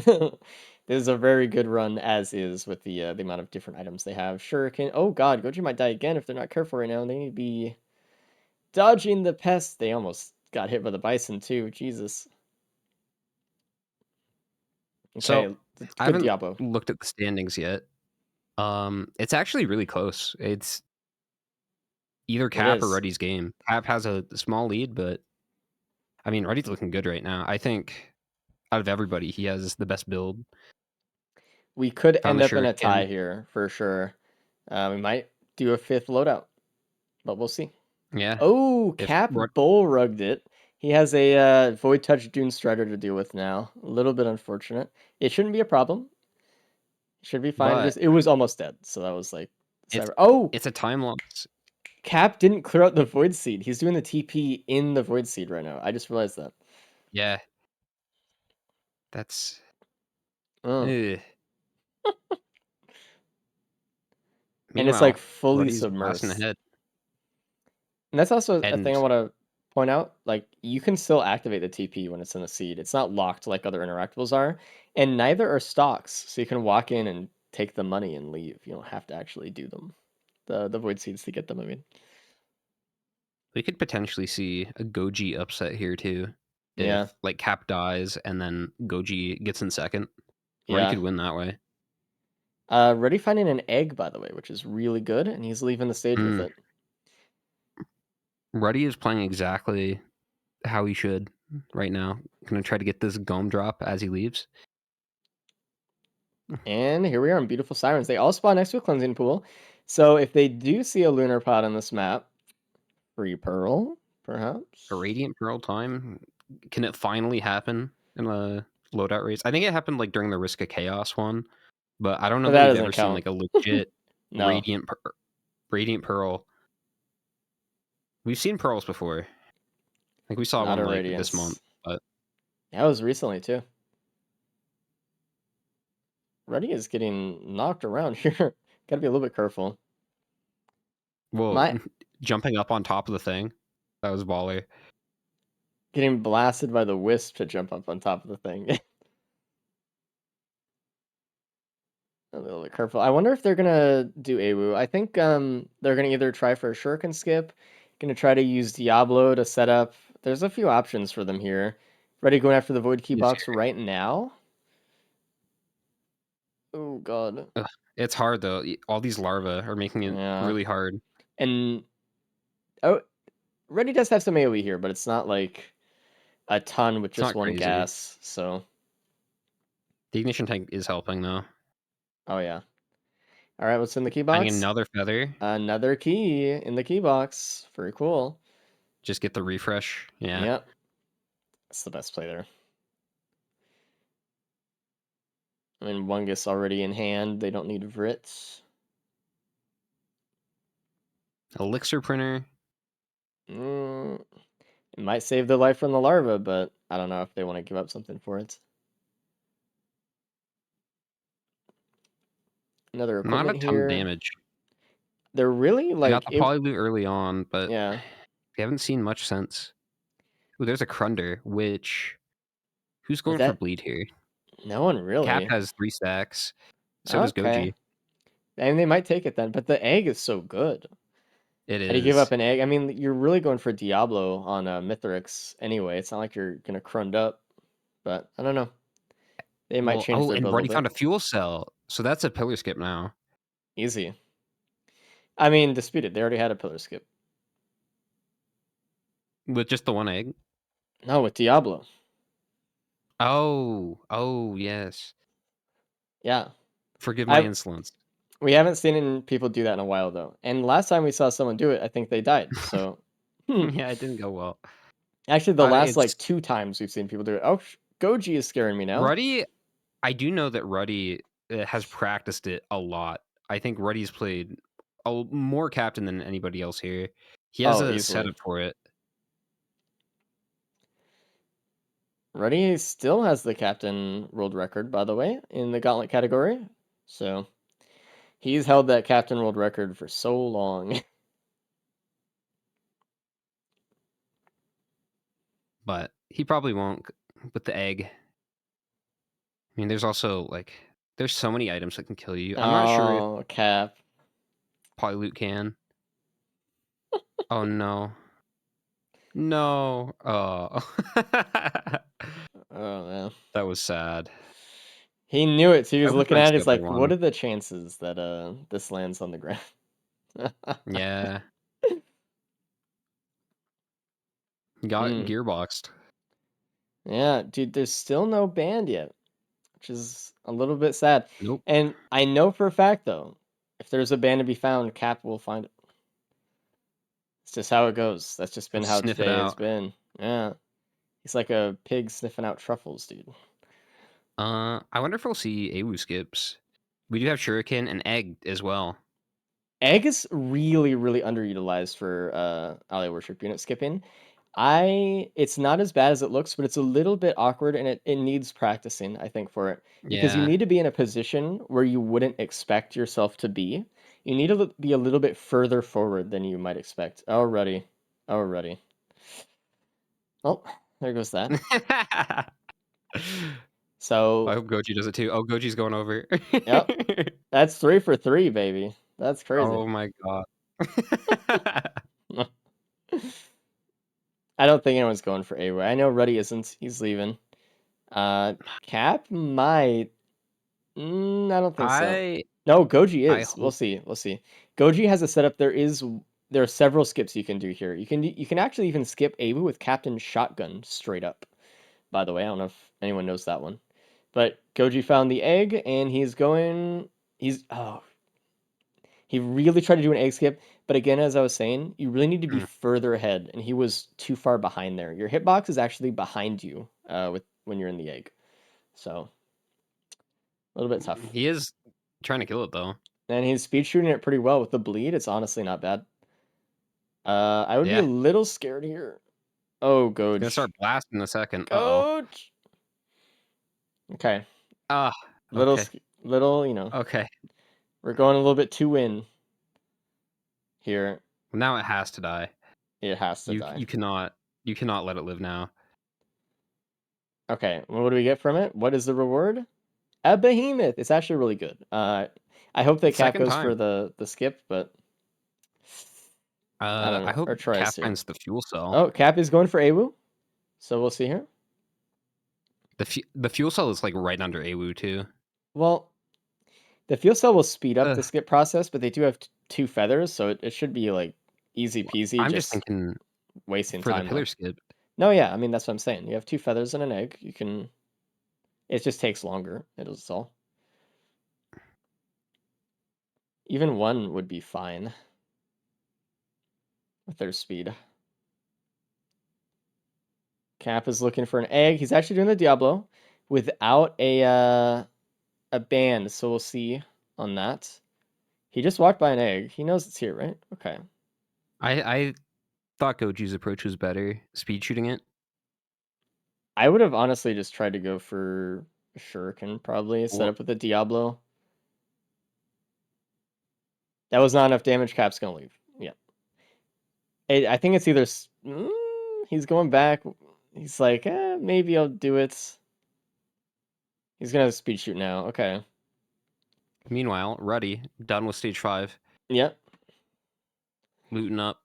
A: This is a very good run as is with the amount of different items they have. Shuriken. Oh god, Goji might die again if they're not careful right now. They need to be dodging the pest. They almost got hit by the bison too. Jesus. Okay,
B: So I
A: good
B: haven't
A: Diablo.
B: looked at the standings yet. It's actually really close. It's either
A: It
B: Cap or
A: is.
B: Ruddy's game. Cap has a small lead, but I mean, Ruddy's looking good right now. I think out of everybody, he has the best build.
A: We could
B: Found
A: end
B: the
A: up in a tie
B: shuriken.
A: here for sure. We might do a 5th loadout, but we'll see.
B: Yeah.
A: Oh,
B: If
A: Cap bull rugged it. He has a Void Touch Dune Strider to deal with now. A little bit unfortunate. It shouldn't be a problem. It should be fine.
B: But
A: It was almost dead, so that was like
B: it's
A: Oh,
B: a time loss.
A: Cap didn't clear out the Void Seed. He's doing the TP in the Void Seed right now. I just realized that.
B: Yeah. That's
A: Oh. And it's like
B: Meanwhile,
A: fully
B: Ruddy's blasting
A: submersed.
B: ahead.
A: And that's also a
B: And
A: thing I want to point out. Like, you can still activate the TP when it's in a seed. It's not locked like other interactables are, and neither are stocks. So you can walk in and take the money and leave. You don't have to actually do them. The void seeds to get them. I mean,
B: we could potentially see a Goji upset here too.
A: yeah,
B: If like Cap dies and then Goji gets in second. Ruddy
A: yeah.
B: could win that way.
A: Ready finding an egg, by the way, which is really good, and he's leaving the stage with
B: Mm.
A: it.
B: Ruddy is playing exactly how he should right now. Gonna try to get this Gome drop as he leaves.
A: And here we are in Beautiful Sirens. They all spawn next to a cleansing pool. So if they do see a lunar pod on this map, free pearl, perhaps.
B: A Radiant Pearl time. Can it finally happen in a loadout race? I think it happened like during the Risk of Chaos one, but I don't know
A: But
B: that
A: that
B: we've
A: doesn't
B: ever seen
A: count.
B: like a legit
A: No,
B: Radiant Pearl. We've seen pearls before. I think we saw
A: not
B: one
A: a
B: like this month,
A: radiance.
B: but
A: That was recently too. Ruddy is getting knocked around here. Gotta be a little bit careful.
B: whoa,
A: My
B: jumping up on top of the thing. That was baller.
A: getting blasted by the wisp to jump up on top of the thing. A little bit careful. I wonder if they're gonna do AWU. I think they're gonna either try for a shuriken skip, gonna try to use Diablo to set up. There's a few options for them here. Ready going after the void key
B: Yes,
A: box right now. Oh god.
B: ugh, it's hard though. All these larvae are making it
A: Yeah.
B: really hard.
A: And oh, Ready does have some AoE here, but it's not like a ton with
B: It's
A: just
B: not
A: one
B: crazy.
A: gas. So
B: The ignition tank is helping though.
A: oh yeah. All right, what's in the key
B: Finding
A: box?
B: another feather.
A: Another key in the key box. Very cool.
B: Just get the refresh. Yeah.
A: Yep. That's the best play there. I mean, Wungus already in hand. They don't need Vrits.
B: Elixir printer.
A: Mm, it might save their life from the larva, but I don't know if they want to give up something for it. Another
B: Not a
A: equipment
B: ton of
A: here.
B: damage.
A: They're really
B: I got
A: like
B: the
A: it.
B: polyloot early on, but
A: Yeah.
B: we haven't seen much since. Ooh, there's a Crunder, which who's
A: Is
B: going for
A: that
B: bleed here?
A: no one
B: Cap
A: really?
B: has 3 stacks. So does
A: Okay.
B: Goji.
A: And they might take it then, but the egg is so good.
B: It
A: How do you give up
B: is.
A: an egg? I mean, you're really going for Diablo on Mithrix anyway. It's not like you're gonna crund up, but I don't know. They might
B: Well,
A: change
B: oh,
A: their
B: and
A: build a
B: Ruddy
A: little
B: found a
A: bit.
B: fuel cell. So that's a pillar skip now.
A: Easy. I mean, disputed. They already had a pillar skip.
B: With just the one egg.
A: No, with Diablo.
B: Oh, yes.
A: Yeah.
B: Forgive my
A: I
B: insolence.
A: We haven't seen people do that in a while though. And last time we saw someone do it, I think they died. So
B: Yeah, it didn't go well.
A: actually the last
B: It's
A: like 2 times we've seen people do it. Oh, Goji is scaring me now.
B: Ruddy. I do know that Ruddy has practiced it a lot. I think Ruddy's played more captain than anybody else here. He has
A: Oh,
B: a
A: easily.
B: setup for it.
A: Ruddy still has the captain world record, by the way, in the gauntlet category. So he's held that captain world record for so long.
B: But he probably won't with the egg. I mean, there's also like there's so many items that can kill you. I'm not sure if
A: Oh, Cap.
B: Polyloot can. Oh no. No. Oh.
A: Oh man.
B: That was sad.
A: He knew it. So he
B: I
A: was
B: wish
A: looking
B: Red
A: at it. He's
B: Skip had
A: like, what
B: won.
A: are the chances that this lands on the ground?
B: Yeah. Got
A: Mm.
B: gearboxed.
A: Yeah, dude, there's still no band yet, which is a little bit sad.
B: Nope.
A: And I know for a fact, though, if there's a band to be found, Cap will find it. It's just how it goes. That's just been
B: He'll
A: how
B: sniff it
A: today has
B: out.
A: been. Yeah. He's like a pig sniffing out truffles, dude.
B: I wonder if we'll see AWU skips. We do have Shuriken and Egg as well.
A: Egg is really, really underutilized for ally worship unit skipping. It's not as bad as it looks, but it's a little bit awkward and it needs practicing, I think, for it. Because you
B: Yeah.
A: need to be in a position where you wouldn't expect yourself to be. You need to be a little bit further forward than you might expect. Already. Already. Oh, there goes that.
B: I
A: So,
B: hope Goji does it too. Oh, Goji's going over.
A: yep. That's 3 for 3, baby. That's crazy.
B: Oh my god.
A: I don't think anyone's going for A-Way. I know Ruddy isn't. He's leaving. Cap might. I don't think so. No, Goji
B: I
A: is. We'll
B: hope
A: see. We'll see. Goji has a setup. There are several skips you can do here. You can actually even skip Awu with Captain Shotgun straight up. By the way, I don't know if anyone knows that one. But Goji found the egg and he really tried to do an egg skip, but again, as I was saying, you really need to be further ahead, and he was too far behind there. Your hitbox is actually behind you when you're in the egg. So a little bit tough.
B: he is trying to kill it though.
A: And he's speed shooting it pretty well with the bleed. It's honestly not bad. I would be a
B: Yeah.
A: little scared here. Oh, Goj.
B: Gonna start blasting in a second.
A: Goj. Okay. Little,
B: okay.
A: little, you know.
B: Okay.
A: We're going a little bit too in here.
B: Now it has to die.
A: It has to die.
B: You cannot let it live now.
A: Okay, well, what do we get from it? What is the reward? A behemoth. It's actually really good. I hope that Cap
B: Second
A: goes
B: time.
A: for the skip, but I don't know.
B: I hope
A: or tries
B: Cap
A: to.
B: finds the fuel cell.
A: Oh, Cap is going for Awu, so we'll see here.
B: The fuel cell is like right under Awu too.
A: Well, the fuel cell will speed up the skip process, but they do have 2 feathers, so it should be like easy peasy.
B: I'm just thinking
A: wasting
B: for
A: time
B: the pillar
A: though.
B: skip.
A: No, yeah, I mean that's what I'm saying. You have 2 feathers and an egg. You can. It just takes longer. It is all. Even 1 would be fine with their speed. Cap is looking for an egg. He's actually doing the Diablo without a band, so we'll see on that. He just walked by an egg. He knows it's here, right? Okay.
B: I thought Goji's approach was better, speed shooting it.
A: I would have honestly just tried to go for Shuriken, probably, set up with the Diablo. That was not enough damage. Cap's gonna leave. Yeah. I think it's either... he's going back. He's like, maybe I'll do it. He's gonna speed shoot now. Okay.
B: Meanwhile, Ruddy, done with stage 5.
A: Yep.
B: Looting up.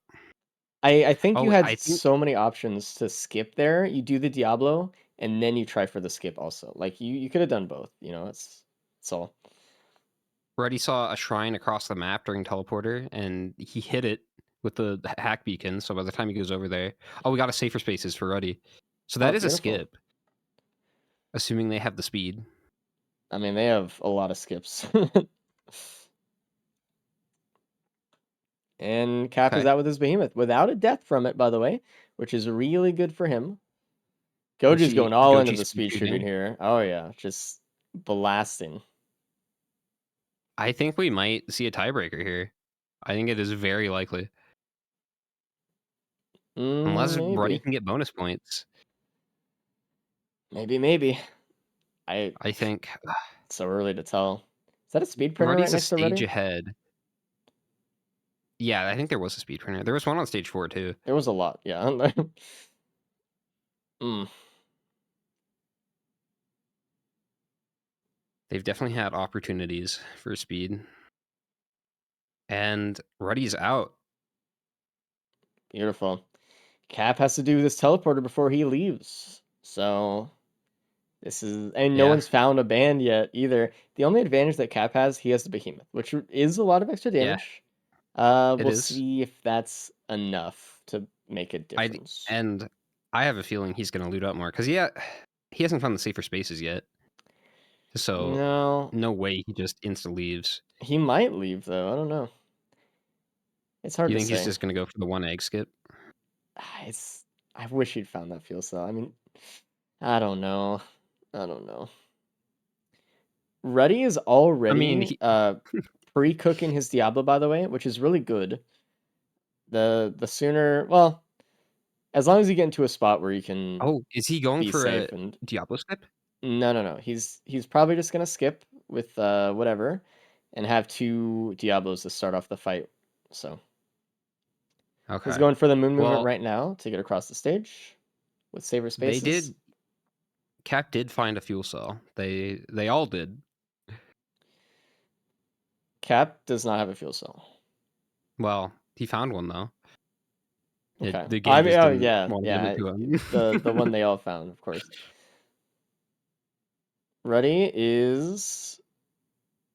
A: I think you had so many options to skip there. You do the Diablo, and then you try for the skip also. Like, you could have done both, you know? It's all.
B: Ruddy saw a shrine across the map during teleporter, and he hit it with the hack beacon, so by the time he goes over there... Oh, we got a safer spaces for Ruddy. So that is
A: beautiful.
B: a skip. Assuming they have the speed.
A: I mean, they have a lot of skips. And Cap is out with his behemoth without a death from it, by the way, which is really good for him. Goji's going all into the speed shooting here. Oh, yeah. Just blasting.
B: I think we might see a tiebreaker here. I think it is very likely. Unless Ruddy can get bonus points.
A: Maybe. I
B: think
A: it's so early to tell. Is that a speed printer
B: Ruddy's
A: right next to Ruddy?
B: a stage ahead. Yeah, I think there was a speed printer. There was one on stage 4 too.
A: There was a lot, yeah.
B: They've definitely had opportunities for speed. And Ruddy's out.
A: Beautiful. Cap has to do this teleporter before he leaves. So this is... And no one's found a band yet either. The only advantage that Cap has, he has the behemoth, which is a lot of extra damage. We'll see if that's enough to make a difference.
B: I have a feeling he's going to loot up more, because he hasn't found the safer spaces yet. So no way he just instantly leaves.
A: He might leave, though. I don't know. It's hard to say.
B: You think he's just going to go for the 1 egg skip?
A: I wish he'd found that fuel cell. I mean, I don't know. Ruddy is already pre-cooking his Diablo, by the way, which is really good. The sooner... Well, as long as you get into a spot where you can...
B: Oh, is he going for a Diablo skip?
A: No. He's probably just going to skip with whatever. and have 2 Diablos to start off the fight. So
B: Okay.
A: he's going for the moon movement
B: Well,
A: right now to get across the stage with saver
B: they
A: spaces.
B: did. Cap did find a fuel cell. They all did.
A: Cap does not have a fuel cell.
B: Well, he found one though.
A: Okay.
B: The game
A: I mean,
B: just
A: oh
B: didn't
A: yeah,
B: want to give
A: yeah.
B: it to him.
A: The one they all found, of course. Ruddy is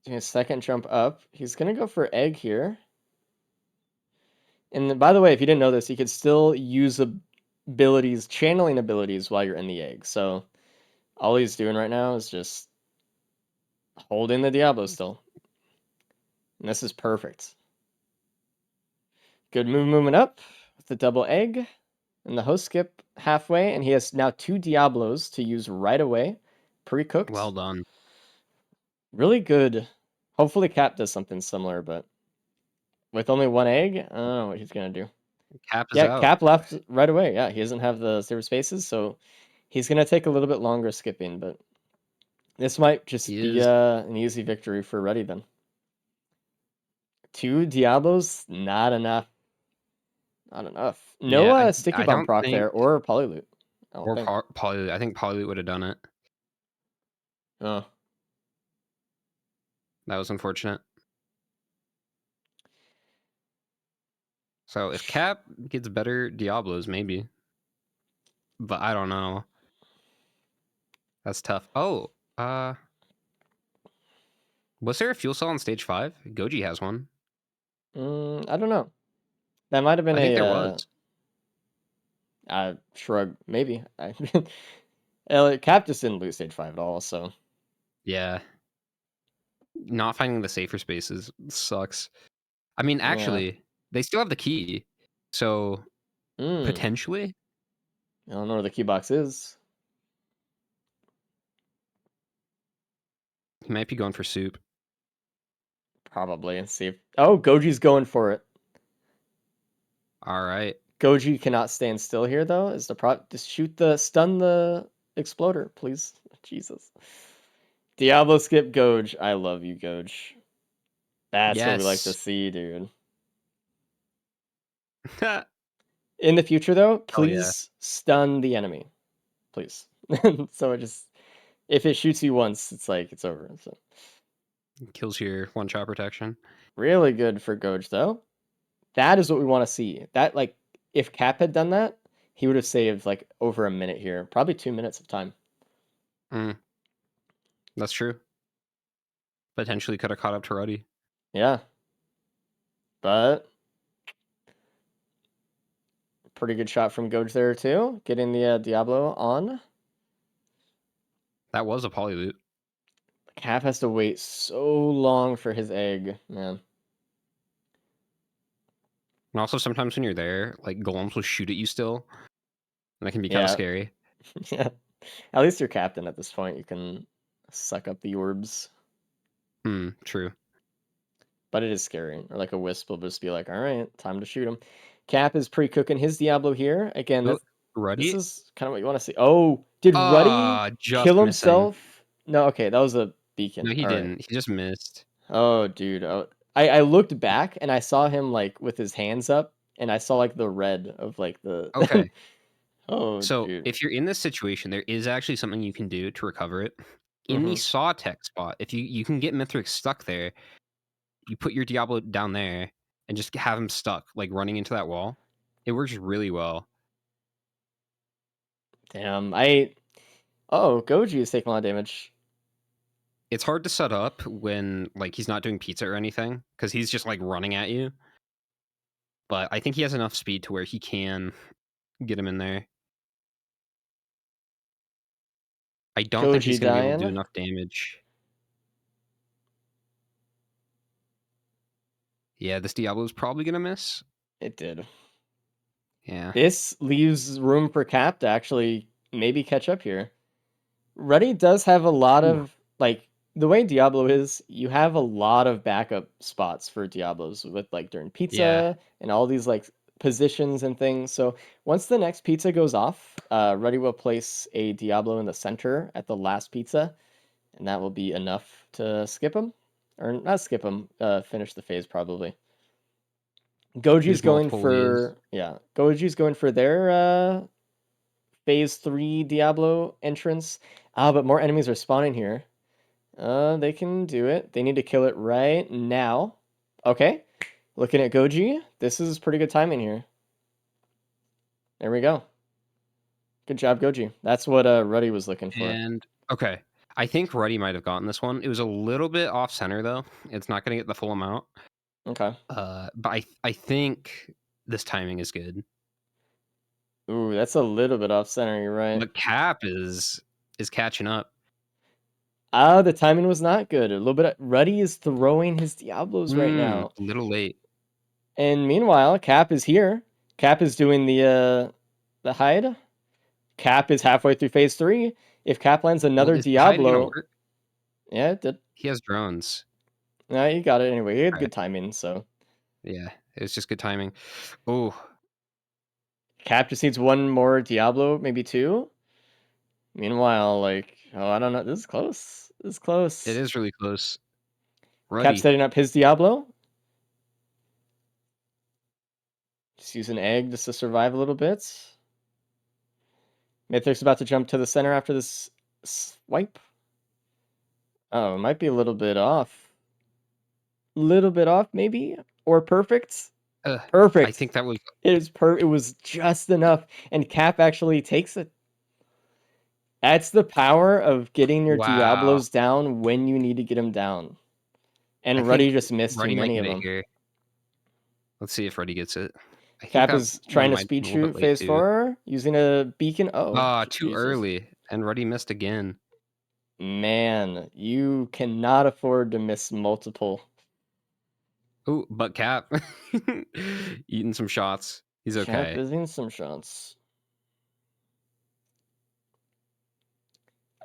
A: doing a second jump up. He's gonna go for egg here. And by the way, if you didn't know this, you could still use abilities, channeling abilities while you're in the egg. So all he's doing right now is just holding the Diablo still. And this is perfect. Good movement up with the double egg and the host skip halfway. And he has now 2 Diablos to use right away. Pre-cooked.
B: Well done.
A: Really good. Hopefully Cap does something similar, but with only 1 egg, I don't know what he's going to do.
B: Cap is
A: Yeah,
B: out.
A: Cap left right away. Yeah, he doesn't have the saver spaces, so he's going to take a little bit longer skipping, but this might just
B: He
A: be
B: is.
A: an easy victory for Ruddy then. 2 Diablos, not enough. Not enough. No
B: Yeah,
A: sticky
B: I
A: bomb
B: don't
A: proc
B: think.
A: there or polyloot. I don't
B: Or
A: think.
B: Poly. I think Poly would have done it.
A: Oh.
B: That was unfortunate. So if Cap gets better Diablos, maybe. But I don't know. That's tough. Oh, was there a fuel cell on stage 5? Goji has one.
A: I don't know. That might have been
B: I think there was.
A: Shrug, maybe. Cap just didn't lose stage 5 at all, so.
B: Yeah. Not finding the safer spaces sucks. I mean, actually, they still have the key. So potentially.
A: I don't know where the key box is.
B: He might be going for soup.
A: Probably. Let's see if... Oh, Goji's going for it.
B: All right.
A: Goji cannot stand still here, though. Is the just stun the exploder, please. Jesus. Diablo skip Goj. I love you, Goj. That's what we like to
B: Yes.
A: see, dude. In the future, though, please stun the enemy. Please. So it just... If it shoots you once, it's like, it's over. So.
B: Kills your one-shot protection.
A: Really good for Goj, though. That is what we want to see. That, like, if Cap had done that, he would have saved, like, over a minute here. Probably 2 minutes of time.
B: That's true. Potentially could have caught up to Ruddy.
A: Yeah. But pretty good shot from Goj there, too. Getting the Diablo on.
B: That was a polyloot.
A: Cap has to wait so long for his egg, man.
B: And also, sometimes when you're there, like, golems will shoot at you still. And that can be kind of scary.
A: Yeah. At least you're captain at this point. You can suck up the orbs.
B: True.
A: But it is scary. Or like a wisp will just be like, all right, time to shoot him. Cap is pre-cooking his Diablo here. Again,
B: Ruddy?
A: this is kind of what you want to see. Oh, did Ruddy kill himself? No, okay, that was a beacon.
B: No, he
A: All
B: didn't.
A: right.
B: He just missed.
A: Oh, dude. I looked back and I saw him like with his hands up and I saw like the red of like the...
B: Okay.
A: Oh,
B: so
A: dude.
B: if you're in this situation, there is actually something you can do to recover it. In the saw tech spot, if you can get Mithrix stuck there, you put your Diablo down there and just have him stuck, like running into that wall. It works really well.
A: Damn, Oh, Goji is taking a lot of damage.
B: It's hard to set up when like he's not doing pizza or anything, because he's just like running at you. But I think he has enough speed to where he can get him in there. I don't think he's going to be able to do enough damage. Yeah, this Diablo is probably going to miss.
A: It did.
B: Yeah.
A: This leaves room for Cap to actually maybe catch up here. Ruddy does have a lot of, like, the way Diablo is, you have a lot of backup spots for Diablos with, like, during pizza and all these, like, positions and things. So once the next pizza goes off, Ruddy will place a Diablo in the center at the last pizza, and that will be enough to skip him. or not skip them. Finish the phase probably. Goji's
B: There's
A: going
B: multiple ways.
A: for Goji's going for their phase 3 Diablo entrance. But more enemies are spawning here. They can do it. They need to kill it right now. Okay. Looking at Goji, this is pretty good timing here. There we go. Good job, Goji. That's what Ruddy was looking for.
B: And okay, I think Ruddy might have gotten this one. It was a little bit off center though. It's not going to get the full amount.
A: Okay.
B: But I think this timing is good.
A: Ooh, that's a little bit off center. You're right.
B: But Cap is catching up.
A: The timing was not good. A little bit. Ruddy is throwing his Diablos right now.
B: A little late.
A: And meanwhile, Cap is here. Cap is doing the hide. Cap is halfway through phase 3. If Cap lands another
B: Is the hide gonna
A: Diablo,
B: work?
A: yeah, it did.
B: He has drones.
A: No, he got it anyway. He had
B: Alright.
A: good timing, so
B: Yeah, it was just good timing. Oh,
A: Cap just needs one more Diablo, maybe 2. Meanwhile, like, I don't know. This is close. This is close.
B: it is really close.
A: Cap
B: Ruddy.
A: setting up his Diablo. Just use an egg just to survive a little bit. Mythic's about to jump to the center after this swipe. Oh, it might be a little bit off. Little bit off, maybe? Or perfect? Perfect.
B: I think that was
A: It was just enough, and Cap actually takes it. That's the power of getting your
B: Wow.
A: Diablos down when you need to get them down. And
B: I
A: Ruddy
B: think
A: just missed
B: Ruddy
A: too
B: might
A: many of
B: get it
A: them.
B: here. Let's see if Ruddy gets it. I think
A: Cap
B: that
A: is trying
B: one
A: to
B: might be
A: speed
B: a little
A: shoot
B: bit late,
A: phase
B: too.
A: 4 using a beacon. Oh,
B: Too
A: Jesus.
B: early, and Ruddy missed again.
A: Man, you cannot afford to miss multiple.
B: Oh, but Cap eating some shots. He's
A: Cap
B: okay.
A: is in some shots.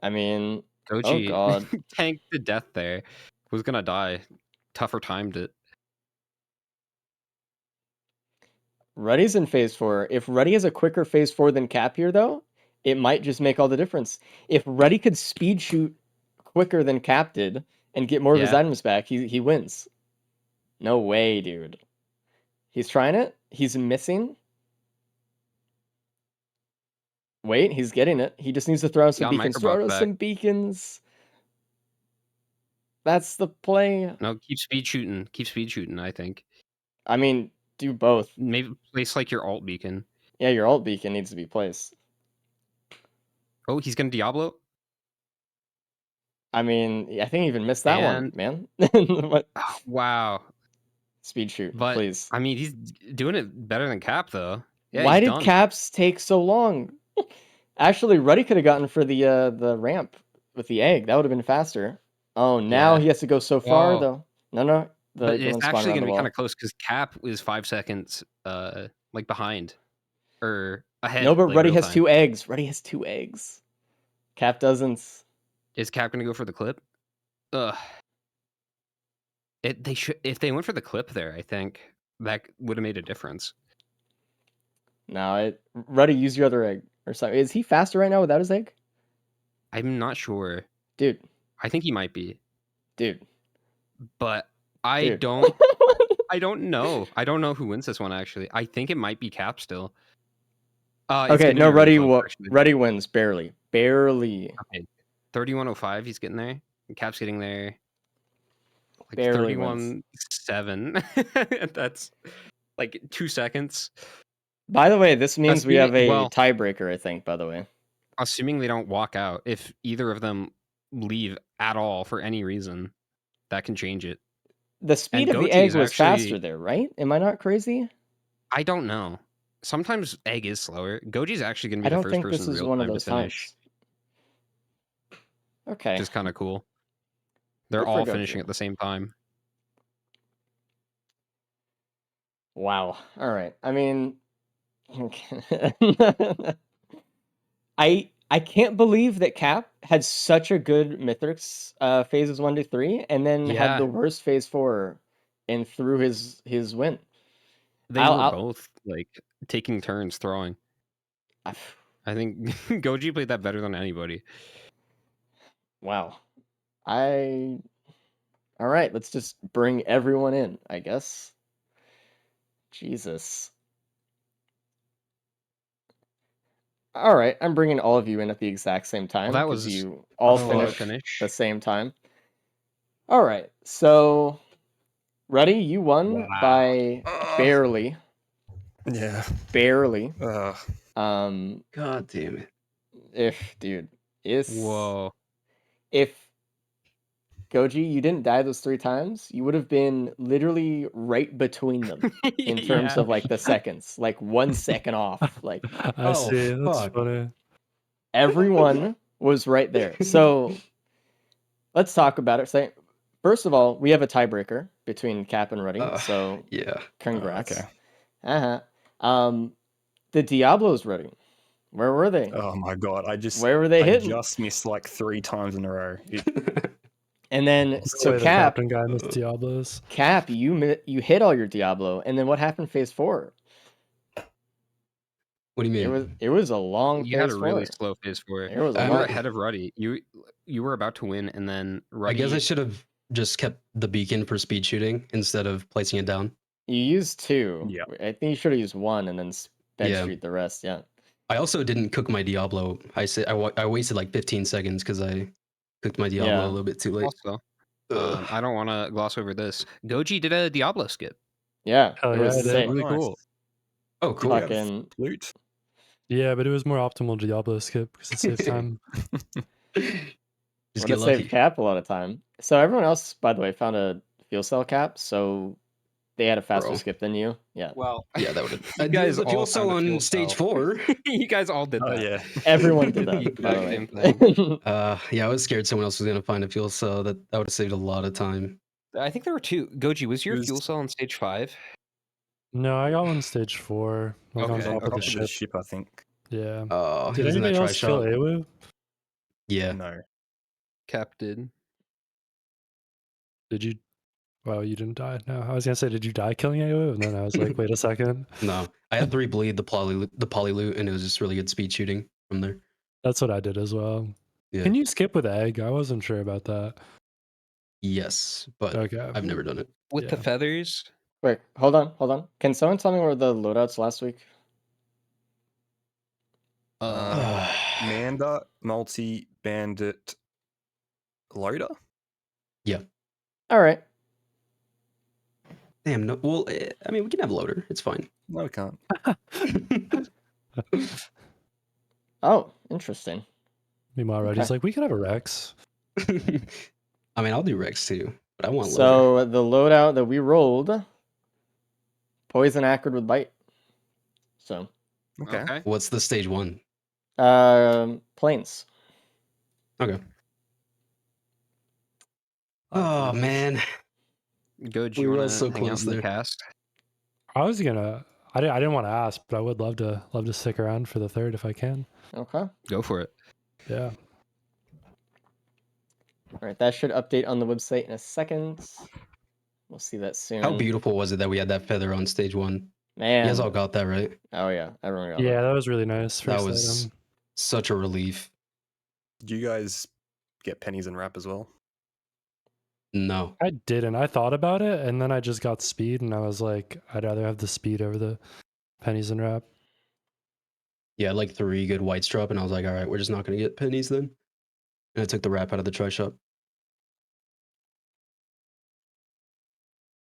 A: I mean,
B: Goji
A: God.
B: tanked to death there. Was gonna die. Tougher timed it.
A: Ruddy's in phase 4. If Ruddy has a quicker phase 4 than Cap here, though, it might just make all the difference. If Ruddy could speed shoot quicker than Cap did and get more of his
B: Yeah.
A: items back, he wins. No way, dude. He's trying it. He's missing. Wait, he's getting it. He just needs to throw out some
B: Got
A: beacons.
B: microbuff
A: Throw out
B: back.
A: some beacons. That's the play.
B: No, keep speed shooting. Keep speed shooting, I think.
A: I mean, do both.
B: Maybe place like your alt beacon.
A: Yeah, your alt beacon needs to be placed.
B: Oh, he's gonna Diablo?
A: I mean, I think he even missed that one,
B: And
A: man. What?
B: oh, wow.
A: Speed shoot,
B: But
A: please.
B: I mean, he's doing it better than Cap though. Yeah,
A: Why
B: he's
A: did
B: done.
A: Caps take so long? Actually, Ruddy could have gotten for the ramp with the egg. That would have been faster. Oh, now
B: Yeah.
A: he has to go so far
B: Oh.
A: though. No.
B: But
A: The
B: it's
A: one spawn
B: actually
A: around
B: gonna
A: the
B: be kind
A: wall.
B: of close because Cap is 5 seconds like behind or ahead.
A: No, but
B: like,
A: Ruddy
B: real
A: has
B: time.
A: 2 eggs. Ruddy has 2 eggs. Cap doesn't.
B: Is Cap gonna go for the clip? Ugh. They should if they went for the clip there, I think that would have made a difference.
A: No, Ruddy, use your other egg. Or something. Is he faster right now without his egg?
B: I'm not sure.
A: Dude.
B: I think he might be.
A: Dude.
B: But I
A: Dude.
B: don't I don't know. I don't know who wins this one actually. I think it might be Cap still. It's
A: Okay,
B: gonna
A: no,
B: be really close, actually.
A: Ruddy wins barely. Barely.
B: Okay. 3105, he's getting there. And Cap's getting there. Like
A: Barely wins.
B: 31-7. That's like 2 seconds.
A: By the way, this means we have a
B: Well,
A: tiebreaker, I think, by the way.
B: assuming they don't walk out, if either of them leave at all for any reason, that can change it.
A: The speed
B: And
A: of the
B: Goji
A: egg
B: is
A: was
B: actually-
A: faster there, right? Am I not crazy?
B: I don't know. Sometimes egg is slower. Goji's actually going to
A: I
B: be the
A: don't
B: first
A: think
B: person
A: this
B: in
A: is
B: real
A: one of
B: time to
A: those
B: finish,
A: times. Okay.
B: which is kind of cool. They're
A: Good for
B: all
A: Goji.
B: finishing at the same time.
A: Wow. All right. I mean, I can't believe that Cap had such a good Mythrix phases 1 to 3, and then had
B: Yeah.
A: the worst phase 4 and threw his win.
B: They were both like taking turns throwing.
A: I-
B: I think Goji played that better than anybody.
A: Wow. I All right, let's just bring everyone in, I guess. Jesus. All right, I'm bringing all of you in at the exact same time
B: that
A: because
B: was
A: you all
B: a slow
A: finished
B: finish.
A: the same time. All right, so ready? You won by barely.
D: Yeah.
A: Barely.
D: Uh,
C: God damn it.
A: If
B: Whoa.
A: if Goji, you didn't die those 3 times, you would have been literally right between them in terms
B: Yeah.
A: of like the seconds, like 1 second off. Like
E: I
C: Oh,
E: see. That's
C: fuck.
E: funny.
A: everyone was right there. So let's talk about it. Say, first of all, we have a tiebreaker between Cap and Ruddy. So
C: Yeah.
A: congrats.
D: okay.
A: The Diablos Ruddy. Where were they?
D: Oh my god!
A: Where were they
D: I
A: hitting?
D: just missed like 3 times in a row.
A: And then so
E: Play the
A: Cap,
E: captain guy in this Diablos.
A: Cap, you hit all your Diablo, and then what happened phase 4?
C: What do you mean?
A: It was a long
B: You had
A: phase
B: a really
A: 4.
B: slow phase 4.
A: It was a
B: You were
A: long.
B: ahead of Ruddy. You were about to win, and then
C: I
B: Ruddy.
C: guess I should have just kept the beacon for speed shooting instead of placing it down.
A: You used 2.
D: Yeah.
A: I think you should have used 1 and then sped
C: Yeah.
A: street the rest. Yeah.
C: I also didn't cook my Diablo. I wasted like 15 seconds because I cooked my Diablo
A: Yeah.
C: a little bit too late.
B: Also,
C: Ugh.
B: I don't want to gloss over this. Goji did a Diablo skip.
A: Yeah.
E: Hell
A: it
E: yeah,
A: was
E: I did.
A: sick.
B: Really
D: Nice.
B: cool.
C: Oh,
D: Did
C: cool.
D: we have
A: Fucking
D: loot?
E: Yeah, but it was more optimal Diablo skip because it saves time.
C: Just
A: would
C: get
A: have saved
C: lucky.
A: Cap a lot of time. So everyone else, by the way, found a fuel cell Cap, so they had a faster
C: Bro.
A: skip than you. Yeah.
B: Well,
C: Yeah, that would have.
B: you guys
C: the fuel
B: all
C: cell
B: found a
C: on
B: fuel
C: stage
B: cell.
C: 4.
B: You guys all did
D: Oh
B: that.
D: yeah.
A: Everyone did
B: The
A: that, by the
B: exact
A: way.
B: same thing.
C: Yeah, I was scared someone else was gonna find a fuel cell. That would have saved a lot of time.
B: I think there were 2. Goji, was your
D: It was-
B: fuel cell on stage 5?
E: No, I got on stage 4, like
B: Okay,
E: on
D: It was on
E: top of
D: top
E: the
D: of the
E: ship.
D: ship, I think.
E: Yeah.
C: Oh,
E: Did
C: isn't that
E: anybody
C: try
E: else kill
C: shot?
E: Awu?
C: Yeah.
D: No.
B: Cap did.
E: Did you? Well, you didn't die. No, I was gonna say, did you die killing Awu? And then I was like, wait a second.
C: No, I had 3 bleed the poly loot, and it was just really good speed shooting from there.
E: That's what I did as well.
C: Yeah.
E: Can you skip with egg? I wasn't sure about that.
C: Yes, but
E: Okay.
C: I've never done it.
B: With the
E: Yeah.
B: feathers?
A: Wait, hold on. Can someone tell me where the loadouts last week?
D: Manda, multi, bandit, loader.
A: All right.
C: Damn, no. Well, I mean, we can have loader. It's fine.
D: No, we can't.
A: Oh, interesting.
E: Meanwhile, Reddy's
A: Okay.
E: like, we could have a Rex.
C: I mean, I'll do Rex too, but I want loader.
A: So the loadout that we rolled, poison acrid with bite. So,
D: Okay.
C: What's the stage 1?
A: planes.
C: Okay. Oh man,
B: Goji,
C: We
B: you
C: were all
B: want to
C: so
B: hang out
C: close
B: in the
C: there.
B: cast?
E: I was gonna. I didn't want to ask, but I would love to stick around for the third if I can.
A: Okay.
B: Go for it.
E: Yeah.
A: All right. That should update on the website in a second. We'll see that soon.
C: how beautiful was it that we had that feather on stage 1?
A: Man.
C: You guys all got that, right?
A: Oh yeah, everyone got
E: Yeah,
A: that.
E: that was really nice.
C: That
E: First
C: was
E: item.
C: such a relief.
D: Do you guys get pennies and wrap as well?
C: No.
E: I didn't. I thought about it, and then I just got speed, and I was like, I'd rather have the speed over the pennies and wrap.
C: Yeah, like 3 good whites drop, and I was like, all right, we're just not gonna get pennies then. And I took the wrap out of the try shop.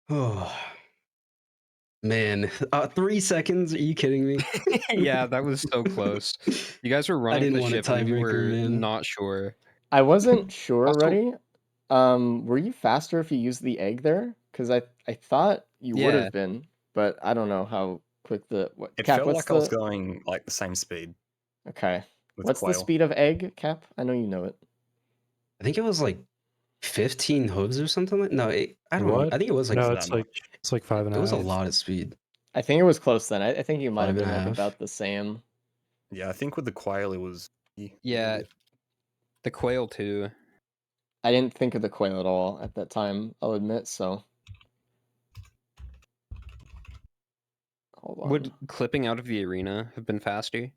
C: Oh man, 3 seconds? Are you kidding me?
B: Yeah, that was so close. You guys were running
C: didn't
B: the
C: want a
B: ship and we
C: tiebreaker,
B: were
C: man.
B: not sure.
A: I wasn't sure
B: Also-
A: already. Were you faster if you used the egg there? Because I thought you would
B: Yeah.
A: have been, but I don't know how quick the what.
D: It
A: Cap,
D: felt
A: what's
D: like
A: the
D: I was going like the same speed
A: okay?
D: with
A: What's
D: quail.
A: the speed of egg, Cap? I know you know it.
C: I think it was like 15 hooves or something like. No, I don't know.
E: What?
C: I think it was like
E: No,
D: that
E: it's like
D: much.
E: it's like 5 and a
C: it was
E: half.
C: a lot of speed.
A: I think it was close then. I think you might have
C: 5
A: been
C: and a
A: like
C: half.
A: about the same.
D: Yeah, I think with the quail it was.
B: Yeah. The quail too.
A: I didn't think of the quail at all at that time, I'll admit, so. Hold on.
B: Would clipping out of the arena have been faster?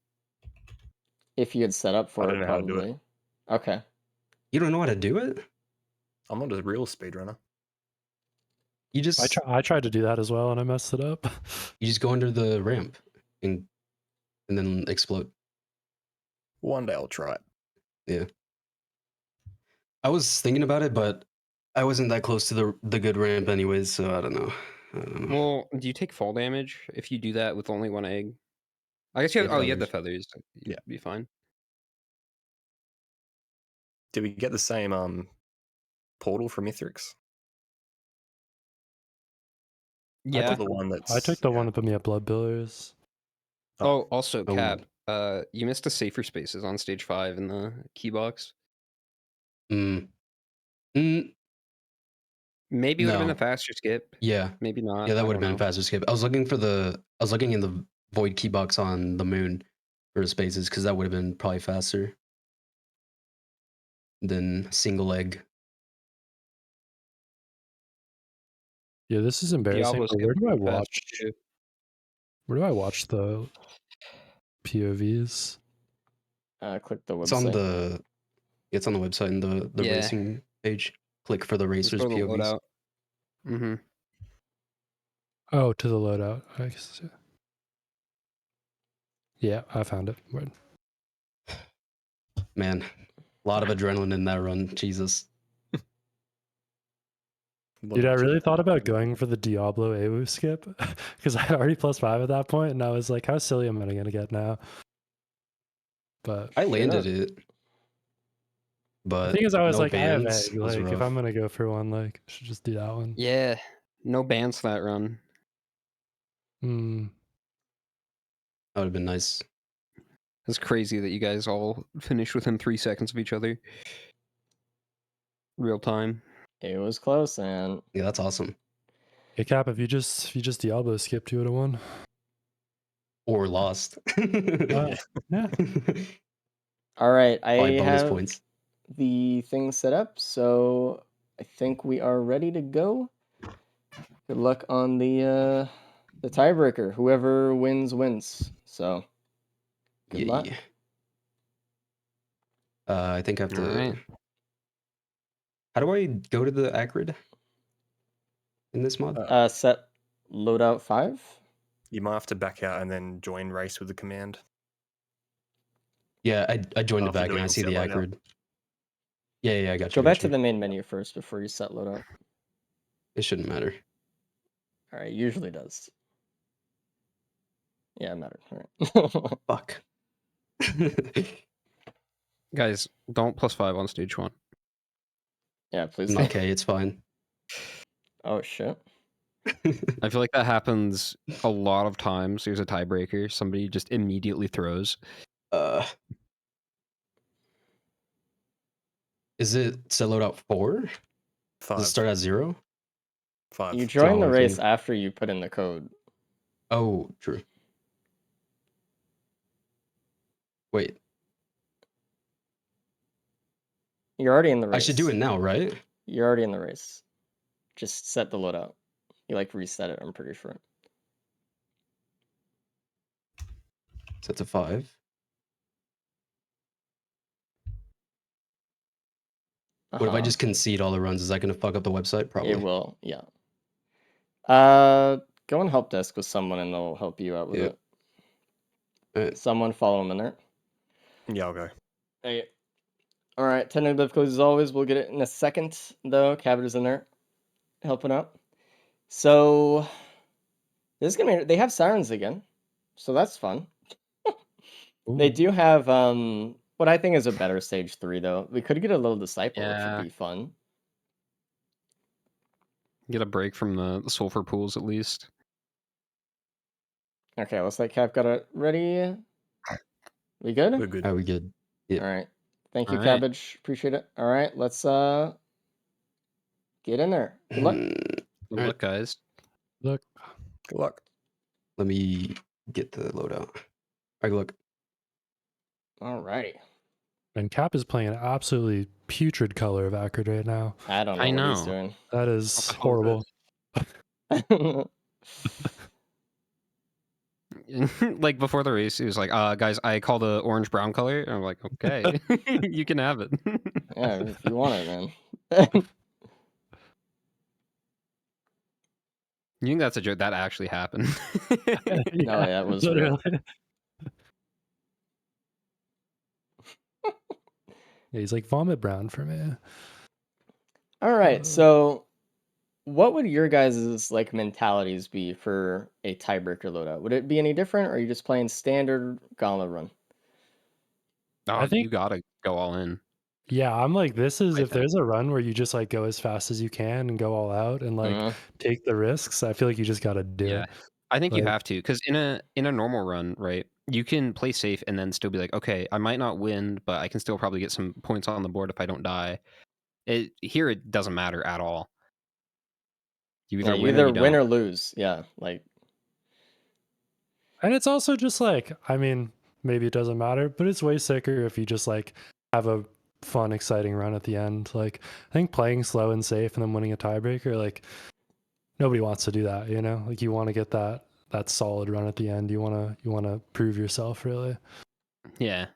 A: If you had set up for
D: don't
A: it,
D: know how to do it.
A: probably. Okay.
C: You don't know how to do it?
D: I'm not a real speedrunner.
C: You just
E: I tried to do that as well and I messed it up.
C: you just go under the ramp and then explode.
D: One day I'll try it.
C: Yeah. I was thinking about it, but I wasn't that close to the good ramp anyways, so I don't know.
B: Well, do you take fall damage if you do that with only one egg? I guess you have.
C: Yeah,
B: Oh, you have the
C: feathers.
B: feathers. You'd
D: Yeah.
B: be fine.
D: Did we get the same portal from Mithrix?
B: Yeah.
D: The one that's
E: I took the one that put me at Blood Pillars.
B: Oh, also,
C: Oh.
B: Cap. You missed the safer spaces on stage 5 in the key box.
C: Mm.
B: Maybe it would have been
C: No.
B: a faster skip.
C: Yeah.
B: Maybe not.
C: Yeah, that
B: I
C: would have
B: don't
C: been
B: know.
C: faster skip. I was looking in the void key box on the moon for the spaces because that would have been probably faster than single egg.
E: Yeah, this is embarrassing.
B: Diablo
E: But
B: skip
E: where do I
B: would have been faster,
E: watch?
B: too.
E: Where do I watch the POVs?
A: Click the
C: It's on
A: website.
C: the website in the
B: Yeah.
C: racing page. Click for the
B: Just
C: racers
B: go to the
C: POVs.
B: loadout. Mm-hmm.
E: Oh, to the loadout. I guess. Yeah, I found it. Word.
C: Man, a lot of adrenaline in that run. Jesus.
E: Dude, I really thought about going for the Diablo AWU skip because I had already +5 at that point, and I was like, how silly am I going to get now? But
C: I landed
A: Sure.
C: it. But
E: the thing is, I was
C: no
E: like, I have
C: bans
E: egg.
C: was
E: Like, if
C: rough.
E: I'm going to go for one, like, I should just do that one.
B: Yeah. No bans that run.
E: Hmm.
C: That would have been nice.
B: It's crazy that you guys all finished within 3 seconds of each other. Real time.
A: It was close, man.
C: Yeah, that's awesome.
E: Hey, Cap, if you just Diablo skipped, you would have won.
C: Or lost.
E: Yeah.
A: All right, I
C: By bonus
A: have
C: points.
A: the thing set up, so I think we are ready to go. Good luck on the tiebreaker. Whoever wins wins. So good luck.
C: Yeah. I think I have to.
B: Alright.
C: How do I go to the Acrid in this mod?
A: Set loadout 5.
D: You might have to back out and then join race with the command.
C: Yeah, I joined it
D: after
C: back and I
D: doing
C: see the
D: set loadout.
C: Acrid. Yeah, I got
A: Go
C: you.
A: back to the main menu first before you set loadout.
C: It shouldn't matter.
A: All right, usually does. Yeah, it mattered. All right.
C: Fuck.
B: Guys, don't +5 on stage 1.
A: Yeah, please.
C: Okay, it's fine.
A: Oh shit.
B: I feel like that happens a lot of times. There's a tiebreaker. Somebody just immediately throws.
C: Is it set loadout 4? Does
D: 5.
C: it start at 0?
D: 5.
A: You join the
C: Oh,
A: race
C: okay.
A: after you put in the code.
C: Oh, true. Wait,
A: You're already in the race.
C: I should do it now, right?
A: You're already in the race. Just set the loadout. You like reset it, I'm pretty sure.
C: Set to 5. What if I just concede all the runs? Is that going to fuck up the website? Probably.
A: It will, yeah. Go and help desk with someone and they'll help you out with it.
C: Alright.
A: Someone follow them in there.
D: Yeah, I'll go.
A: Hey. All right, technical difficulties as always. We'll get it in a second, though. Cabbage's in there helping out. So this is gonna be. They have sirens again, so that's fun. They do have what I think is a better stage 3 though. We could get a little disciple, which
B: Yeah.
A: would be fun.
B: Get a break from the sulfur pools at least.
A: Okay, looks like Cap got it ready. We good?
D: We're good.
C: Are we good? Yeah.
A: All right. Thank you,
B: All right.
A: Cabbage. Appreciate it. All right, let's get in there. Good luck.
B: Good
C: Alright.
B: luck, guys.
E: Look,
D: Good luck.
C: Let me get the loadout. Alright, look.
A: All righty.
E: and Cap is playing an absolutely putrid color of Acrid right now.
A: I don't know
B: I
A: what he's
B: know.
A: doing.
E: That is
B: the hell is
E: horrible.
B: Like before the race, he was like, guys, I call the orange brown color. And I'm like, okay, you can have it.
A: Yeah, if you want it, man.
B: You think that's a joke? That actually happened.
A: No, yeah, it was real.
E: literally. Yeah, he's like vomit brown for me.
A: All right, so what would your guys' like mentalities be for a tiebreaker loadout? Would it be any different, or are you just playing standard gauntlet run?
B: Oh,
E: I think-
B: you gotta go all in.
E: Yeah, I'm like, this is
B: I
E: if there's a run where you just like go as fast as you can and go all out and like
A: Mhm.
E: take the risks, I feel like you just got to do
B: Yeah.
E: it.
B: I think you
E: Like-
B: have to, because in a normal run, right, you can play safe and then still be like, okay, I might not win, but I can still probably get some points on the board if I don't die. Here it doesn't matter at all. You either
A: Yeah, you
B: win or
A: either
B: you
A: win
B: don't.
A: or lose. Yeah, like
E: And it's also just like, I mean, maybe it doesn't matter, but it's way sicker if you just like have a fun, exciting run at the end. Like, I think playing slow and safe and then winning a tiebreaker, like nobody wants to do that, you know? Like you want to get that solid run at the end. You want to prove yourself really.
B: Yeah.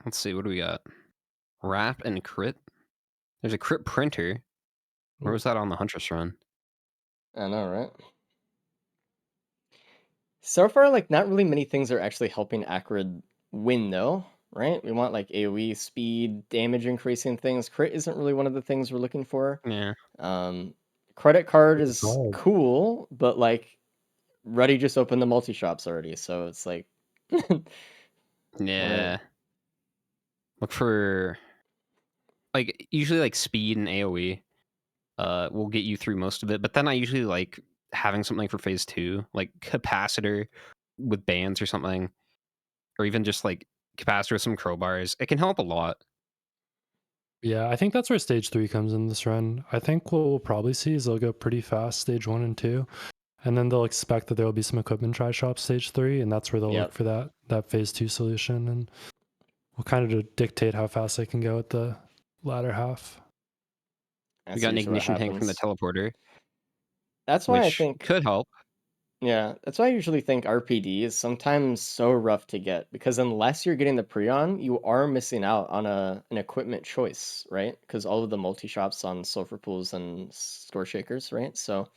B: Let's see, what do we got? Wrap and crit. There's a crit printer. Where was that on the Huntress run?
A: I know, right? So far, like not really many things are actually helping Acrid win though, right? We want like AoE speed, damage increasing things. Crit isn't really one of the things we're looking for.
B: Yeah.
A: Credit card
E: Good
A: is
E: card.
A: cool, but like Ruddy just opened the multi shops already, so it's like
B: Yeah. Look for like usually like speed and AoE will get you through most of it, but then I usually like having something for phase 2, like capacitor with bands or something, or even just like capacitor with some crowbars. It can help a lot.
E: Yeah, I think that's where stage 3 comes in this run. I think what we'll probably see is they'll go pretty fast stage 1 and 2, and then they'll expect that there will be some equipment try shops stage 3, and that's where they'll
A: Yep.
E: look for that phase 2 solution, and we'll kind of dictate how fast they can go at the latter half.
B: We
A: That's
B: got an
A: usually what
B: ignition tank from the
A: happens.
B: teleporter,
A: That's why I
B: which
A: think
B: could help.
A: Yeah, that's why I usually think RPD is sometimes so rough to get because unless you're getting the Prion, you are missing out on an equipment choice, right? Because all of the multi shops on sulfur pools and store shakers, right? So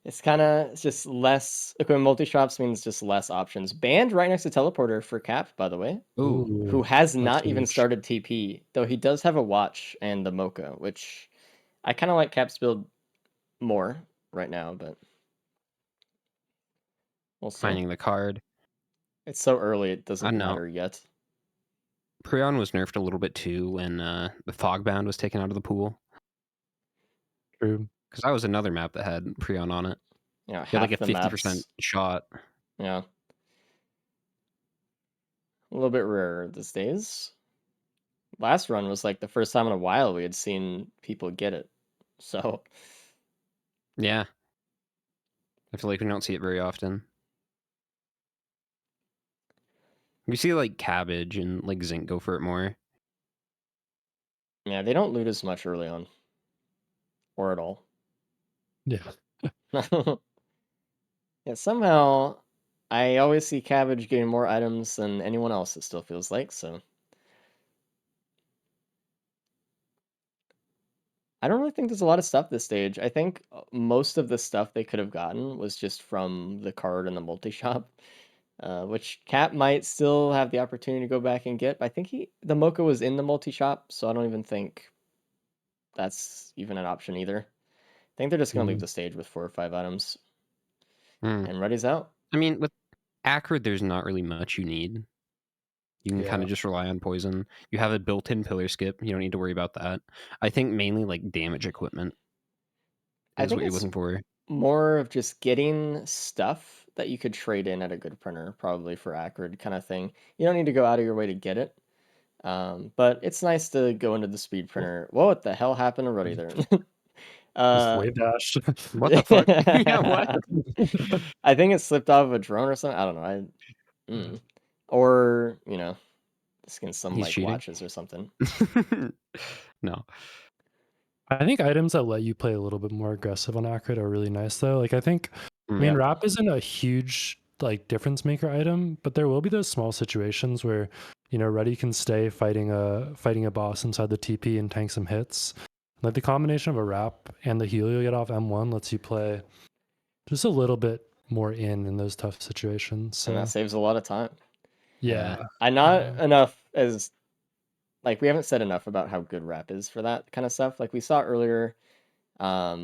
A: it's just less equipment multi shops means just less options. Banned right next to teleporter for Cap, by the way,
B: Ooh.
A: who has
E: that's
A: not even
E: huge.
A: started TP, though he does have a watch and the Mocha, which I kind of like Cap's build more right now, but we'll see.
B: Finding the card.
A: It's so early, it
B: I
A: doesn't
B: don't know.
A: matter yet.
B: Prion was nerfed a little bit too when the Fogbound was taken out of the pool,
E: True.
B: because that was another map that had Prion on it.
A: You know,
B: He had like
A: half
B: a
A: the
B: 50%
A: maps.
B: shot.
A: Yeah. A little bit rarer these days. Last run was like the first time in a while we had seen people get it. So
B: Yeah. I feel like we don't see it very often. We see like Cabbage and like Zinc go for it more.
A: yeah, they don't loot as much early on. Or at all.
E: Yeah.
A: Yeah, somehow I always see Cabbage getting more items than anyone else, it still feels like, so. I don't really think there's a lot of stuff this stage. I think most of the stuff they could have gotten was just from the card and the multi-shop, which Cap might still have the opportunity to go back and get. But I think the Mocha was in the multi-shop, so I don't even think that's even an option either. I think they're just going to leave the stage with 4 or 5 items. And Ruddy's out.
B: I mean, with Acrid, there's not really much you need. You can kind
E: Yeah.
B: of just rely on poison. You have a built-in pillar skip. You don't need to worry about that. I think mainly like damage equipment
A: I
B: is
A: think
B: what you're
A: it's
B: looking for.
A: more of just getting stuff that you could trade in at a good printer, probably for Acrid kind of thing. You don't need to go out of your way to get it. But it's nice to go into the speed printer. What the hell happened to Ruddy there?
E: Just wave dash.
B: What the fuck? Yeah, what?
A: I think it slipped off of a drone or something. I don't know. Or, just getting some
B: He's
A: like
B: cheating.
A: watches or something.
B: No.
E: I think items that let you play a little bit more aggressive on Acrid are really nice though. Like I think I mean
A: Yep.
E: Wrap isn't a huge like difference maker item, but there will be those small situations where, Ruddy can stay fighting a boss inside the TP and tank some hits. Like the combination of a wrap and the heal you get off M1 lets you play just a little bit more in those tough situations.
A: And
E: So
A: that saves a lot of time.
E: yeah,
A: I'm not enough as like we haven't said enough about how good wrap is for that kind of stuff. Like we saw earlier, a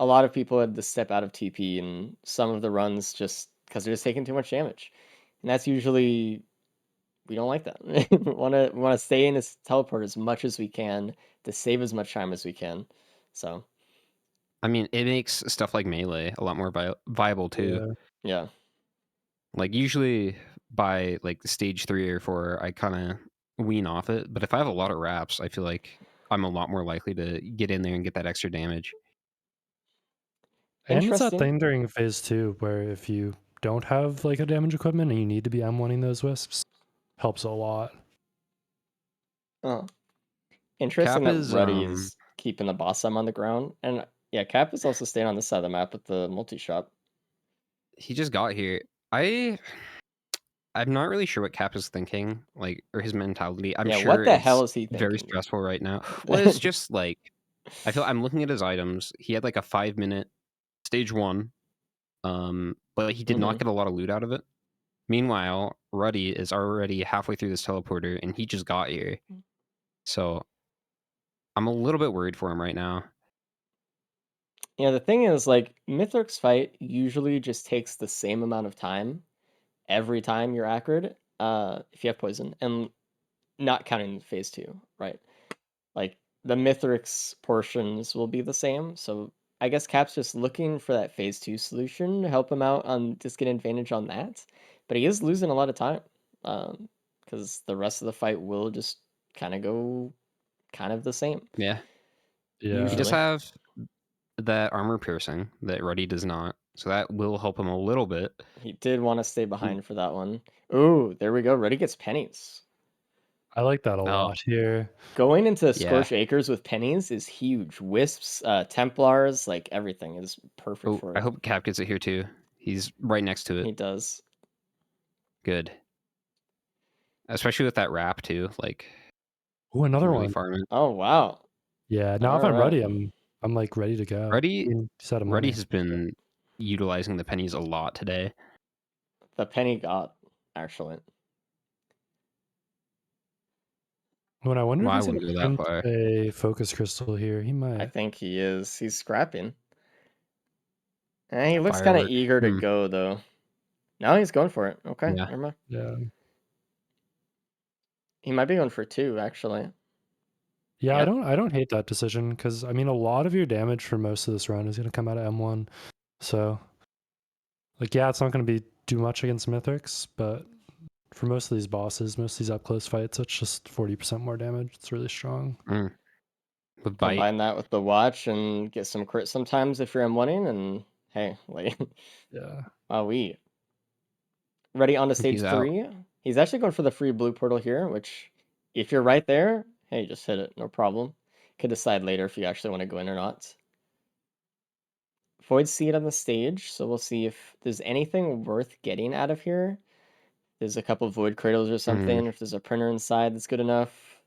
A: lot of people had to step out of TP and some of the runs just because they're just taking too much damage. And that's usually we don't like that. We want to stay in this teleport as much as we can to save as much time as we can. So
B: I mean, it makes stuff like melee a lot more viable too.
E: yeah.
A: yeah,
B: Like usually by like stage 3 or 4, I kind of wean off it. But if I have a lot of wraps, I feel like I'm a lot more likely to get in there and get that extra damage.
E: And it's that
A: interesting.
E: thing during phase 2 where if you don't have like a damage equipment and you need to be M1ing those wisps, helps a lot.
A: Oh, interesting
B: Cap
A: that
B: is
A: Ruddy is keeping the boss on the ground, and yeah, Cap is also staying on the side of the map with the multi shop.
B: he just got here. I'm not really sure what Cap is thinking, like, or his mentality. I'm
A: Yeah,
B: sure
A: what the
B: it's
A: hell is he
B: very
A: thinking?
B: stressful right now. Well, it's just like I feel I'm looking at his items. He had like a 5-minute stage 1, but he did not get a lot of loot out of it. Meanwhile, Ruddy is already halfway through this teleporter, and he just got here. So I'm a little bit worried for him right now.
A: Yeah, the thing is, like, Mithric's fight usually just takes the same amount of time every time you're accurate, if you have poison, and not counting phase 2, right? Like, the Mithric's portions will be the same, so I guess Cap's just looking for that phase 2 solution to help him out on just get advantage on that, but he is losing a lot of time, because the rest of the fight will just kind of go kind of the same.
B: Yeah.
E: Yeah.
B: He does
A: Usually.
B: have that armor piercing that Ruddy does not, so that will help him a little bit.
A: He did want to stay behind for that one. Ooh, there we go. Reddy gets pennies.
E: I like that a lot here.
A: Going into
B: Yeah.
A: Scorched Acres with pennies is huge. Wisps, Templars, like everything is perfect
B: Oh,
A: for
B: I
A: it.
B: hope Cap gets it here too. He's right next to
A: He
B: it.
A: does.
B: Good. Especially with that wrap too. Like,
E: Ooh, another
B: really
E: one.
B: farm it.
A: Oh wow.
E: Yeah. Now if I'm
A: Alright.
E: ready, I'm like ready to go.
B: Ruddy
E: Set of money.
B: has been utilizing the pennies a lot today.
A: The penny god, actually.
E: When I wonder
B: Well, I
E: if he's
B: wouldn't
E: gonna
B: go that
E: print
B: far.
E: a focus crystal here. He
A: I
E: might.
A: think he is. He's scrapping. He looks kind of
B: Firework.
A: eager to go though. Now he's going for it. Okay,
B: Yeah.
A: never mind.
E: Yeah.
A: He might be going for 2 actually.
E: Yeah,
A: Yep.
E: I don't hate that decision because I mean a lot of your damage for most of this run is gonna come out of M1. So like yeah, it's not gonna be too much against Mithrix, but for most of these bosses, most of these up close fights, it's just 40% more damage. It's really strong.
B: With bite.
A: Combine that with the watch and get some crit sometimes if you're M1ing, and hey, like
E: Yeah.
A: we ready on to
B: He's
A: stage
B: out.
A: 3. He's actually going for the free blue portal here, which if you're right there, hey, just hit it, no problem. Could decide later if you actually want to go in or not. Void Seed on the stage, so we'll see if there's anything worth getting out of here. There's a couple void cradles or something. If there's a printer inside that's good enough.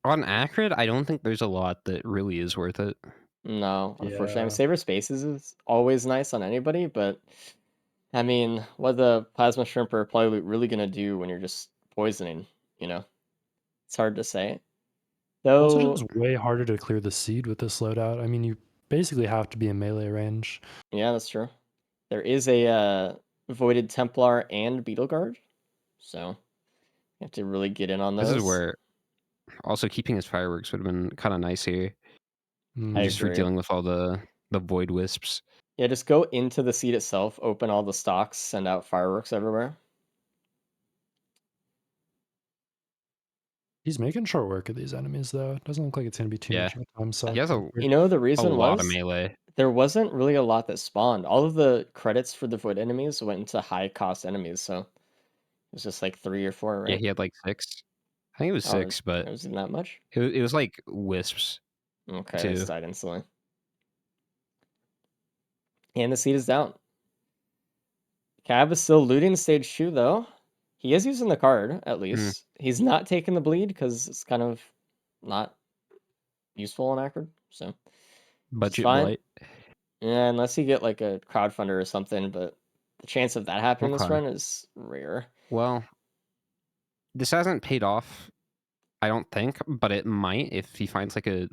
B: On Acrid, I don't think there's a lot that really is worth it.
A: No, unfortunately. I mean,
E: Yeah.
A: Saber Spaces is always nice on anybody, but I mean, what the Plasma Shrimp are probably really going to do when you're just poisoning, you know? It's hard to say.
E: Also
A: Though,
E: just way harder to clear the seed with this loadout. I mean, you basically have to be in melee range.
A: yeah, that's true. There is a Voided Templar and Beetle Guard, so you have to really get in on those.
B: This is where also keeping his fireworks would have been kind of nice here.
A: I
B: Just for
A: agree.
B: dealing with all the void wisps.
A: Yeah, just go into the seed itself, open all the stocks, send out fireworks everywhere.
E: He's making short work of these enemies, though. It doesn't look like it's going to be too much of a time suck.
B: He has a
A: You know, the reason
B: lot
A: was
B: of melee.
A: there wasn't really a lot that spawned. All of the credits for the void enemies went into high cost enemies, so it was just like 3 or 4, right?
B: Yeah, he had like 6. I think it was 6, but
A: it wasn't that much.
B: it was like wisps.
A: Okay,
B: too.
A: they died instantly. And the seed is down. Cab is still looting stage 2, though. He is using the card, at least. He's not taking the bleed because it's kind of not useful on Acrid. So
B: Budget
A: fine.
B: blight.
A: Yeah, unless you get like a crowdfunder or something, but the chance of that happening this
B: Okay.
A: run is rare.
B: Well, this hasn't paid off, I don't think, but it might if he finds like a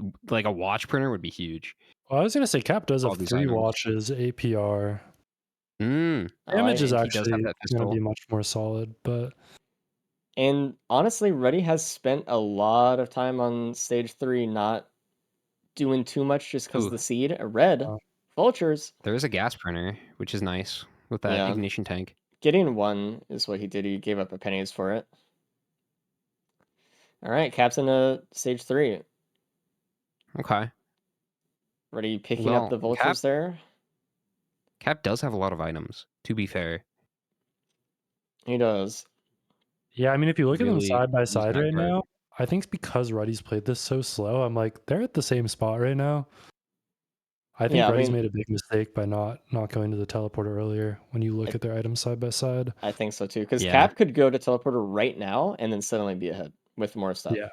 B: watch printer would be huge.
E: Well, I was gonna say Cap does
B: All
E: have
B: these
E: 3
B: items.
E: watches, APR.
B: Mm.
E: Damage is
B: and he does have
E: actually
B: that
E: gonna be
B: pistol.
E: much more solid, but
A: And honestly, Ruddy has spent a lot of time on stage 3 not doing too much just because
B: Ooh.
A: the seed. Red
E: Oh.
A: vultures.
B: There is a gas printer, which is nice with that
A: Yeah.
B: ignition tank.
A: Getting 1 is what he did. He gave up a pennies for it. All right, Cap's into stage 3.
B: Okay.
A: Ruddy picking up the vultures there.
B: Cap does have a lot of items, to be fair.
A: He does.
E: yeah, I mean, if you look at them
B: Really
E: side by
B: use
E: side
B: that
E: right
B: card.
E: now, I think it's because Ruddy's played this so slow. I'm like, they're at the same spot right now. I think
A: Yeah, I
E: Ruddy's
A: mean-
E: made a big mistake by not going to the teleporter earlier when you look at their items side by side.
A: I think so too. Because
B: Yeah.
A: Cap could go to teleporter right now and then suddenly be ahead with more stuff.
E: Yeah.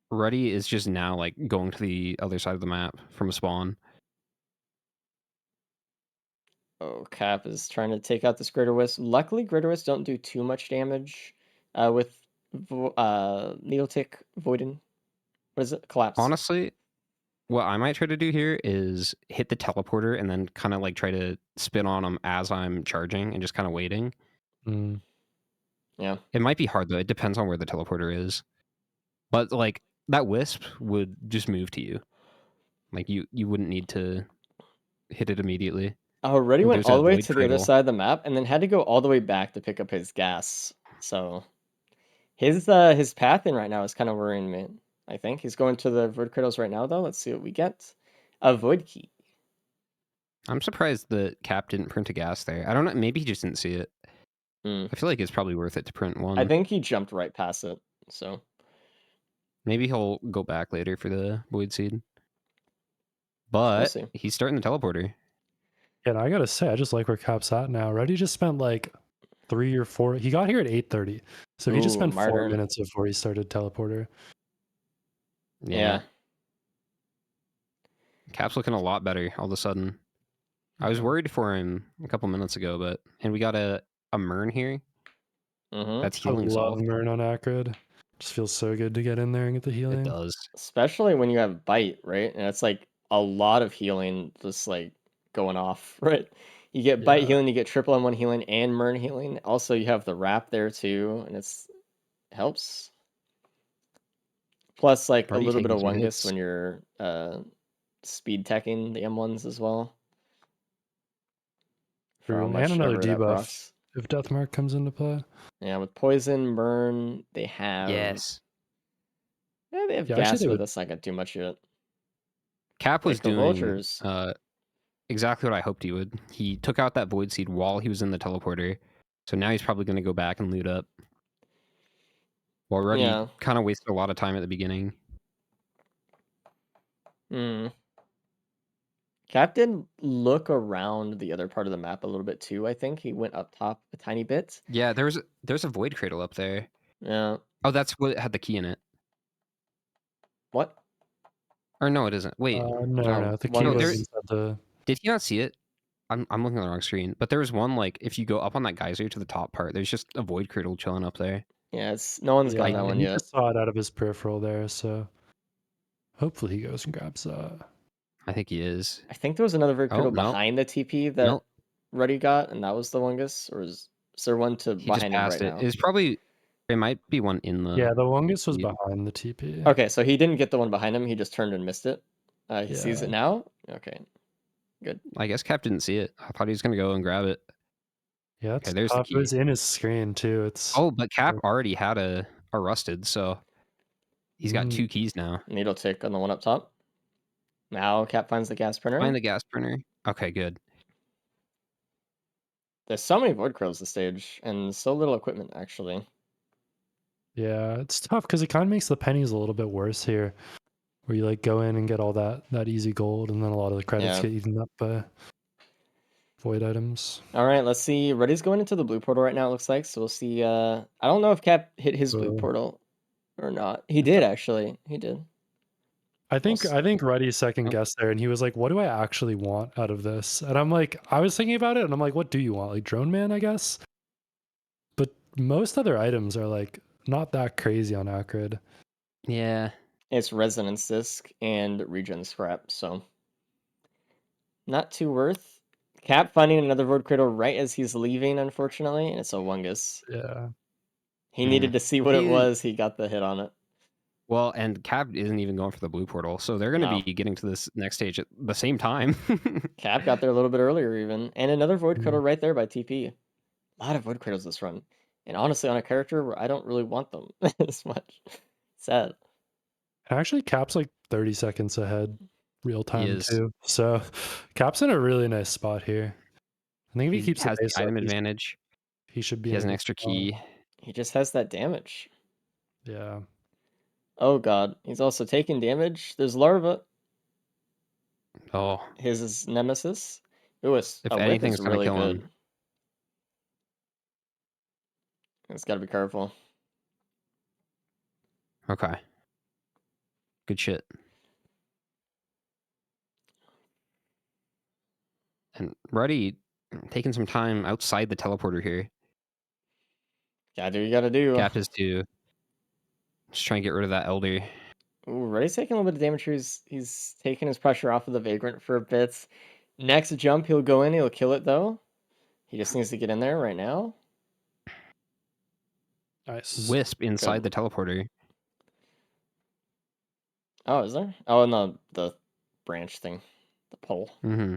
B: Ruddy is just now like going to the other side of the map from a spawn.
A: Oh, Cap is trying to take out this Greater Wisp. Luckily, Greater Wisp don't do too much damage with Needle Tick Voidin. What is it? Collapse.
B: Honestly, what I might try to do here is hit the teleporter and then kind of like try to spin on him as I'm charging and just kind of waiting.
E: Mm.
A: Yeah.
B: It might be hard though. It depends on where the teleporter is. But like that wisp would just move to you. Like you wouldn't need to hit it immediately.
A: Oh, Ruddy went
B: There's
A: all
B: a
A: the way
B: void
A: to the other
B: cradle.
A: side of the map and then had to go all the way back to pick up his gas. So his path in right now is kind of worrying me. I think he's going to the void cradles right now though. Let's see what we get. A void key.
B: I'm surprised that Cap didn't print a gas there. I don't know. Maybe he just didn't see it.
A: Hmm.
B: I feel like it's probably worth it to print one.
A: I think he jumped right past it. So
B: Maybe he'll go back later for the void seed. But
A: see.
B: he's starting the teleporter.
E: Yeah, and I gotta say, I just like where Cap's at now. Ruddy just spent like 3 or 4. He got here at 8:30, so he just
A: Ooh,
E: spent 4
A: martyr.
E: minutes before he started teleporter.
A: Yeah.
B: Cap's looking a lot better all of a sudden. I was worried for him a couple minutes ago, and we got a Mern here.
A: Mm-hmm.
B: That's
E: I
B: healing
E: love
B: salve.
E: Mern on Acrid. Just feels so good to get in there and get the
B: It
E: healing.
B: does.
A: Especially when you have bite, right? And it's like a lot of healing just like going off, right? You get bite
E: Yeah.
A: healing, you get triple M1 healing and Mern healing. Also, you have the wrap there too, and it helps. Plus, like
B: Already
A: a little bit
B: taking
A: of
B: 2
A: Wungus
B: hits.
A: when you're speed teching the M1s as well. For how
E: True,
A: much
E: and another
A: ever that
E: debuff
A: procs.
E: if Deathmark comes into play.
A: Yeah, with poison, Mern, they have.
B: Yes.
A: Yeah, they have
E: Yeah, actually
A: gas,
E: they
A: but
E: would.
A: that's not gonna do much yet.
B: Cap was
A: Break the
B: doing
A: vultures.
B: exactly what I hoped he would. He took out that void seed while he was in the teleporter. So now he's probably going to go back and loot up. Well, already
A: Yeah.
B: kind of wasted a lot of time at the beginning.
A: Hmm. Cap did look around the other part of the map a little bit too, I think. He went up top a tiny bit.
B: Yeah, there's a void cradle up there.
A: Yeah.
B: Oh, that's what had the key in it.
A: What?
B: Or no, it isn't. Wait,
E: No. The
A: one
E: key
A: was-
E: was inside the.
B: did he not see it? I'm looking at the wrong screen. But there was one, like, if you go up on that geyser to the top part, there's just a void cradle chilling up there.
A: Yeah, no one's gotten
E: Yeah,
A: that one
E: he
A: yet.
E: just saw it out of his peripheral there, so hopefully he goes and grabs that.
B: I think he is.
A: I think there was another void
B: Oh,
A: cradle
B: no.
A: behind the TP that
B: Nope.
A: Ruddy got, and that was the Wungus, or is there one to
B: He just
A: behind him
B: passed
A: right
B: it.
A: now?
B: It's probably, it might be one in the.
E: Yeah, the Wungus was
B: Yeah.
E: behind the TP.
A: Okay, so he didn't get the one behind him. He just turned and missed it. He sees
E: Yeah.
A: it now. Okay, good.
B: I guess Cap didn't see it. I thought he was going to go and grab it.
E: Yeah, it's
B: there's the
E: tough. It was
B: key.
E: in his screen too. It's
B: Oh, but Cap already had a rusted, so he's got 2 keys now.
A: Needle tick on the one up top. Now Cap finds the gas printer.
B: Find the gas printer. Okay, good.
A: There's so many void cradles this stage, and so little equipment actually.
E: Yeah, it's tough because it kind of makes the pennies a little bit worse here, where you like go in and get all that easy gold, and then a lot of the credits
A: Yeah.
E: get eaten up by void items.
A: All right, let's see. Ruddy's going into the blue portal right now, it looks like. So we'll see. I don't know if Cap hit his blue portal or not. He did, actually. He did.
E: I think
A: s-
E: Ruddy second
B: Oh.
E: guessed there, and he was like, "What do I actually want out of this?" And I'm like, I was thinking about it, and I'm like, "What do you want? Like Drone Man, I guess." But most other items are like not that crazy on Acrid.
B: Yeah.
A: It's resonance disc and regen scrap, so not too worth. Cap finding another Void Cradle right as he's leaving, unfortunately, and it's a Wungus.
E: Yeah.
A: He needed to see what it
B: He-
A: was. He got the hit on it.
B: Well, and Cap isn't even going for the blue portal, so they're going to
A: No.
B: be getting to this next stage at the same time.
A: Cap got there a little bit earlier, even, and another Void
E: Mhm.
A: Cradle right there by TP. A lot of Void Cradles this run, and honestly, on a character where I don't really want them as much. Sad.
E: And actually, Cap's like 30 seconds ahead, real time
B: is.
E: too. So Cap's in a really nice spot here. I think if he
B: He
E: keeps the
B: has the
E: pace up,
B: item advantage.
E: he should be.
B: He
E: in
B: has
E: a
B: an
E: good
B: extra
E: spot.
B: key.
A: He just has that damage.
E: Yeah.
A: Oh god, he's also taking damage. There's Larva,
B: Oh,
A: his nemesis. Ooh,
B: if
A: a whip
B: anything's
A: is
B: gonna
A: really
B: kill
A: good.
B: him.
A: It's got to be careful.
B: Okay. Good shit. And Ruddy taking some time outside the teleporter here.
A: Gotta do what you gotta do.
B: Cap is to just try and get rid of that Elder.
A: Ooh, Reddy's taking a little bit of damage. He's taking his pressure off of the Vagrant for a bit. Next jump, he'll go in. He'll kill it though. He just needs to get in there right now.
E: Nice.
B: Wisp inside
A: Good.
B: the teleporter.
A: Oh, is there? Oh, no, the branch thing, the pole.
B: Mm-hmm.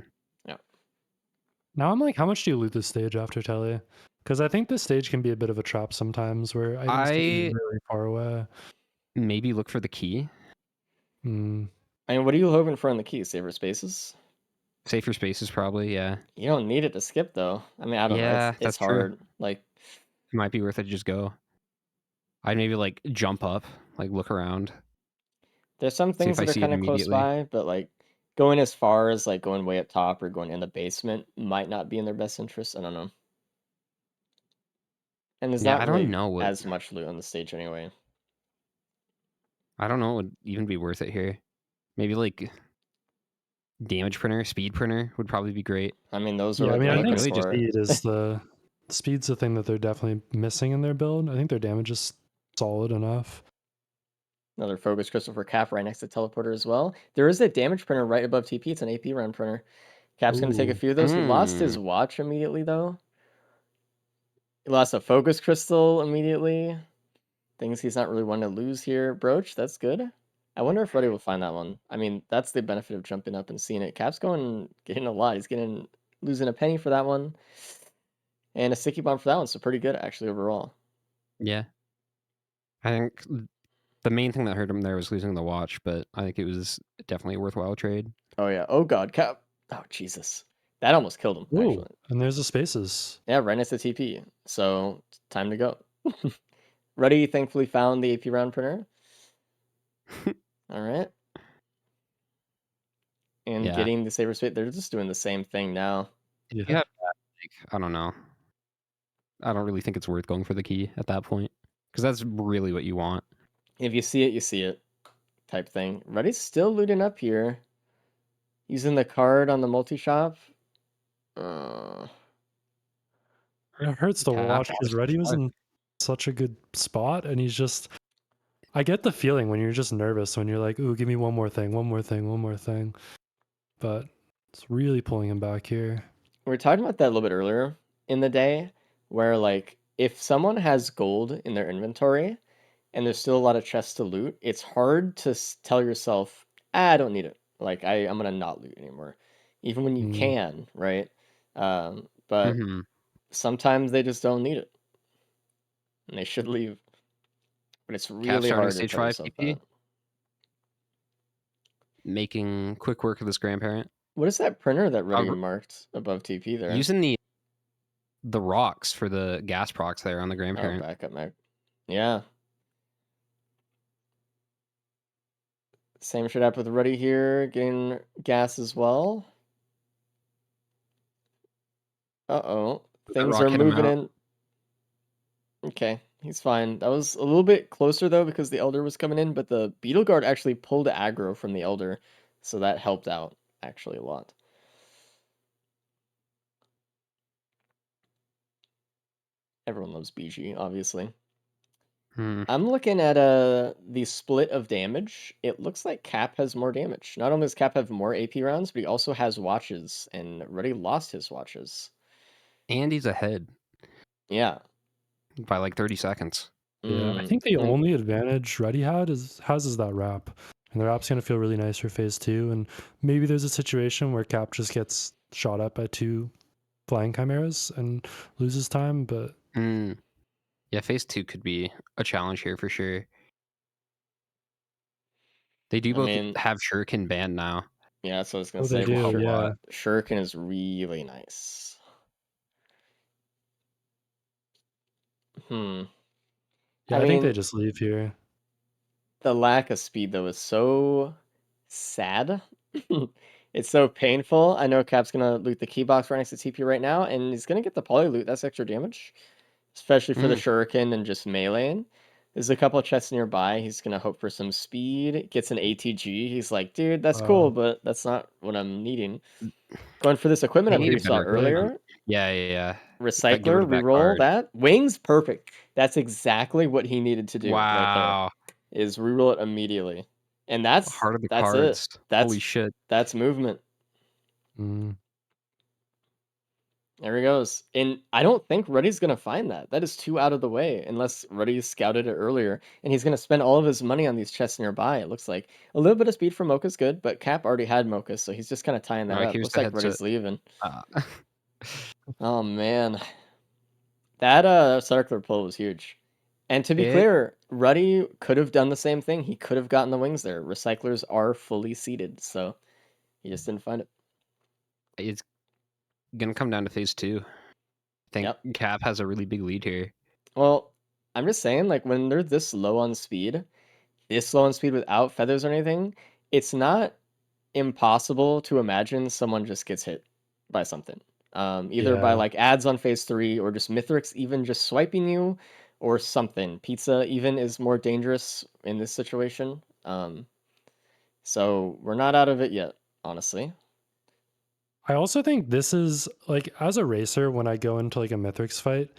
E: Now I'm like, how much do you loot this stage after Telly? Because I think this stage can be a bit of a trap sometimes where items can be
B: I
E: really far away.
B: maybe look for the key.
E: Hmm.
A: I mean, what are you hoping for on the key? Saver spaces?
B: Safer spaces, probably. Yeah.
A: You don't need it to skip though. I mean, I don't know.
B: Yeah,
A: It's
B: that's true.
A: hard. Like,
B: It might be worth it to just go. I'd maybe like jump up, like look around,
A: there's some
B: see
A: things
B: if I
A: that are
B: see it
A: kind of close
B: immediately.
A: by, but like going as far as like going way up top or going in the basement might not be in their best interest. I don't know. And there's
B: Yeah,
A: not
B: I don't
A: really
B: know what
A: as much loot on the stage anyway.
B: would even be worth it here. Maybe like damage printer, speed printer would probably be great.
A: I mean, those are
E: Yeah, I
A: what
E: mean,
A: they're
E: I
B: think
E: think
A: looking
B: really just
A: for.
E: speed is speed's the thing that they're definitely missing in their build. I think their damage is solid enough.
A: Another focus crystal for Cap right next to teleporter as well. There is a damage printer right above TP. It's an AP round printer. Cap's going to take a
E: Ooh.
A: few of those. He lost his watch immediately, though. He lost a focus crystal immediately. Things he's not really wanting to lose here. Brooch, that's good. I wonder if Ruddy will find that one. I mean, that's the benefit of jumping up and seeing it. Cap's getting a lot. He's losing a penny for that one. And a sticky bomb for that one. So pretty good, actually, overall.
B: Yeah. I think the main thing that hurt him there was losing the watch, but I think it was definitely a worthwhile trade.
A: Oh, yeah. Oh, God. Cap. Oh, Jesus. That almost killed him,
E: Ooh,
A: actually.
E: and there's the spaces.
A: Yeah, right next to TP. So time to go. Ruddy thankfully found the AP round printer. All right. And
B: Yeah.
A: getting the saber spade. They're just doing the same thing now.
B: You have that, like, I don't know. I don't really think it's worth going for the key at that point because that's really what you want.
A: If you see it, you see it type thing. Ruddy's still looting up here. Using the card on the multi-shop.
E: It hurts to
B: Cap
E: watch because
B: just
E: Reddy was
B: five.
E: in such a good spot, and he's just. I get the feeling when you're just nervous when you're like, "Ooh, give me one more thing, one more thing, one more thing," but it's really pulling him back here.
A: We were talking about that a little bit earlier in the day, where like if someone has gold in their inventory and there's still a lot of chests to loot, it's hard to tell yourself, I don't need it. Like I'm gonna not loot anymore, even when you
E: Mm.
A: can, right? But
B: Mm-hmm.
A: sometimes they just don't need it, and they should leave. But it's
B: Cap
A: really
B: starting
A: hard to
B: stage
A: tell
B: 5
A: yourself
B: TP,
A: that.
B: making quick work of this grandparent.
A: What is that printer that Ruddy
B: I'll-
A: marked above TP there?
B: Using the rocks for the gas procs there on the
A: Oh,
B: grandparent.
A: backup Mac. Yeah. Same should happen with Ruddy here, getting gas as well. Uh-oh.
B: That
A: Things
B: rock
A: are
B: hit him
A: moving
B: out.
A: in. Okay. He's fine. That was a little bit closer though because the Elder was coming in, but the Beetle Guard actually pulled aggro from the Elder, so that helped out actually a lot. Everyone loves BG, obviously.
B: Hmm.
A: I'm looking at the split of damage. It looks like Cap has more damage. Not only does Cap have more AP rounds, but he also has watches, and already lost his watches.
B: And he's ahead
A: Yeah.
B: by like 30 seconds.
E: Yeah, I think the
A: and
E: only advantage Reddy has that wrap, and the wrap's gonna feel really nice for phase 2. And maybe there's a situation where Cap just gets shot at by 2 flying chimeras and loses time, but
B: Mm. Yeah, phase 2 could be a challenge here for sure. They do
A: I
B: both
A: mean,
B: have Shuriken banned now.
A: yeah, that's what I was gonna
E: oh, they
A: say.
B: That will help
E: do,
B: a
E: yeah.
B: lot.
A: Shuriken is really nice.
E: Yeah,
A: I
E: I think they
A: mean,
E: just leave here.
A: the lack of speed though is so sad. It's so painful. I know Cap's gonna loot the key box right next to TP right now, and he's gonna get the poly loot. That's extra damage, especially for the
B: Mm.
A: shuriken and just meleeing. There's a couple of chests nearby. He's gonna hope for some speed. Gets an ATG. He's like, dude, that's cool, but that's not what I'm needing. Going for this equipment
B: They
A: upgrade
B: need
A: you
B: a
A: saw
B: better equipment.
A: earlier.
B: Yeah. Get rid
A: Recycler,
B: of that
A: reroll
B: card.
A: that. Wings, perfect. That's exactly what he needed to do right there.
B: Wow.
A: Is reroll it immediately. And
B: Heart of the
A: that's it.
B: cards.
A: That's
B: Holy shit.
A: that's movement.
E: Mm.
A: There he goes. And I don't think Ruddy's gonna find that. That is too out of the way, unless Ruddy scouted it earlier. And he's gonna spend all of his money on these chests nearby, it looks like. A little bit of speed from Mocha's good, but Cap already had Mocha, so he's just kinda tying that
B: Oh,
A: up.
B: here's
A: Looks
B: the
A: like
B: headset.
A: Ruddy's leaving.
B: Uh,
A: Oh man. That circular pull was huge. And to be
B: it
A: clear, Ruddy could have done the same thing. He could have gotten the wings there. Recyclers are fully seated, so he just didn't find it.
B: it's gonna come down to phase 2. I think
A: Yep.
B: Cap has a really big lead here.
A: Well, I'm just saying, like, when they're this low on speed, without feathers or anything, it's not impossible to imagine someone just gets hit by something. Either by
E: Yeah.
A: like ads on phase 3 or just Mithrix even just swiping you or something. Pizza even is more dangerous in this situation. So we're not out of it yet, honestly.
E: I also think this is like, as a racer, when I go into like a Mithrix fight,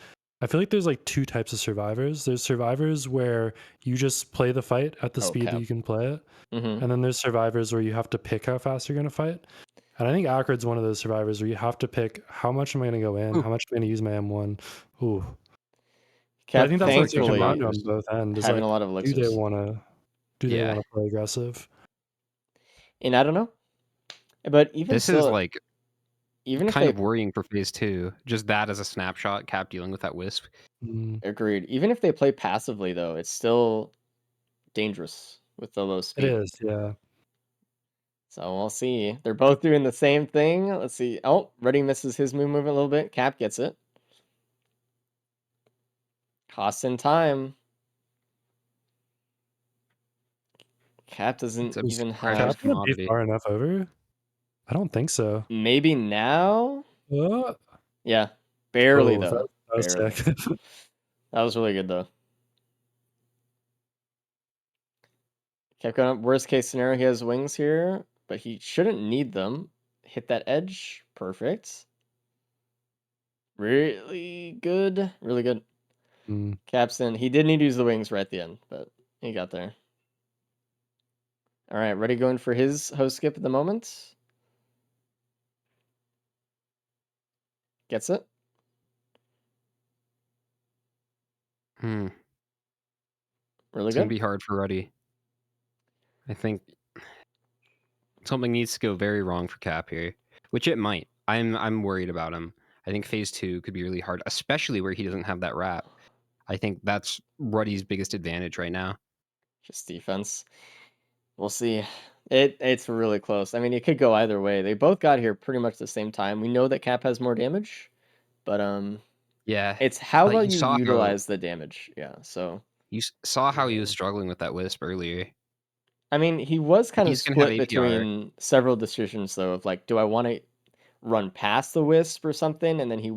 E: I feel like there's like 2 types of survivors. There's survivors where you just play the fight at the speed that
A: Cap.
E: you can play it.
A: Mm-hmm.
E: And then there's survivors where you have to pick how fast you're going to fight. And I think Acrid's one of those survivors where you have to pick how much am I going to go in,
B: Ooh.
E: how much am I going to use my M1. Ooh. But I
A: Cap
E: think that's what it's going to come down
A: thankfully
E: to on both ends. Is
A: having
E: like,
A: a lot of
E: do they
A: elixirs.
E: want to
B: Yeah.
E: play aggressive?
A: And I don't know. But even
B: This is
A: still,
B: like
A: even if
B: kind
A: they
B: of worrying for phase 2. Just that as a snapshot, Cap dealing with that wisp.
E: Mm,
A: agreed, even if they play passively though, it's still dangerous with the low
E: it
A: speed.
E: is, yeah.
A: So we'll see. They're both doing the same thing. Let's see. Oh, Reddy misses his movement a little bit. Cap gets it. Cost in time. Cap doesn't
B: It's a
E: Is
A: even
B: precious
E: Cap
A: have.
E: going to be
B: commodity.
E: far enough over? I don't think so.
A: Maybe now?
E: Oh,
A: Yeah. Barely,
E: oh, that
A: though.
E: was
A: Barely.
E: sick.
A: That was really good, though. Kept going up. Worst case scenario, he has wings here, but he shouldn't need them. Hit that edge. Perfect. Really good. Really good.
E: Mm.
A: Capstan. He did need to use the wings right at the end, but he got there. All right, Ready going for his host skip at the moment. Gets it.
B: Hmm.
A: Really
B: It's gonna
A: good.
B: be hard for Ruddy. I think something needs to go very wrong for Cap here, which it might. I'm worried about him. I think phase 2 could be really hard, especially where he doesn't have that wrap. I think that's Ruddy's biggest advantage right now.
A: Just defense. We'll see. It's really close. I mean, it could go either way. They both got here pretty much the same time. We know that Cap has more damage, but
B: Yeah,
A: it's how
B: like
A: well you utilize the damage. Yeah. So
B: you saw how he was
E: Yeah.
B: struggling with that wisp earlier.
A: I mean, he was kind of
B: He's gonna have
A: split
B: APR.
A: between several decisions though of like, do I want to run past the wisp or something? And then he's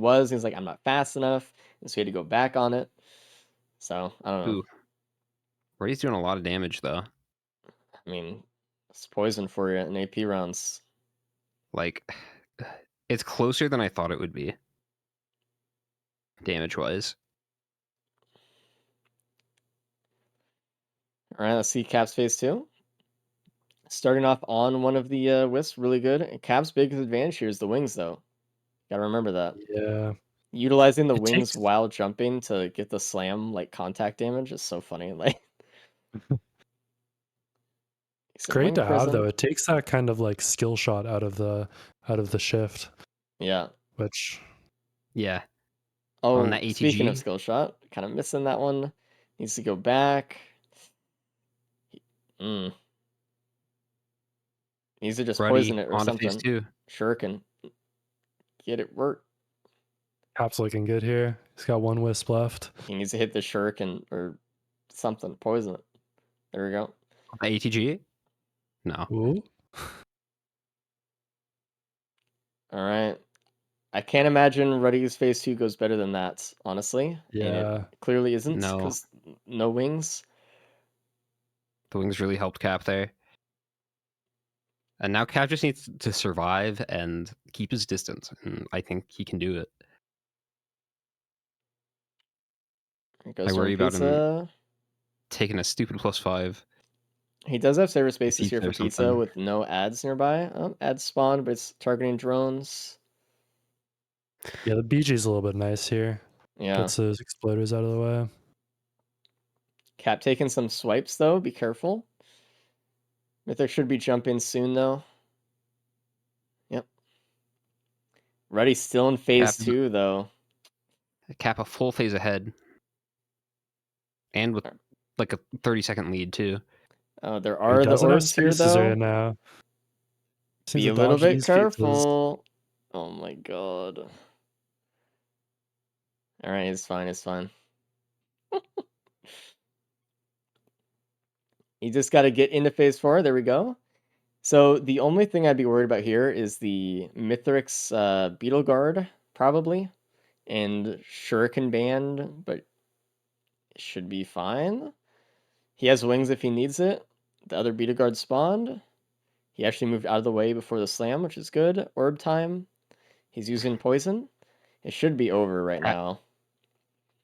A: like, I'm not fast enough, and so he had to go back on it. So I don't know.
B: Ooh. Ray's doing a lot of damage though.
A: I mean, it's poison for you in AP rounds.
B: Like, it's closer than I thought it would be. Damage-wise.
A: All right, let's see Cap's phase 2. Starting off on one of the wisps, really good. And Cap's biggest advantage here is the wings, though. Gotta remember that.
E: Yeah.
A: Utilizing the
C: It
A: wings
C: takes-
A: while jumping to get the slam, like contact damage, is so funny. Like,
E: It's great to have though. It takes that kind of like skill shot out of the shift,
A: Yeah.
E: which
B: Yeah.
A: Oh,
B: On that
A: speaking of
B: ATG.
A: skill shot, kind of missing that one. Needs to go back. Mm. Needs to just
B: Ready,
A: poison it or
B: on to phase
A: something.
B: 2.
A: Shuriken. Get it work.
E: Cap's looking good here. He's got one wisp left.
A: He needs to hit the shuriken or something. Poison it. There we go.
B: ATG? No.
E: Ooh.
A: All right. I can't imagine Ruddy's phase 2 goes better than that, honestly. And
E: Yeah.
A: it clearly isn't
B: No.
A: because no wings.
B: The wings really helped Cap there. And now Cap just needs to survive and keep his distance. And I think he can do it.
A: Here goes
B: I worry about him
A: pizza.
B: taking a stupid +5.
A: He does have server spaces here
B: pizza
A: for
B: or
A: pizza
B: something.
A: with no ads nearby. Ads spawned, but it's targeting drones.
E: Yeah, the BG's a little bit nice here.
A: Yeah.
E: Gets those exploders out of the way.
A: Cap taking some swipes, though. Be careful. Mythic should be jumping soon, though. Yep. Ruddy's still in phase
B: Cap is-
A: 2, though.
B: Cap a full phase ahead. And with like a 30-second lead, too.
A: There
E: He
A: are the
E: doesn't have
A: orbs here,
E: spaces
A: though.
E: right now. Seems
A: Be
E: to
A: a little
E: dodge
A: bit
E: these pizzas.
A: careful. Oh my god. Alright, it's fine, it's fine. You just got to get into phase 4. There we go. So the only thing I'd be worried about here is the Mithrix Beetle Guard, probably, and Shuriken Band, but it should be fine. He has wings if he needs it. The other Beetle Guard spawned. He actually moved out of the way before the slam, which is good. Orb time. He's using poison. It should be over right now.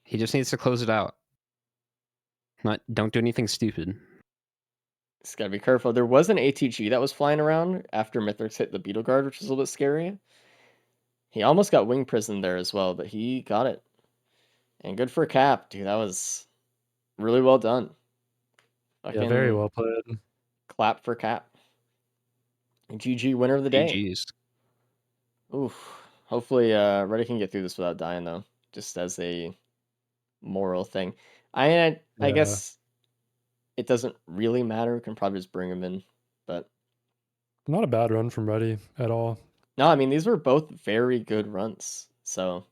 B: He just needs to close it out. Don't do anything stupid.
A: Just gotta be careful. There was an ATG that was flying around after Mithrix hit the Beetle Guard, which was a little bit scary. He almost got Wing Prison there as well, but he got it. And good for Cap, dude. That was really well done.
E: Yeah, very well played.
A: Clap for Cap. GG winner of the day.
B: GG's.
A: Oof. Hopefully, Reddy can get through this without dying, though. Just as a moral thing. I
E: Yeah.
A: guess it doesn't really matter. We can probably just bring him in. But
E: Not a bad run from Ruddy at all.
A: no, I mean, these were both very good runs. So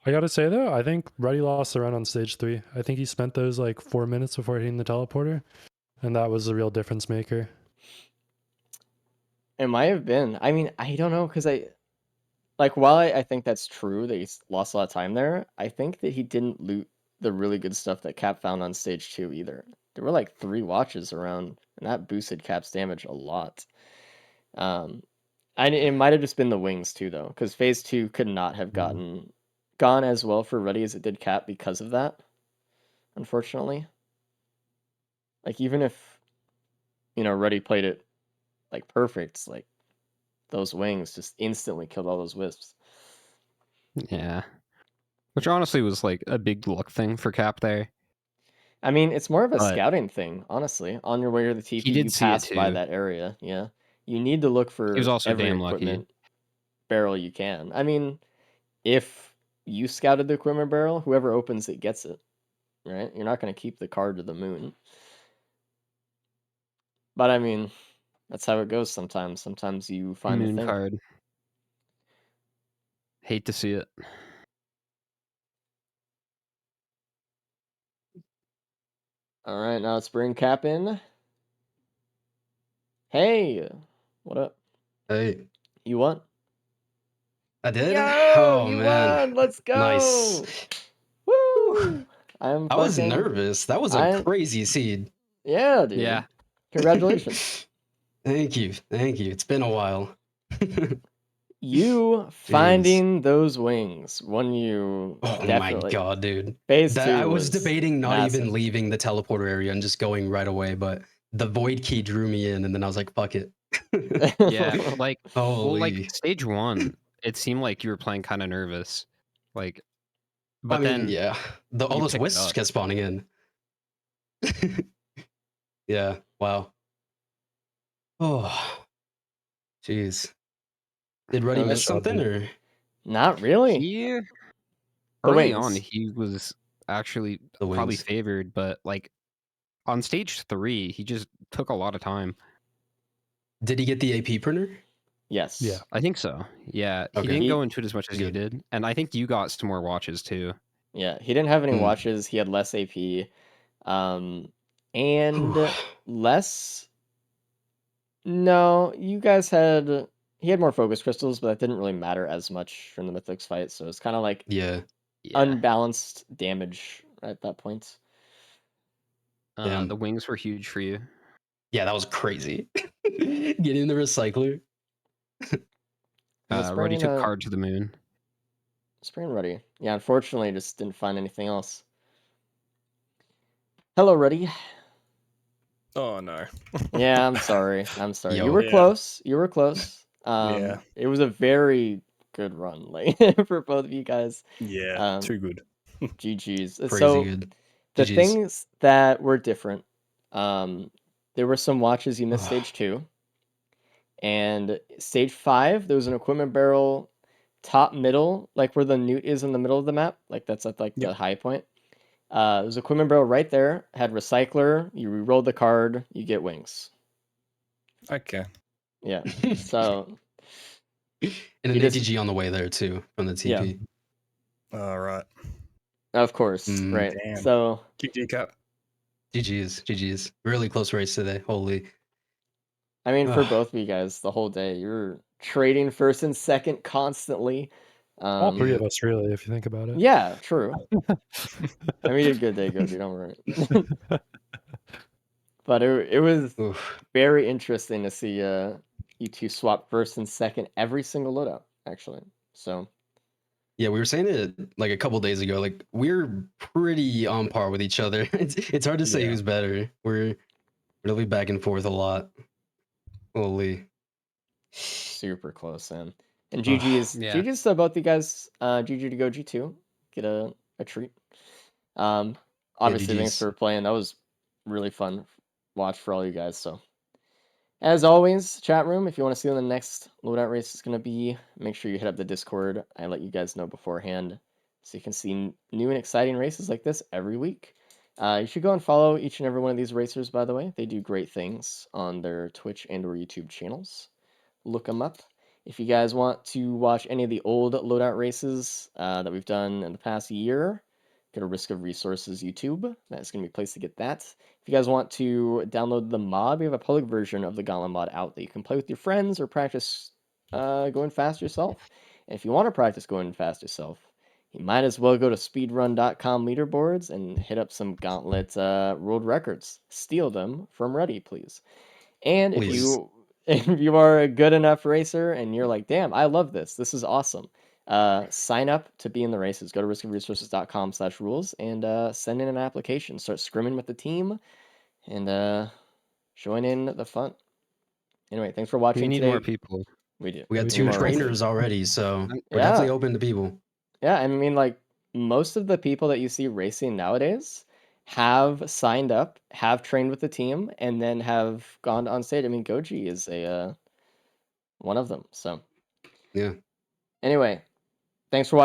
E: I gotta say though, I think Ruddy lost the run on stage 3. I think he spent those like 4 minutes before hitting the teleporter, and that was the real difference maker.
A: it might have been. I mean, I don't know, because while I think that's true that he's lost a lot of time there, I think that he didn't loot the really good stuff that Cap found on stage 2 either. There were like 3 watches around, and that boosted Cap's damage a lot. And it might have just been the wings too, though, because phase 2 could not have gone as well for Ruddy as it did Cap because of that. Unfortunately, like even if Ruddy played it like perfect, like those wings just instantly killed all those wisps.
B: Yeah. Which honestly was like a big luck thing for Cap there.
A: I mean, it's more of a
B: But-
A: scouting thing, honestly. On your way to the TP,
B: He did
A: you
B: see it
A: pass by
B: too.
A: that area. Yeah, you need to look for
B: He was also
A: every
B: damn lucky.
A: equipment barrel you can. I mean, if you scouted the equipment barrel, whoever opens it gets it, right? You're not going to keep the card to the moon. But I mean, that's how it goes sometimes. Sometimes you find
B: Moon
A: the thing.
B: card. Hate to see it.
A: All right, now let's bring Cap in. Hey, what up?
C: Hey,
A: You won?
C: I did.
A: Yo,
C: Oh
A: you
C: man,
A: won! Let's go!
C: nice.
A: Woo! I'm
C: I was
A: fucking
C: nervous. That was a
A: I
C: crazy seed.
A: yeah, dude.
B: Yeah.
A: Congratulations.
C: Thank you. It's been a while.
A: You finding those wings when you
C: Oh my
A: definitely
C: god, dude.
A: phase
C: That
A: 2
C: I was
A: was
C: debating not
A: massive.
C: even leaving the teleporter area and just going right away, but the void key drew me in, and then I was like, "Fuck it."
B: Yeah, like
C: Holy.
B: stage 1, it seemed like you were playing kind of nervous, like, but
C: I mean,
B: then
C: yeah, all
B: you
C: those
B: picked it
C: wisps
B: up.
C: kept spawning in. Yeah. Wow. Oh, jeez. Did Ruddy
A: That
C: miss
A: was
C: something or?
A: not really.
B: He
A: The
B: early on,
A: wings.
B: he was actually
C: The
B: probably
C: wings.
B: favored, but like on stage 3, he just took a lot of time.
C: Did he get the AP printer?
A: Yes.
E: Yeah.
B: I think so. Yeah, he
C: Okay.
B: didn't
A: He-
B: go into it as much as you
C: Good.
B: did, and I think you got some more watches too.
A: Yeah, he didn't have any
C: Hmm.
A: watches. He had less AP, and
C: Whew.
A: less. No, you guys had. He had more focus crystals, but that didn't really matter as much from the Mythics fight. So it's kind of like
C: Yeah.
B: Yeah,
A: unbalanced damage at that point.
C: Damn.
B: the wings were huge for you.
C: Yeah, that was crazy. Getting the recycler.
A: Is it
B: Ruddy
A: spraying,
B: took card to the moon.
A: spraying Ruddy? Yeah, unfortunately, just didn't find anything else. Hello, Ruddy.
D: Oh no.
A: Yeah, I'm sorry. I'm sorry. You
C: Yo.
A: were
D: Yeah.
A: close. You were close.
D: Yeah.
A: It was a very good run, like for both of you guys.
D: Yeah. Too good.
A: GG's.
C: Crazy
A: So
C: good.
A: the
C: GG's.
A: things that were different, there were some watches you missed stage 2, and stage 5 there was an equipment barrel top middle, like where the newt is in the middle of the map, like that's at like
D: Yep.
A: the high point. There was equipment barrel right there. Had recycler. You re-rolled the card. You get wings.
D: Okay.
A: Yeah. So
C: And an
A: you just
C: ATG on the way there too from the
A: yeah,
C: TP.
D: All right.
A: of course, right.
D: Damn.
A: So
D: GG Cap.
C: GG's. Really close race today. Holy.
A: I mean, for
C: Ugh.
A: both of you guys, the whole day you're trading first and second constantly.
E: All three
C: Yeah.
E: of us, really, if you think about it.
A: Yeah, true. I mean, you did a good day, Goji. Don't worry. But it was
C: Oof.
A: very interesting to see you two swap first and second every single loadout, actually. So
C: Yeah, we were saying it like a couple days ago. Like we're pretty on par with each other. It's hard to say
D: Yeah.
C: who's better. We're really back and forth a lot. Holy.
A: super close, man. And
C: Ugh.
A: GG's
B: Yeah.
A: GG's to both you guys. GG to Goji too. Get a treat. Obviously, thanks
C: GG's.
A: for playing. That was really fun watch for all you guys. So, as always, chat room, if you want to see when the next loadout race is going to be, make sure you hit up the Discord. I let you guys know beforehand so you can see new and exciting races like this every week. You should go and follow each and every one of these racers, by the way. They do great things on their Twitch and or YouTube channels. Look them up. If you guys want to watch any of the old loadout races that we've done in the past year, go to Risk of Resources YouTube. That's going to be a place to get that. If you guys want to download the mod, we have a public version of the Gauntlet mod out that you can play with your friends or practice going fast yourself. And if you want to practice going fast yourself, you might as well go to speedrun.com leaderboards and hit up some Gauntlet world records. Steal them from Ready, please. And if
C: Please.
A: you are a good enough racer and you're like, damn, I love this. This is awesome. Sign up to be in the races. Go to riskofresources.com/rules and send in an application. Start scrimming with the team and join in the fun. Anyway, thanks for watching
B: We need
A: today.
B: more people.
A: We do.
C: We got
E: We
C: two
E: do.
C: trainers already, so we're
A: Yeah.
C: definitely open to people.
A: Yeah, I mean, like most of the people that you see racing nowadays have signed up, have trained with the team, and then have gone on stage. I mean, Goji is a one of them. So
C: Yeah.
A: anyway, thanks for watching.